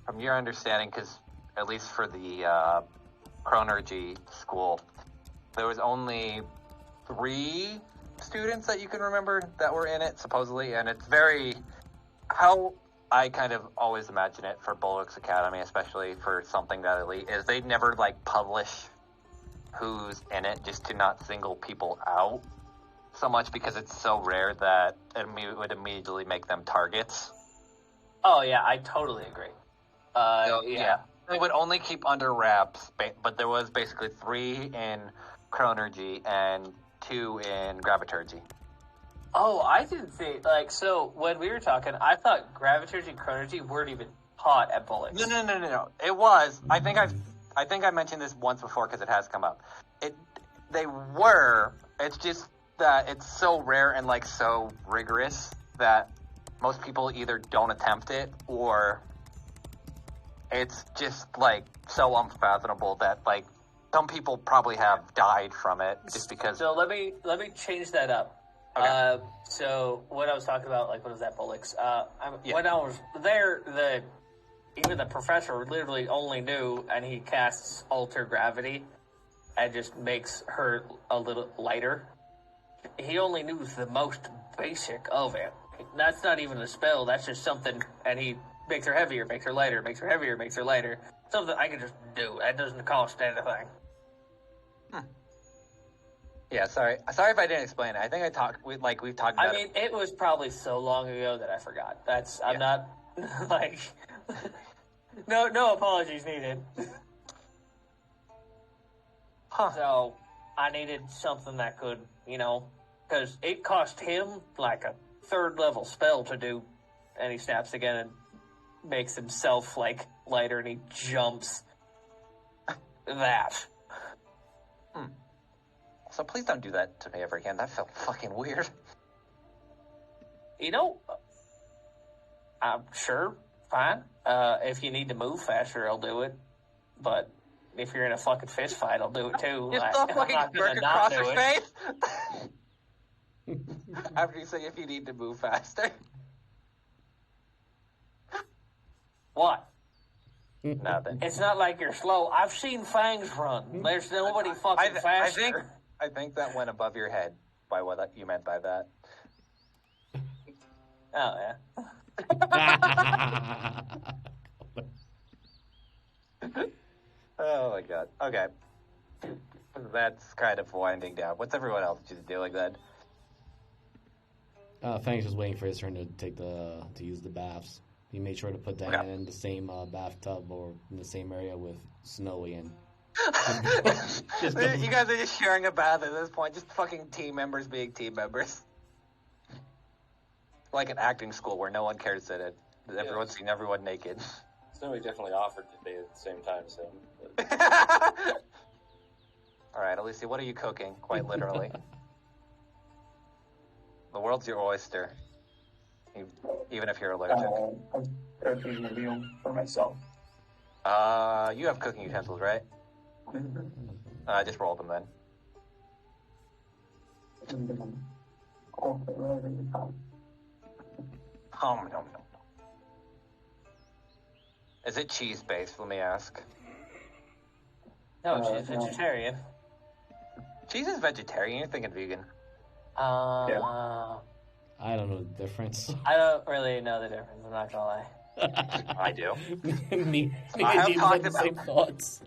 from your understanding, because at least for the Chronergy school, there was only 3 students that you can remember that were in it, supposedly, and it's very, how I kind of always imagine it for Bullock's Academy, especially for something that elite, is they'd never, publish who's in it just to not single people out so much because it's so rare that it would immediately make them targets.
Oh, yeah, I totally agree. Yeah.
They would only keep under wraps, but there was basically 3 in Chronergy and 2 in Graviturgy.
Oh, I didn't think, so when we were talking, I thought Graviturgy and Chronergy weren't even taught at Bullock's.
No. It was. I think I mentioned this once before because it has come up. They were. It's just that it's so rare and so rigorous that most people either don't attempt it or it's just so unfathomable that some people probably have died from it just because.
So let me change that up.
Okay.
So what I was talking about, what was that, Bullock's? When I was there, even the professor literally only knew, and he casts Alter Gravity and just makes her a little lighter. He only knew the most basic of it. That's not even a spell, that's just something, and he makes her heavier, makes her lighter, makes her heavier, makes her lighter. Something I can just do. That doesn't cost anything.
Yeah, sorry if I didn't explain it. I think we've talked about it.
It was probably so long ago that I forgot. I'm not, no apologies needed.
Huh.
So, I needed something that could, because it cost him a 3rd level spell to do, and he snaps again and makes himself lighter, and he jumps that.
So please don't do that to me ever again. That felt fucking weird.
I'm sure, fine. If you need to move faster, I'll do it. But if you're in a fucking fist fight, I'll do it too.
You still fucking work across your face?
it.
After you say if you need to move faster.
What?
Nothing.
It's not like you're slow. I've seen Fangs run. There's nobody fucking faster.
I think that went above your head by what you meant by that.
Oh, yeah.
Oh my god. Okay. That's kind of winding down. What's everyone else just doing then?
Fang's just waiting for his turn to use the baths. He made sure to put Diana in the same bathtub or in the same area with Snowy and.
You guys are just sharing a bath at this point. Just fucking team members being team members. Like an acting school where no one cares that everyone's seen everyone naked.
Snowy definitely offered to pay at the same time, so.
All right, Alicia, what are you cooking? Quite literally. The world's your oyster. Even if you're allergic.
I'm cooking a meal for myself.
You have cooking utensils, right? Just roll them then. Nom, nom, nom. Is it cheese-based, let me ask?
No, she's vegetarian.
Cheese is vegetarian, you're thinking vegan.
I don't know the difference.
I don't really know the difference, I'm not gonna lie.
I do.
me
I have
and Dean
talked
had the
about-
same thoughts.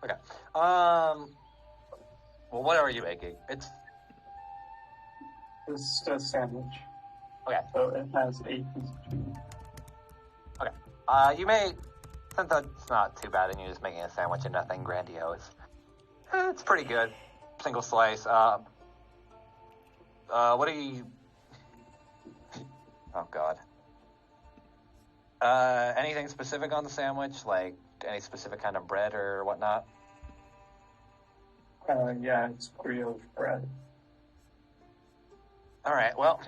Okay. Well, what are you making? It's
a sandwich.
okay.
So it has 8 pieces of cheese.
You may, since it's not too bad, and you're just making a sandwich and nothing grandiose. It's pretty good. Single slice. What are you? Oh God. Anything specific on the sandwich? Like any specific kind of bread or whatnot?
Yeah, it's brioche bread.
All right. Well,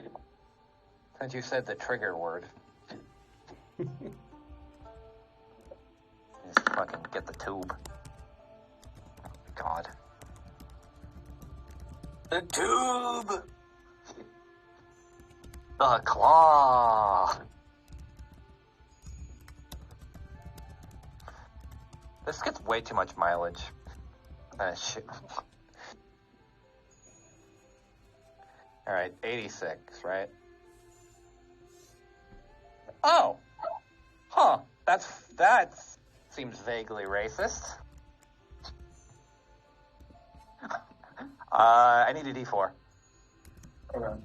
since you said the trigger word, just fucking get the tube. God.
The tube!
The claw. This gets way too much mileage. Shit. All right, 86, right? Oh, huh? That seems vaguely racist. I need a D4.
Okay.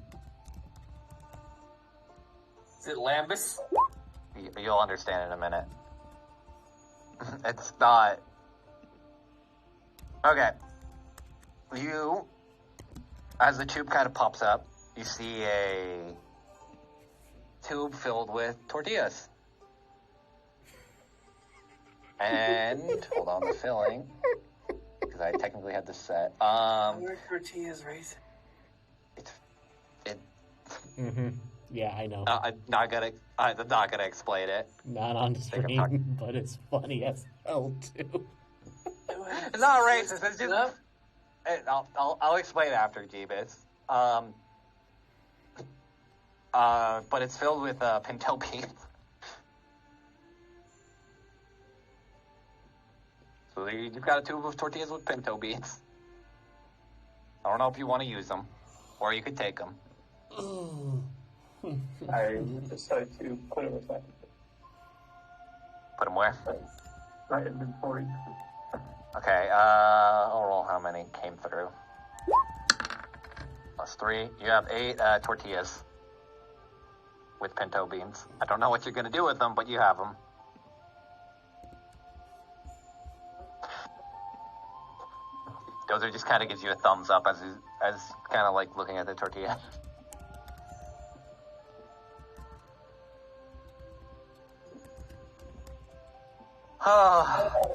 Is it Lambus?
You'll understand in a minute. It's not. Okay. You, as the tube kind of pops up, you see a tube filled with tortillas. And, hold on, the filling, because I technically had this set.
Where tortillas racing?
Mm-hmm. Yeah, I know.
I'm not gonna explain it.
Not on screen, but it's funny as hell too.
It's not racist. It's just. I'll explain after G-Bits. But it's filled with pinto beans. So you've got a tube of tortillas with pinto beans. I don't know if you want to use them, or you could take them.
I decided to put it aside.
Put them where?
My inventory.
Okay, I'll roll how many came through. +3. You have 8 tortillas with pinto beans. I don't know what you're going to do with them, but you have them. Dozer just kind of gives you a thumbs up as kind of like looking at the tortilla.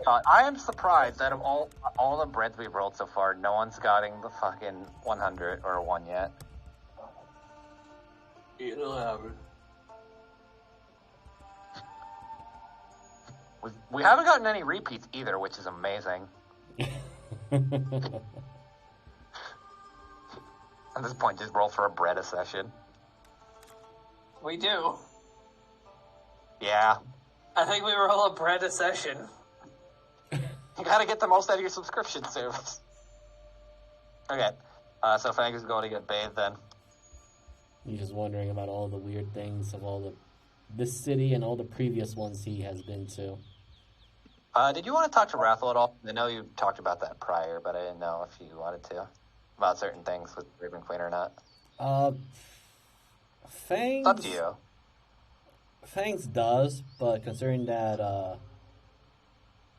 God, I am surprised out of all the breads we've rolled so far, no one's gotten the fucking 100 or 1 yet.
It'll happen.
We haven't gotten any repeats either, which is amazing. At this point, just roll for a bread a session.
We do.
Yeah.
I think we roll a bread a session.
You gotta get the most out of your subscription service. Okay. So Fang is going to get bathed then.
You're just wondering about all the weird things of this city and all the previous ones he has been to.
Did you want to talk to Rathel at all? I know you talked about that prior, but I didn't know if you wanted to. About certain things with Raven Queen or not.
Fangs...
It's up to you.
Fangs does, but considering that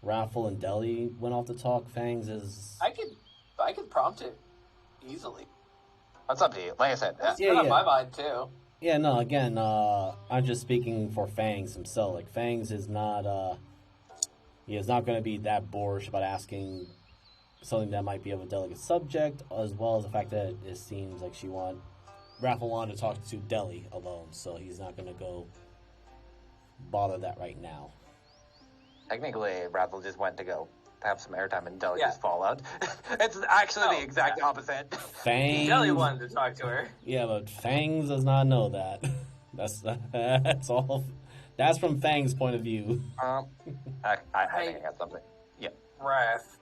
Raffle and Deli went off to talk, Fangs is...
I could prompt it easily.
It's up to you. Like I said,
It's been on my mind too.
Yeah, no, again, I'm just speaking for Fangs himself. Like, Fangs is not, he is not going to be that boorish about asking something that might be of a delicate subject, as well as the fact that it seems like Raffle wanted to talk to Deli alone, so he's not going to go bother that right now.
Technically, Raffle just went to go have some airtime and Deli just fall out. It's actually the exact opposite.
Fangs.
Deli wanted to talk to her.
Yeah, but Fangs does not know that. That's all. That's from Fang's point of view.
I think I got something. Yeah.
Wrath.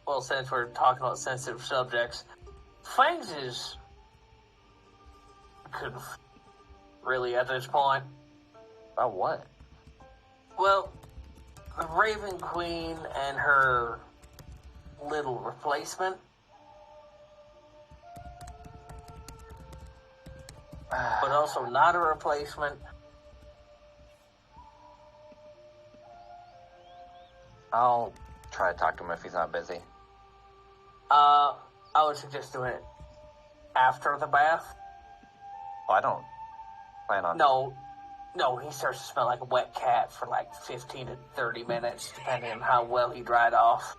Well, since we're talking about sensitive subjects, Fangs is really at this point.
About what?
Well, the Raven Queen and her little replacement. But also not a replacement.
I'll try to talk to him if he's not busy.
I would suggest doing it after the bath.
Well, I don't plan on...
No, he starts to smell like a wet cat for like 15 to 30 minutes, depending on how well he dried off.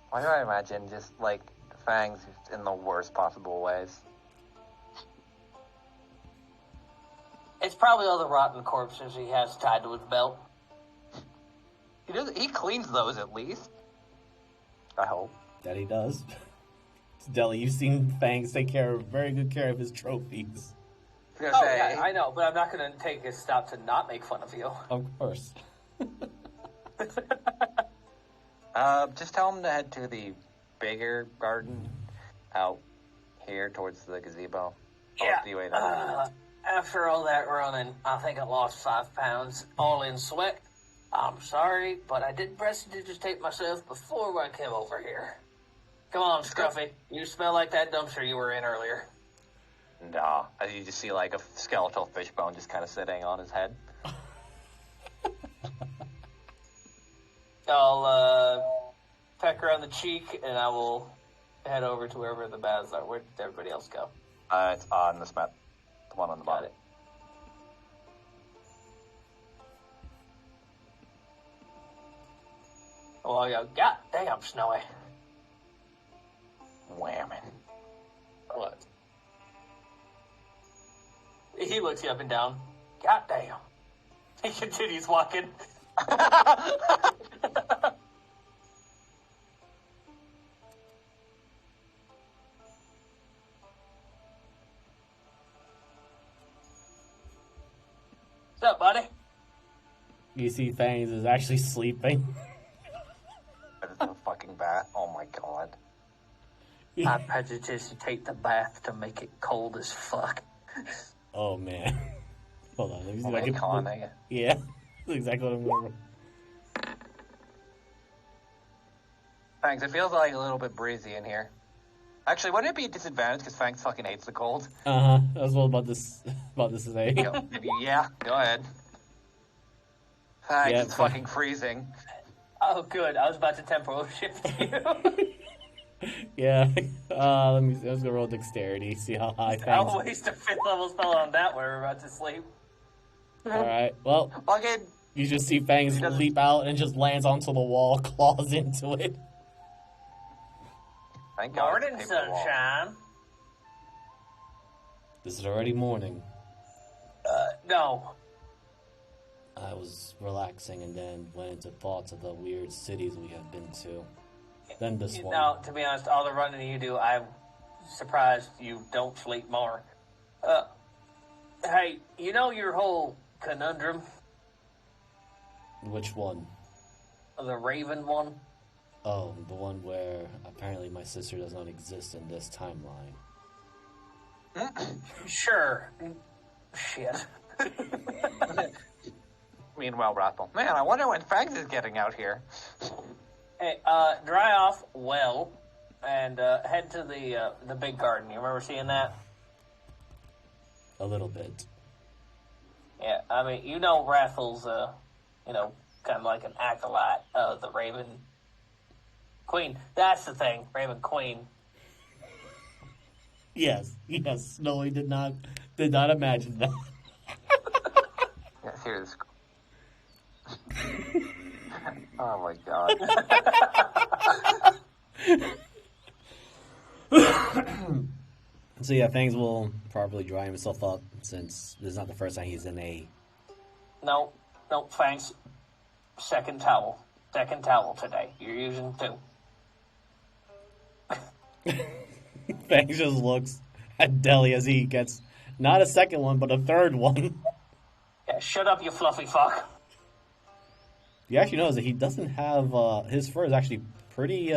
Why do I imagine just, like, Fangs in the worst possible ways?
It's probably all the rotten corpses he has tied to his belt.
He cleans those at least. I hope.
That he does. Deli, you've seen Fangs take very good care of his trophies.
Yeah, I know, but I'm not going to take a stop to not make fun of you.
Of course.
Just tell him to head to the bigger garden out here towards the gazebo.
After all that running, I think I lost 5 pounds, all in sweat. I'm sorry, but I did prestidigitate myself before I came over here. Come on, Scruffy. You smell like that dumpster you were in earlier.
Nah, you just see like a skeletal fish bone just kind of sitting on his head.
I'll peck her on the cheek, and I will head over to wherever the baths are. Where did everybody else go?
It's on the map. The one on the bottom.
Got it. Oh, yeah. God damn, Snowy.
Whamming.
What? He looks you up and down. God damn. He continues walking. What's up, buddy?
You see Fangs is actually sleeping.
That is a fucking bat. Oh my god.
I prestidigitate the bath to make it cold as fuck.
Oh man. Hold on, let me see if I can.
Yeah.
Yeah, that's exactly what I'm going.
Thanks. It feels like a little bit breezy in here. Actually, wouldn't it be a disadvantage because Fangs fucking hates the cold?
I was all about this to say.
Yeah, go ahead. Fangs,
Yeah,
it's fucking freezing.
Oh, good. I was about to tempo shift you.
Yeah. Let's go roll dexterity. See how high Fangs.
I'll waste a 5th level spell on that when we're about to sleep.
All right. Well,
Okay.
you just see Fangs leap out and just lands onto the wall, claws into it.
Thank God.
Morning, sunshine.
Is it already morning?
No.
I was relaxing and then went into thoughts of the weird cities we have been to. Then this one.
No, to be honest, all the running you do, I'm surprised you don't sleep more. Hey, you know your whole conundrum?
Which one?
The Raven one?
Oh, the one where apparently my sister does not exist in this timeline.
Sure. Shit.
Meanwhile, Rathbone. Man, I wonder when Fangs is getting out here.
Hey, dry off well, and head to the big garden. You remember seeing that?
A little bit.
Yeah, I mean, you know Raffle's, kind of like an acolyte of the Raven Queen. That's the thing, Raven Queen.
Yes. Snowy did not imagine that.
Yeah, here's. Oh my god.
So yeah, Fangs will probably dry himself up since this is not the first time he's in a.
No, thanks. Second towel today. You're using 2.
Fangs just looks at Deli as he gets not a second one, but a third one.
Yeah, shut up, you fluffy fuck.
You actually notice that he doesn't have his fur is actually pretty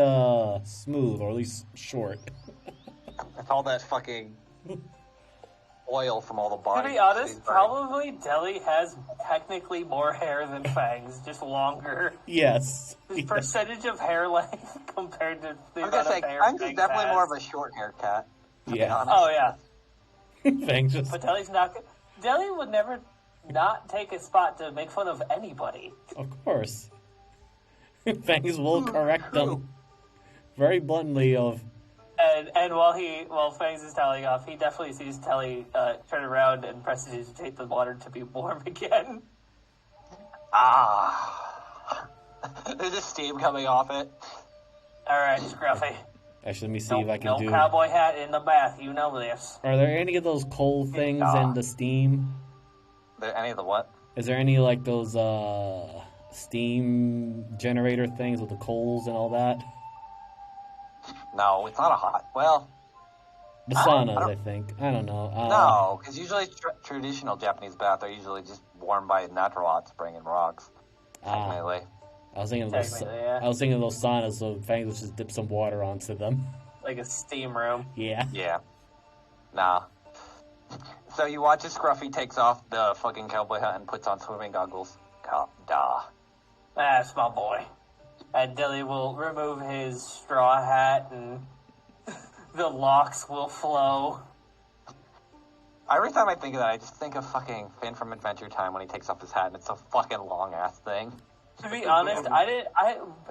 smooth, or at least short.
With all that fucking oil from all the body.
To be honest, probably Deli has technically more hair than Fangs, just longer.
Yes.
The percentage of hair length compared to the
I'm
amount
gonna say,
of hair
I'm
Fangs
definitely
has.
more of a short hair cat.
Yeah.
Oh yeah,
Fangs just.
but Deli's not. Deli would never not take a spot to make fun of anybody.
Of course. Fangs will correct them very bluntly of.
And while Fangs is telling off, he definitely sees Telly turn around and prestidigitate the water to be warm again.
Ah. There's just steam coming off it.
All right, Scruffy.
Actually, let me see if I can do.
No cowboy hat in the bath. You know this.
Are there any of those cold things in the steam?
There any of the what?
Is there any like those steam generator things with the coals and all that?
No, it's not a hot. Well,
The saunas, I think. I don't know.
no, because usually traditional Japanese bath are usually just warmed by natural hot spring and rocks. Technically.
I was thinking of those.
Yeah.
I was thinking of those saunas, so Fangs would just dip some water onto them.
Like a steam room.
Yeah.
Yeah. Nah. So you watch as Scruffy takes off the fucking cowboy hat and puts on swimming goggles.
That's my boy. And Dilly will remove his straw hat and the locks will flow.
Every time I think of that, I just think of fucking Finn from Adventure Time when he takes off his hat and it's a fucking long ass thing.
To be honest,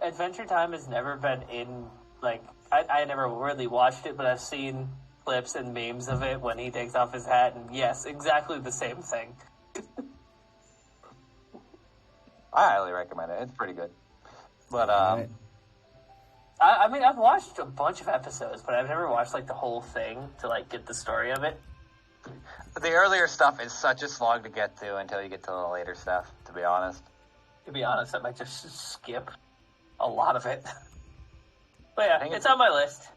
Adventure Time has never been in, like, I never really watched it, but I've seen clips and memes of it when he takes off his hat, and yes, exactly the same thing.
I highly recommend it. It's pretty good. But,
Right.
I mean, I've watched a bunch of episodes, but I've never watched, like, the whole thing to, like, get the story of it.
the earlier stuff is such a slog to get to until you get to the later stuff, to be honest.
To be honest, I might just skip a lot of it. But yeah,
think
it's on my list.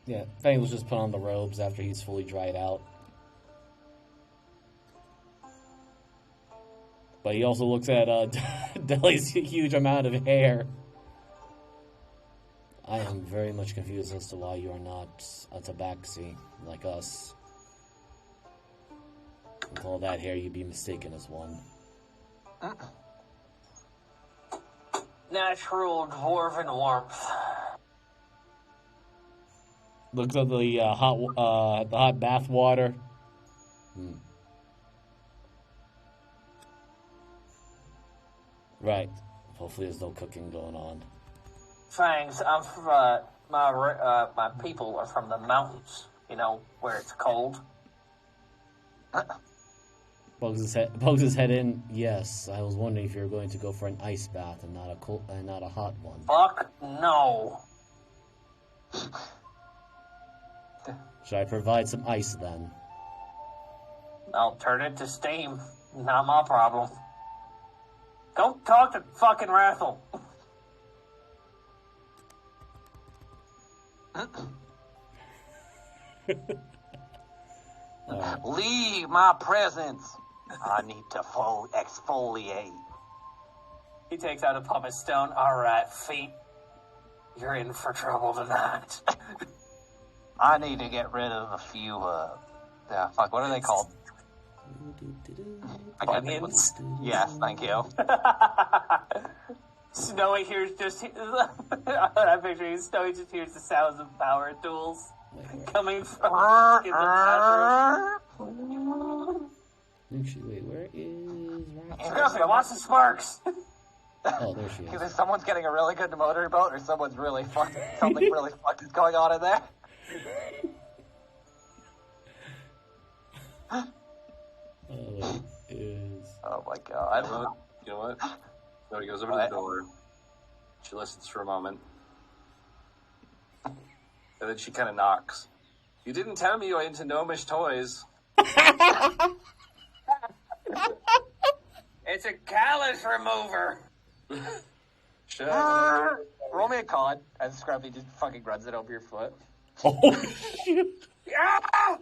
Yeah. Fangs will just put on the robes after he's fully dried out. But he also looks at Deli's huge amount of hair. I am very much confused as to why you are not a tabaxi like us. With all that hair, you'd be mistaken as one.
Natural dwarven warmth.
Looks at the hot bath water. Right. Hopefully, there's no cooking going on.
Fangs, I'm from, my people are from the mountains, you know, where it's cold.
Pokes his head in. Yes, I was wondering if you were going to go for an ice bath and not a cold and not a hot one.
Fuck no.
Should I provide some ice then?
I'll turn it to steam. Not my problem. Go talk to fucking Rathel.
Leave my presence. I need to exfoliate.
He takes out a pumice stone. Alright, feet. You're in for trouble tonight.
I need to get rid of a few, what are they called? I can't think
Bunions?
Yes, thank you.
Snowy hears just... I'm picturing Snowy just hears the sounds of power tools coming from in the bathroom.
Actually, wait, where is Rafa?
Scruffy, I want some sparks.
Oh, there she is.
Either someone's getting a really good motorboat or someone's really fucking, something really fucked is going on in there.
Oh, it is.
Oh my god.
You know what? So he goes over to the door. She listens for a moment. And then she kind of knocks. You didn't tell me you were into gnomish toys.
It's a callus remover.
Shut up.
Roll me a con, and Scruffy just fucking runs it over your foot.
Oh, shit.
Ah!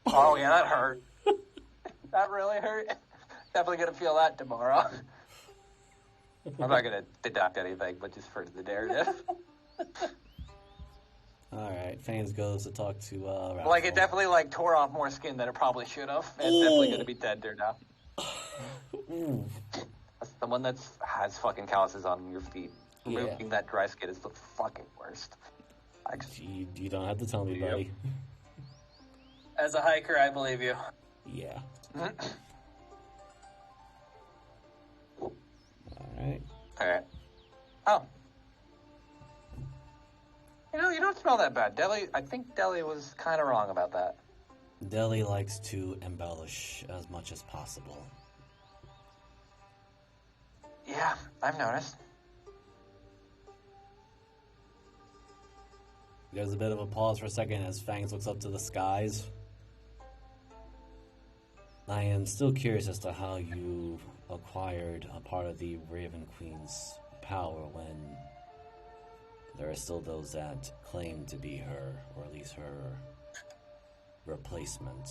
Oh yeah, that hurt. That really hurt. Definitely gonna feel that tomorrow. I'm not gonna deduct anything, but just for the narrative.
Alright, Fanes goes to talk to Raffle.
Like, it definitely, like, tore off more skin than it probably should have. It's definitely gonna be tender now.
Ooh.
That's the one that has fucking calluses on your feet. Removing that dry skin is the fucking worst.
You don't have to tell me, buddy.
As a hiker, I believe you.
Yeah. Alright.
Alright. Oh. You don't smell that bad. I think Deli was kind of wrong about that.
Deli likes to embellish as much as possible.
Yeah, I've noticed.
There's a bit of a pause for a second as Fangs looks up to the skies. I am still curious as to how you acquired a part of the Raven Queen's power when there are still those that claim to be her, or at least her replacement.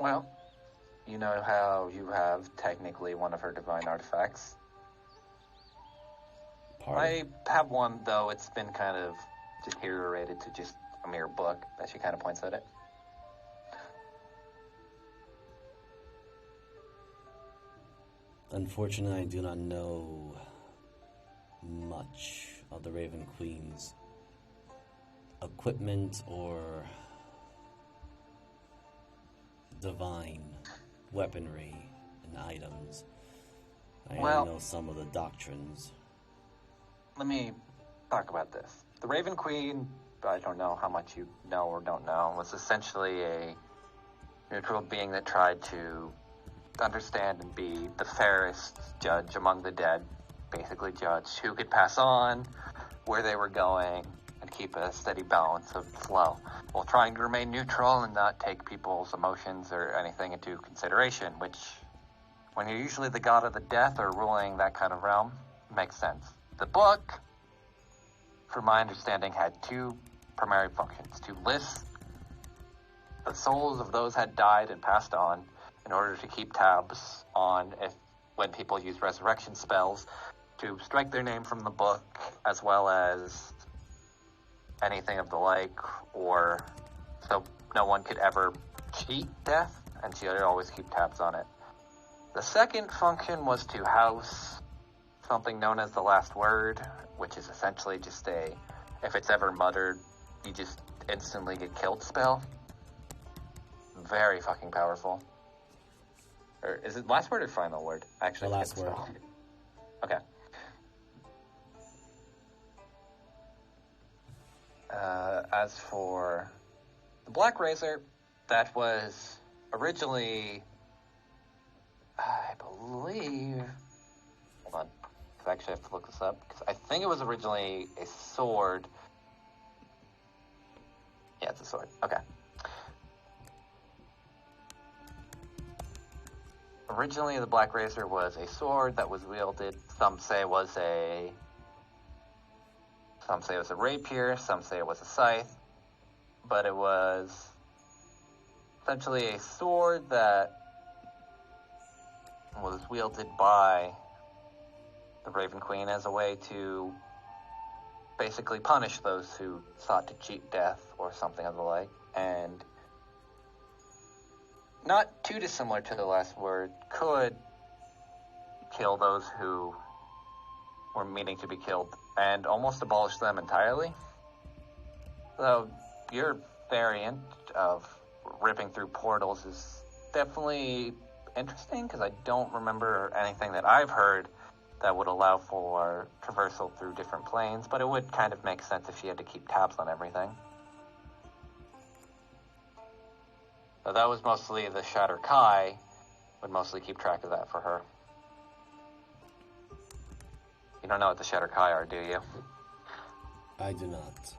Well, you know how you have technically one of her divine artifacts? I have one, though it's been kind of deteriorated to just a mere book that she kind of points at it.
Unfortunately, I do not know much of the Raven Queen's equipment or divine weaponry and items. I only know some of the doctrines.
Let me talk about this. The Raven Queen, I don't know how much you know or don't know, was essentially a neutral being that tried to understand and be the fairest judge among the dead. Basically judge who could pass on, where they were going, and keep a steady balance of flow, while trying to remain neutral and not take people's emotions or anything into consideration, which, when you're usually the god of the death or ruling that kind of realm, makes sense. The book, from my understanding, had two primary functions: to list the souls of those had died and passed on, in order to keep tabs on when people use resurrection spells, to strike their name from the book, as well as anything of the like, or so no one could ever cheat death, and she would always keep tabs on it. The second function was to house something known as the last word, which is essentially just if it's ever muttered, you just instantly get killed spell. Very fucking powerful. Or is it last word or final word? Actually,
the last word.
Okay. As for the Black Razor, that was originally, I believe... Hold on. I actually have to look this up, because I think it was originally a sword. Yeah, it's a sword. Okay. Originally, the Black Razor was a sword that was wielded. Some say it was a rapier. Some say it was a scythe. But it was essentially a sword that was wielded by the Raven Queen as a way to basically punish those who sought to cheat death or something of the like. And not too dissimilar to the last word, could kill those who were meaning to be killed and almost abolish them entirely. So your variant of ripping through portals is definitely interesting, because I don't remember anything that I've heard that would allow for traversal through different planes, but it would kind of make sense if she had to keep tabs on everything. So that was mostly the Shatter Kai would mostly keep track of that for her. You don't know what the Shatter Kai are, do you?
I do not.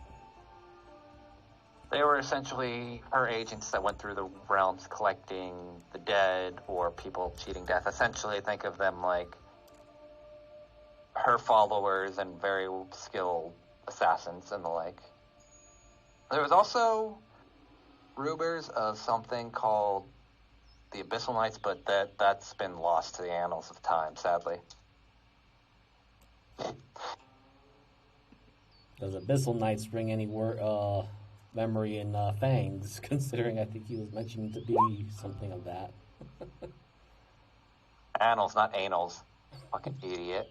They were essentially her agents that went through the realms collecting the dead or people cheating death. Essentially, think of them like her followers and very skilled assassins and the like. There was also rumors of something called the Abyssal Knights, but that's been lost to the annals of time, sadly.
Does Abyssal Knights bring any memory in Fangs, considering I think he was mentioned to be something of that.
Annals, not anals. Fucking idiot.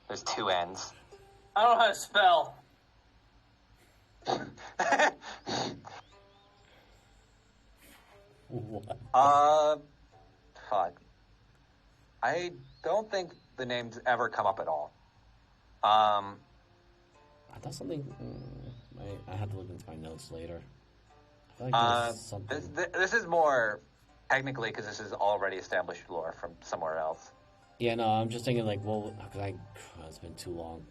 There's two N's.
I don't know how to spell.
What?
Fuck. I don't think the names ever come up at all.
I thought something. I have to look into my notes later. I feel like there's something.
This is more technically because this is already established lore from somewhere else.
Yeah, no, I'm just thinking like, well, because it's been too long.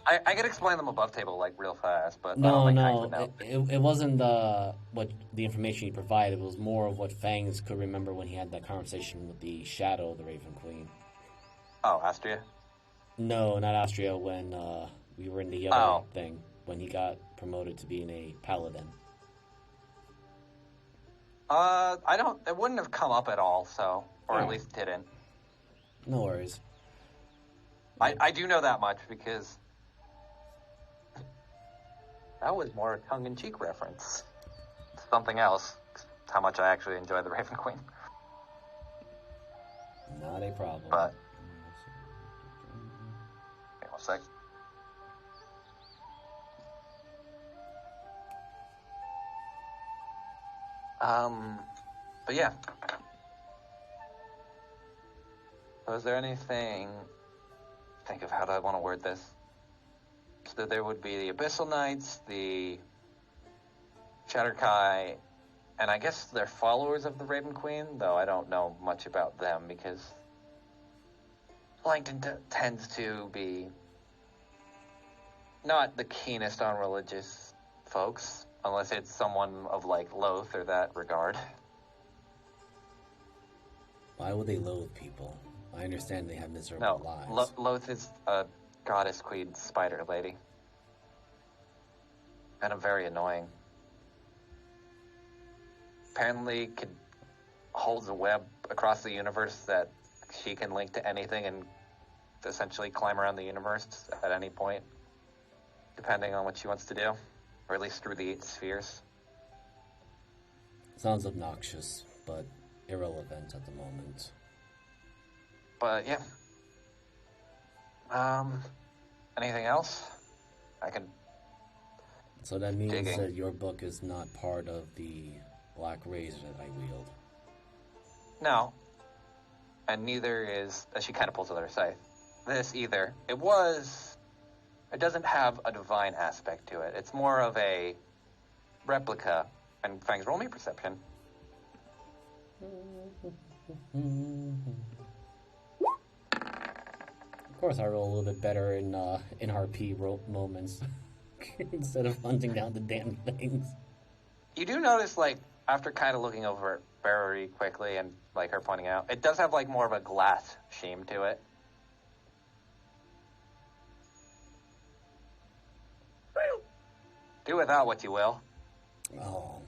I could explain them above table like real fast, but
No,
it
it wasn't what the information he provided. It was more of what Fangs could remember when he had that conversation with the Shadow of the Raven Queen.
Oh, Astria?
No, not Astria. When we were in the other thing, when he got promoted to being a paladin.
It wouldn't have come up at all, so, or at least didn't.
No worries.
I do know that much because that was more a tongue-in-cheek reference. Something else. How much I actually enjoy the Raven Queen.
Not a problem.
But wait 1 sec. But yeah. So is there anything? Think of how do I want to word this? So there would be the Abyssal Knights, the Shatterkai, and I guess they're followers of the Raven Queen, though I don't know much about them because Langton tends to be not the keenest on religious folks, unless it's someone of like Loth or that regard.
Why would they loathe people? I understand they have miserable lives.
No, Loth is a goddess queen spider lady. Kind of very annoying. Apparently holds a web across the universe that she can link to anything and essentially climb around the universe at any point, depending on what she wants to do, or at least through the 8 spheres.
Sounds obnoxious, but irrelevant at the moment.
But yeah. Anything else? I can.
So that means that your book is not part of the black razor that I wield.
No. And neither is, as she kind of pulls out her scythe, this either. It doesn't have a divine aspect to it. It's more of a replica. And Fangs, roll me perception.
Of course, I roll a little bit better in RP moments instead of hunting down the damn things.
You do notice, like, after kind of looking over it very quickly and, like, her pointing out, it does have, like, more of a glass sheen to it. Do without what you will.
Oh.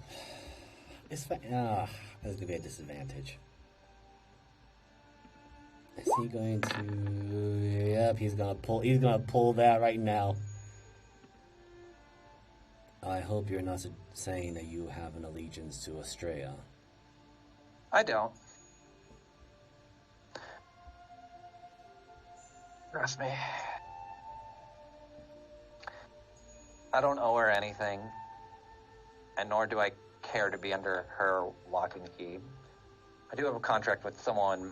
That's going to be a disadvantage. Is he going to... Yep, he's going to pull that right now. I hope you're not saying that you have an allegiance to Estrella.
I don't. Trust me. I don't owe her anything, and nor do I care to be under her lock and key. I do have a contract with someone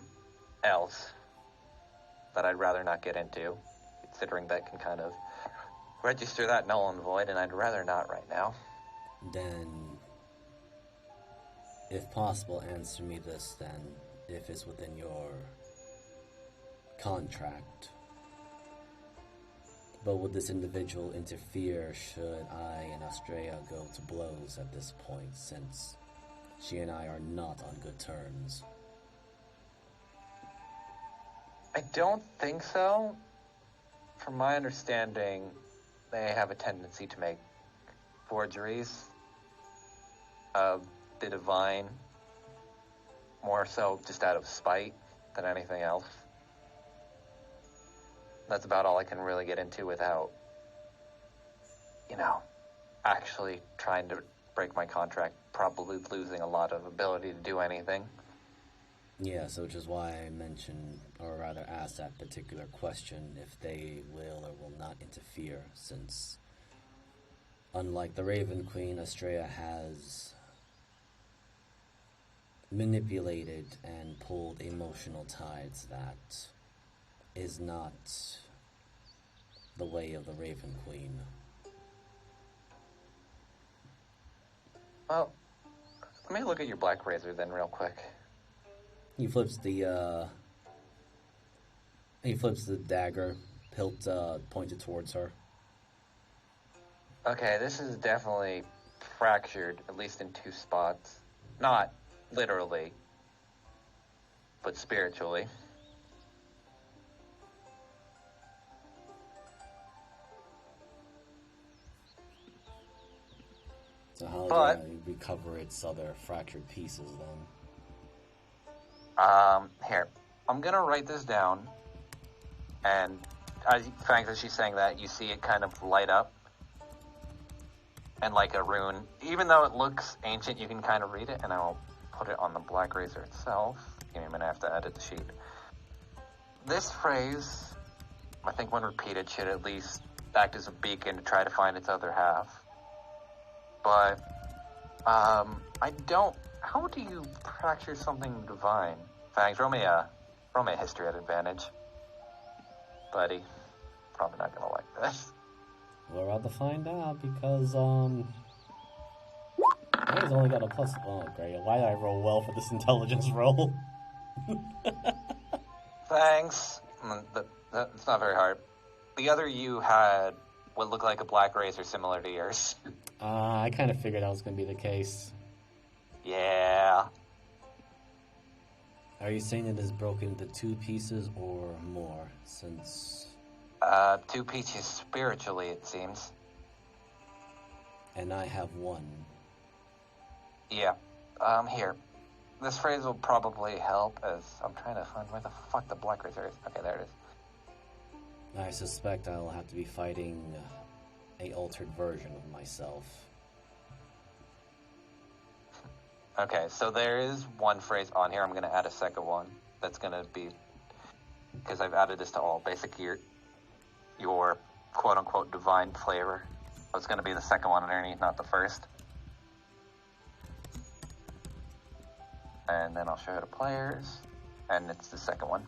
else that I'd rather not get into, considering that can kind of register that null and void, and I'd rather not right now.
Then, if possible, answer me this then, if it's within your contract. But would this individual interfere should I and Australia go to blows at this point, since she and I are not on good terms?
I don't think so. From my understanding, they have a tendency to make forgeries of the divine, more so just out of spite than anything else. That's about all I can really get into without, actually trying to break my contract, probably losing a lot of ability to do anything.
Yeah, so which is why I mentioned, or rather asked that particular question, if they will or will not interfere, since unlike the Raven Queen, Australia has manipulated and pulled emotional tides that is not the way of the Raven Queen.
Well, let me look at your black razor then real quick.
He flips the dagger, hilt pointed towards her.
Okay, this is definitely fractured, at least in 2 spots. Not literally, but spiritually.
So how do you recover its other fractured pieces then?
Here. I'm gonna write this down, and as she's saying that, you see it kind of light up, and like a rune. Even though it looks ancient, you can kind of read it, and I'll put it on the black razor itself. I'm gonna have to edit the sheet. This phrase, I think when repeated, should at least act as a beacon to try to find its other half. But, I don't... How do you fracture something divine? Fangs, roll me a history at advantage. Buddy, probably not gonna like this.
We're about to find out because, I've only got a plus. Oh, great. Why did I roll well for this intelligence roll?
Thanks. It's not very hard. The other you had what looked like a black razor similar to yours.
I kind of figured that was going to be the case.
Yeah.
Are you saying it is broken into 2 pieces or more, since...
2 pieces spiritually, it seems.
And I have 1.
Yeah. Here. This phrase will probably help, as I'm trying to find where the fuck the black razor is. Okay, there it is.
I suspect I'll have to be fighting a altered version of myself.
Okay, so there is 1 phrase on here. I'm going to add a second one. That's going to be... Because I've added this to all. Basically, your quote-unquote divine flavor. So it's going to be the second one underneath, not the first. And then I'll show it to players. And it's the second one.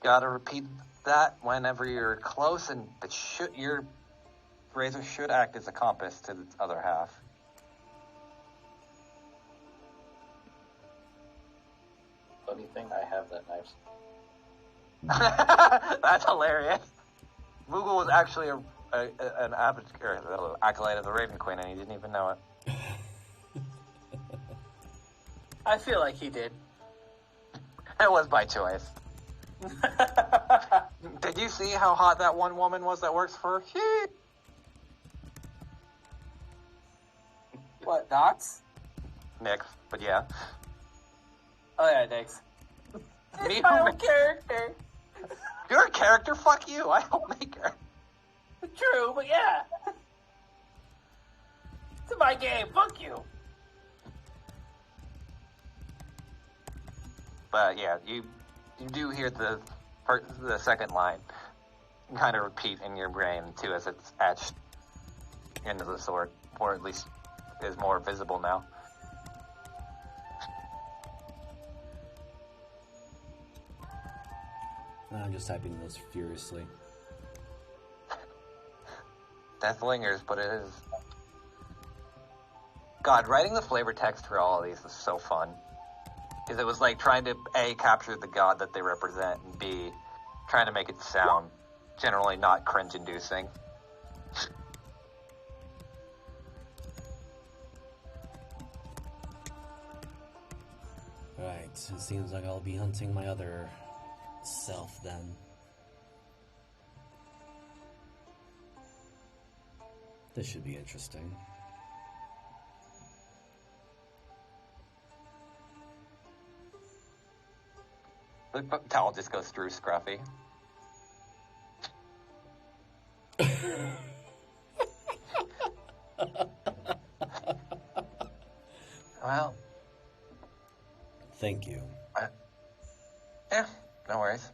Gotta repeat that whenever you're close, and your razor should act as a compass to the other half.
Funny thing, I have that knife.
That's hilarious. Moogle was actually an acolyte of the Raven Queen, and he didn't even know it.
I feel like he did.
It was by choice. Did you see how hot that one woman was that works for her?
What, Nox?
Nick, but yeah.
Oh yeah, Nix.
Me,
My own character.
You're a character? Fuck you. I don't make her.
True, but yeah. It's my game. Fuck you.
But yeah, you do hear the second line kind of repeat in your brain too, as it's etched into the sword, or at least is more visible now.
I'm just typing those furiously.
Death lingers, but it is... God, writing the flavor text for all of these was so fun. Because it was like trying to, A, capture the god that they represent, and B, trying to make it sound generally not cringe-inducing.
Right, it seems like I'll be hunting my other self then. This should be interesting.
The towel just goes through Scruffy. Well,
thank you.
Yeah, no worries.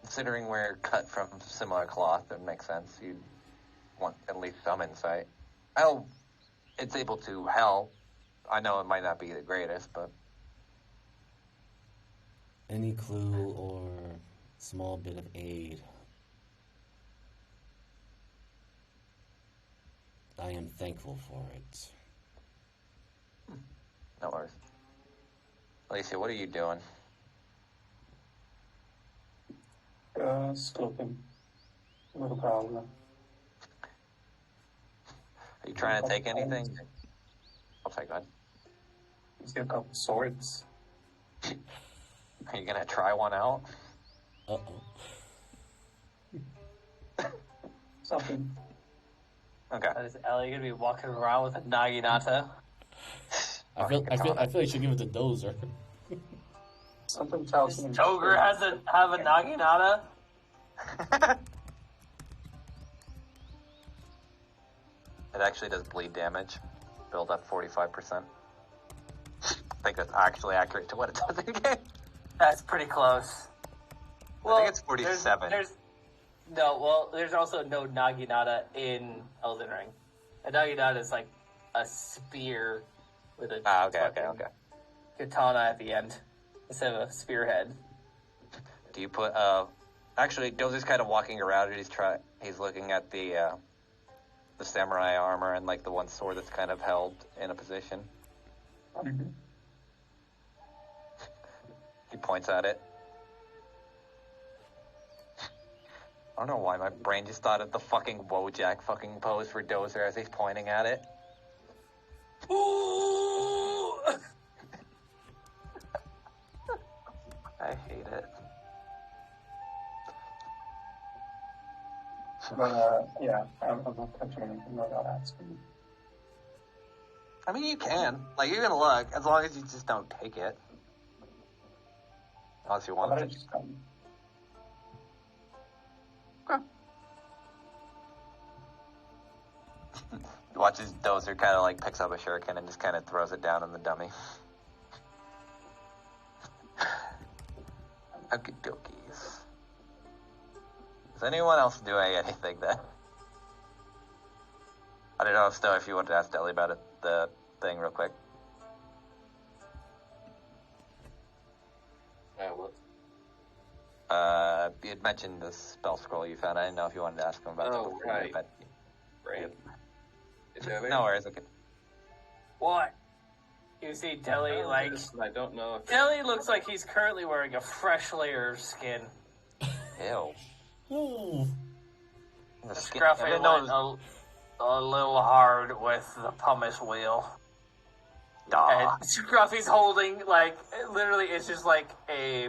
Considering we're cut from similar cloth, it makes sense. You'd want at least some insight. Oh, it's able to help. I know it might not be the greatest, but...
Any clue or small bit of aid? I am thankful for it.
No worries. Alicia, what are you doing?
Scoping. No problem.
Are you trying to take anything? I'll take that.
Let's get a couple swords.
Are you gonna try one out?
Uh-oh.
Something.
Okay.
Is Ellie gonna be walking around with a naginata?
I feel like you should give it to Dozer.
Something tells
Does
me.
Toger have a naginata?
It actually does bleed damage. Build up 45%. I think that's actually accurate to what it does in the game.
That's pretty close.
I think it's 47.
There's also no naginata in Elden Ring. A naginata is like a spear with a
okay.
katana at the end instead of a spearhead.
Do you put actually Dozer's kind of walking around and he's looking at the samurai armor and like the one sword that's kind of held in a position.
Mm-hmm.
He points at it. I don't know why my brain just thought of the fucking Wojak fucking pose for Dozer as he's pointing at it.
Ooh!
I hate it.
But, yeah, I'm not touching anything without asking.
I mean, you can. Like, you can look, as long as you just don't take it. Unless you want
But
to.
I just come.
Okay. Watches Dozer kind of like picks up a shuriken and just kind of throws it down on the dummy. Okie dokies. Is anyone else doing anything then? I don't know if you wanted to ask Deli about the thing real quick.
What?
You had mentioned the spell scroll you found. I didn't know if you wanted to ask him about that.
Oh, right.
But...
Right. Is that
No worries, okay.
What? You see Deli, like...
I don't know if...
Deli looks like he's currently wearing a fresh layer of skin.
Ew.
Ooh.
The skin,
Scruffy
I didn't
went
know
a little hard with the pumice wheel. And Scruffy's holding, like, literally, it's just like a...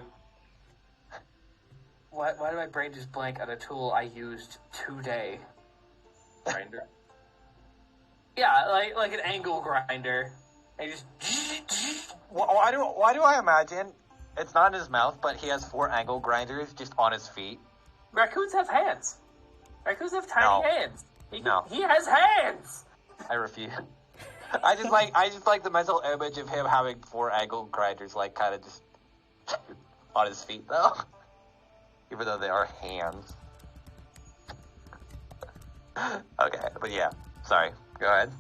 Why did my brain just blank on a tool I used today?
Grinder.
Yeah, like an angle grinder. And just...
Why do I imagine it's not in his mouth, but he has 4 angle grinders just on his feet?
Raccoons have hands. Raccoons have tiny hands. He has hands!
I refuse. I just like the mental image of him having 4 angle grinders, like kind of just on his feet, though. Even though they are hands. Okay, but yeah. Sorry. Go ahead.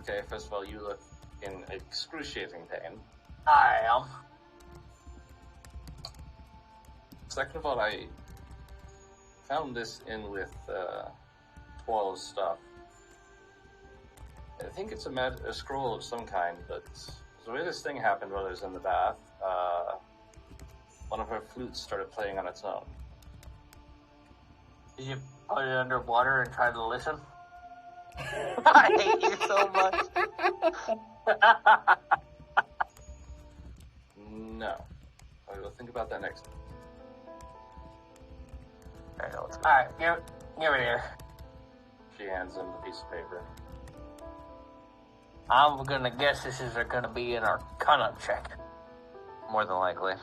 Okay, first of all, you look in excruciating pain.
I am.
Second of all, I found this in with Twirl's stuff. I think it's a scroll of some kind, but the way this thing happened while I was in the bath, one of her flutes started playing on its own.
Did you put it underwater and try to listen?
I hate you so much.
No. I will think about that next time.
Alright, give it here.
She hands him the piece of paper.
I'm gonna guess this is gonna be an Arcana check.
More than likely.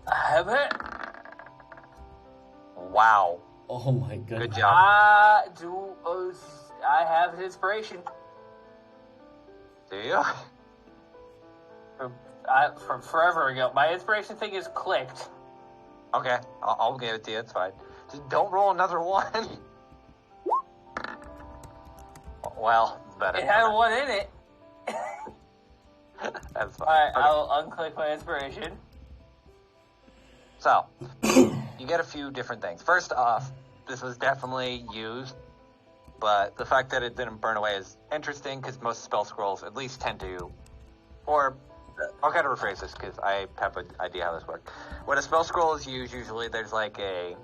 I have it.
Wow.
Oh my goodness.
Good job.
I have inspiration.
Do you?
From forever ago. My inspiration thing is clicked.
Okay, I'll give it to you. It's fine. Just don't roll another one. Well, it's better.
It had one in it.
That's fine.
Alright,
Okay.
I'll unclick my inspiration.
So, you get a few different things. First off, this was definitely used, but the fact that it didn't burn away is interesting because most spell scrolls at least tend to, or I'll kind of rephrase this because I have an idea how this works. When a spell scroll is used, usually there's like a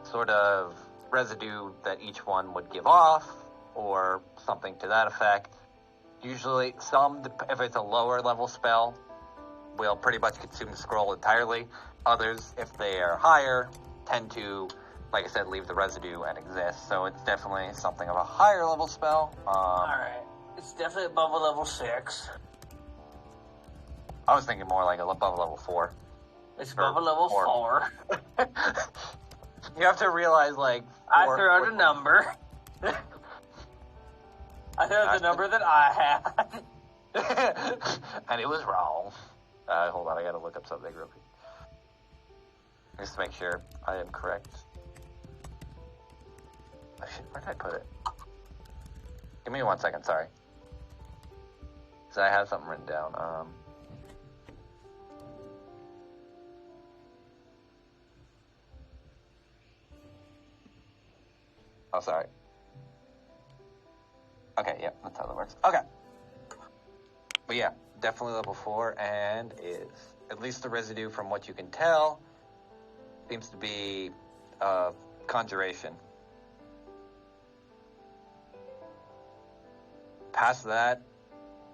sort of residue that each one would give off, or something to that effect. Usually, if it's a lower level spell, will pretty much consume the scroll entirely. Others, if they are higher, tend to, like I said, leave the residue and exist. So it's definitely something of a higher level spell.
Alright. It's definitely above a level 6.
I was thinking more like above level 4.
It's above a level 4.
You have to realize, like,
I threw out a number. I threw out the number that I had.
and it was wrong. Hold on, I gotta look up something real quick. Just to make sure I am correct. Oh, shit, where did I put it? Give me 1 second, sorry. Because I have something written down. Oh, sorry. Okay, yeah, that's how that works. Okay. But yeah, definitely level 4, and is, at least the residue from what you can tell, seems to be conjuration. Past that,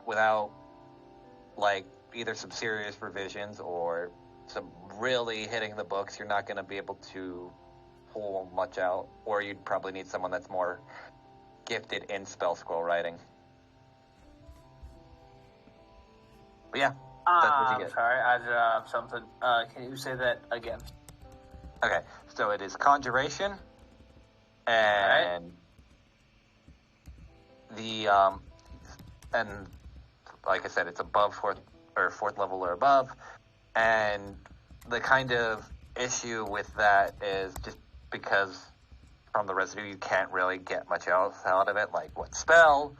without, like, either some serious revisions or some really hitting the books, you're not going to be able to pull much out, or you'd probably need someone that's more gifted in spell scroll writing. But yeah, that's what you
I'm
get.
sorry, I dropped something. Can you say that again?
Okay, so it is conjuration, and and like I said, it's above fourth level or above, and the kind of issue with that is just because from the residue you can't really get much else out of it, like what spell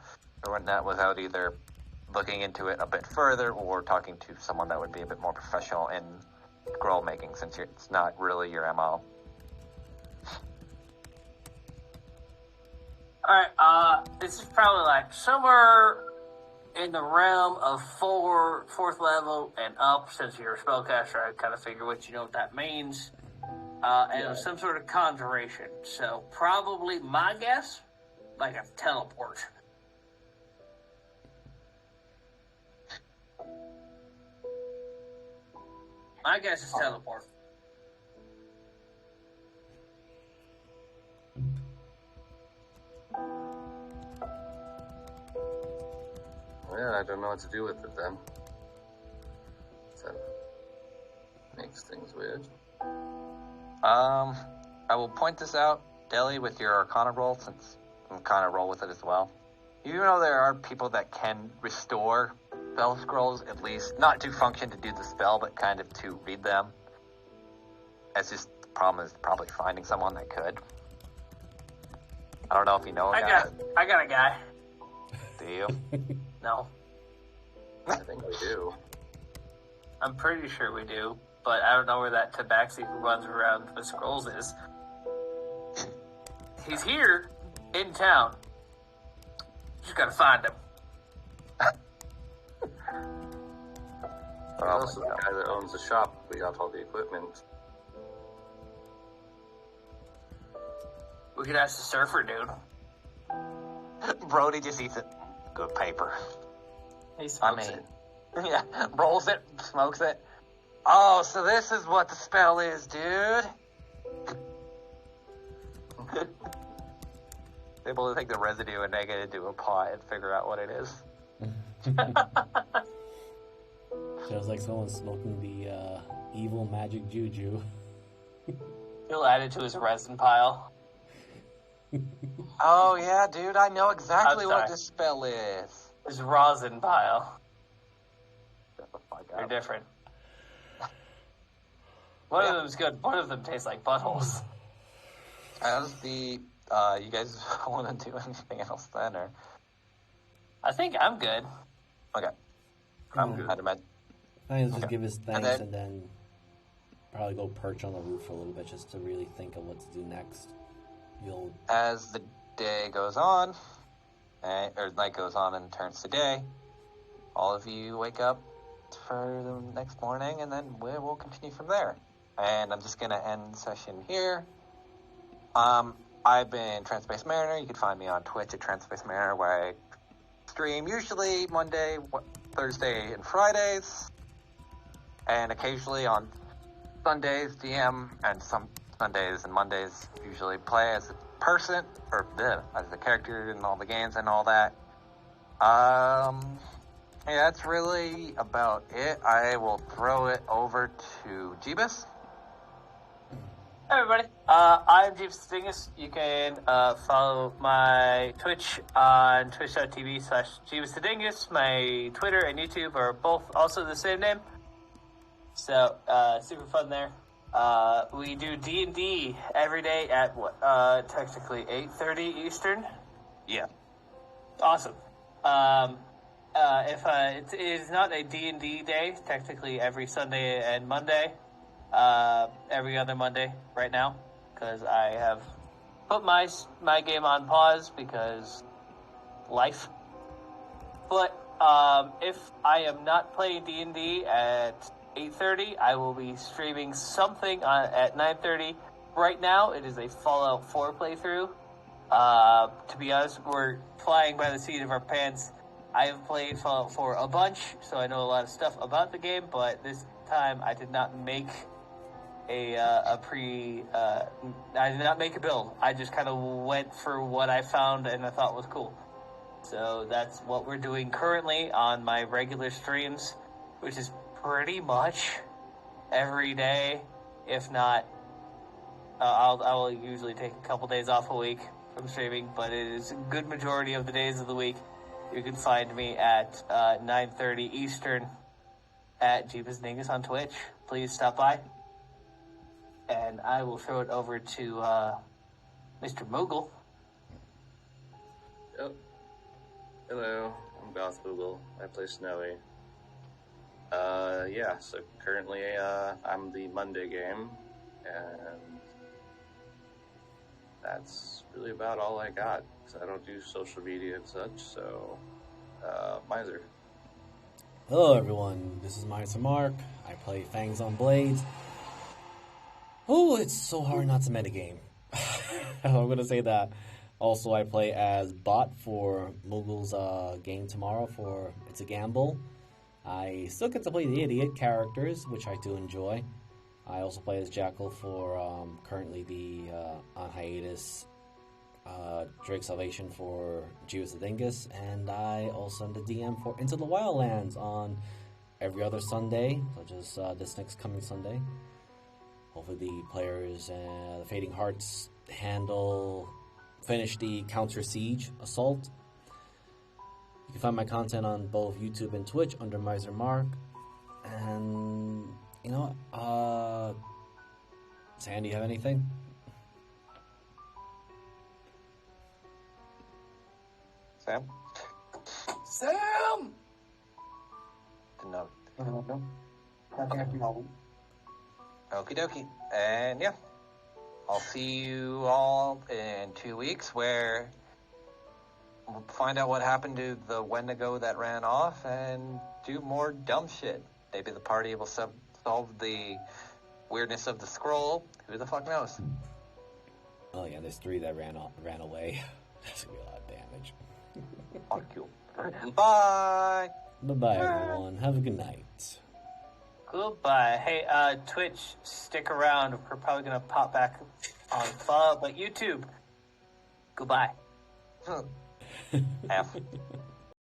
or whatnot, without either looking into it a bit further or talking to someone that would be a bit more professional in scroll making, since it's not really your MO.
Alright, this is probably like somewhere in the realm of fourth level and up, since you're a spellcaster. I kind of figure what that means. And it was some sort of conjuration. So probably my guess, like a teleport. My guess is teleport.
Well, I don't know what to do with it then. That makes things weird.
I will point this out, Deli, with your Arcana roll, since I'm kind of roll with it as well. You know there are people that can restore spell scrolls, at least not to function to do the spell, but kind of to read them. It's just the problem is probably finding someone that could. I don't know if you know a guy.
I got a guy.
Do you?
No.
I think we do.
I'm pretty sure we do, but I don't know where that tabaxi who runs around with scrolls is. He's here, in town. Just gotta find him.
There's also the guy that owns the shop. We got all the equipment.
We could ask the surfer dude.
Brody just eats it. Good paper.
He smokes it.
Yeah, rolls it, smokes it. Oh, so this is what the spell is, dude. Able to take the residue and make it into a pot and figure out what it is.
Feels like someone's smoking the evil magic juju.
He'll add it to his resin pile.
Oh yeah, dude, I know exactly
I'm
what
sorry.
this spell is.
His rosin pile.
Shut the fuck
They're
up.
different. One of them's good. One of them tastes like buttholes.
As the you guys want to do anything else then, or
I think I'm good.
okay?
I'm good.
I'd imagine.
I think just
Okay.
give his thanks
then-
and then probably go perch on the roof for a little bit just to really think of what to do next. You'll
As the day goes on, or night goes on and turns to day, all of you wake up for the next morning, and then we'll continue from there. And I'm just gonna end session here. I've been Transspace Mariner. You can find me on Twitch at Transspace Mariner, where I stream usually Monday, Thursday, and Fridays, and occasionally on Sundays DM, and some Sundays and Mondays usually play as a person or as a character in all the games and all that. Yeah, that's really about it. I will throw it over to Jeebus.
Hey everybody, I'm Jeeves Dingus. You can follow my Twitch on twitch.tv/JeebusTheDingus. My Twitter and YouTube are both also the same name. So, super fun there. We do D&D every day at, technically 8:30 Eastern.
Yeah.
Awesome. If it is not a D&D day, technically every Sunday and Monday. Every other Monday right now, because I have put my game on pause because life. But if I am not playing D&D at 8:30, I will be streaming something at 9:30. Right now, it is a Fallout 4 playthrough. To be honest, we're flying by the seat of our pants. I have played Fallout 4 a bunch, so I know a lot of stuff about the game, but this time I did not make I did not make a build. I just kind of went for what I found and I thought was cool. So that's what we're doing currently on my regular streams, which is pretty much every day. If not, I will usually take a couple days off a week from streaming, but it is a good majority of the days of the week. You can find me at 9:30 Eastern at Jeebus Dingus on Twitch. Please stop by. And I will throw it over to Mr. Moogle.
Yep. Hello, I'm Goth Google. I play Snowy. Yeah, so currently I'm the Monday game, and that's really about all I got, because I don't do social media and such, so Miser.
Hello everyone, this is Miser Mark. I play Fangs on Blades. Oh, it's so hard not to metagame. I'm gonna say that. Also, I play as Bot for Moogle's game tomorrow for It's a Gamble. I still get to play the idiot characters, which I do enjoy. I also play as Jackal for currently the on hiatus Drake Salvation for Jeebus the Dingus, and I also am the DM for Into the Wildlands on every other Sunday, such as this next coming Sunday. Hopefully the players the Fading Hearts finish the Counter Siege assault. You can find my content on both YouTube and Twitch under Miser Mark. And, you know what? Sandy, you have anything?
Sam?
Sam!
No.
Nothing at the moment.
Okie dokie. And yeah, I'll see you all in 2 weeks where we'll find out what happened to the Wendigo that ran off and do more dumb shit. Maybe the party will solve the weirdness of the scroll. Who the fuck knows?
Oh yeah, there's 3 that ran away. That's gonna be a lot of damage.
Fuck you. Bye!
Bye-bye, everyone. Have a good night.
Goodbye. Hey, Twitch, stick around. We're probably gonna pop back on fall, but YouTube, goodbye.
F.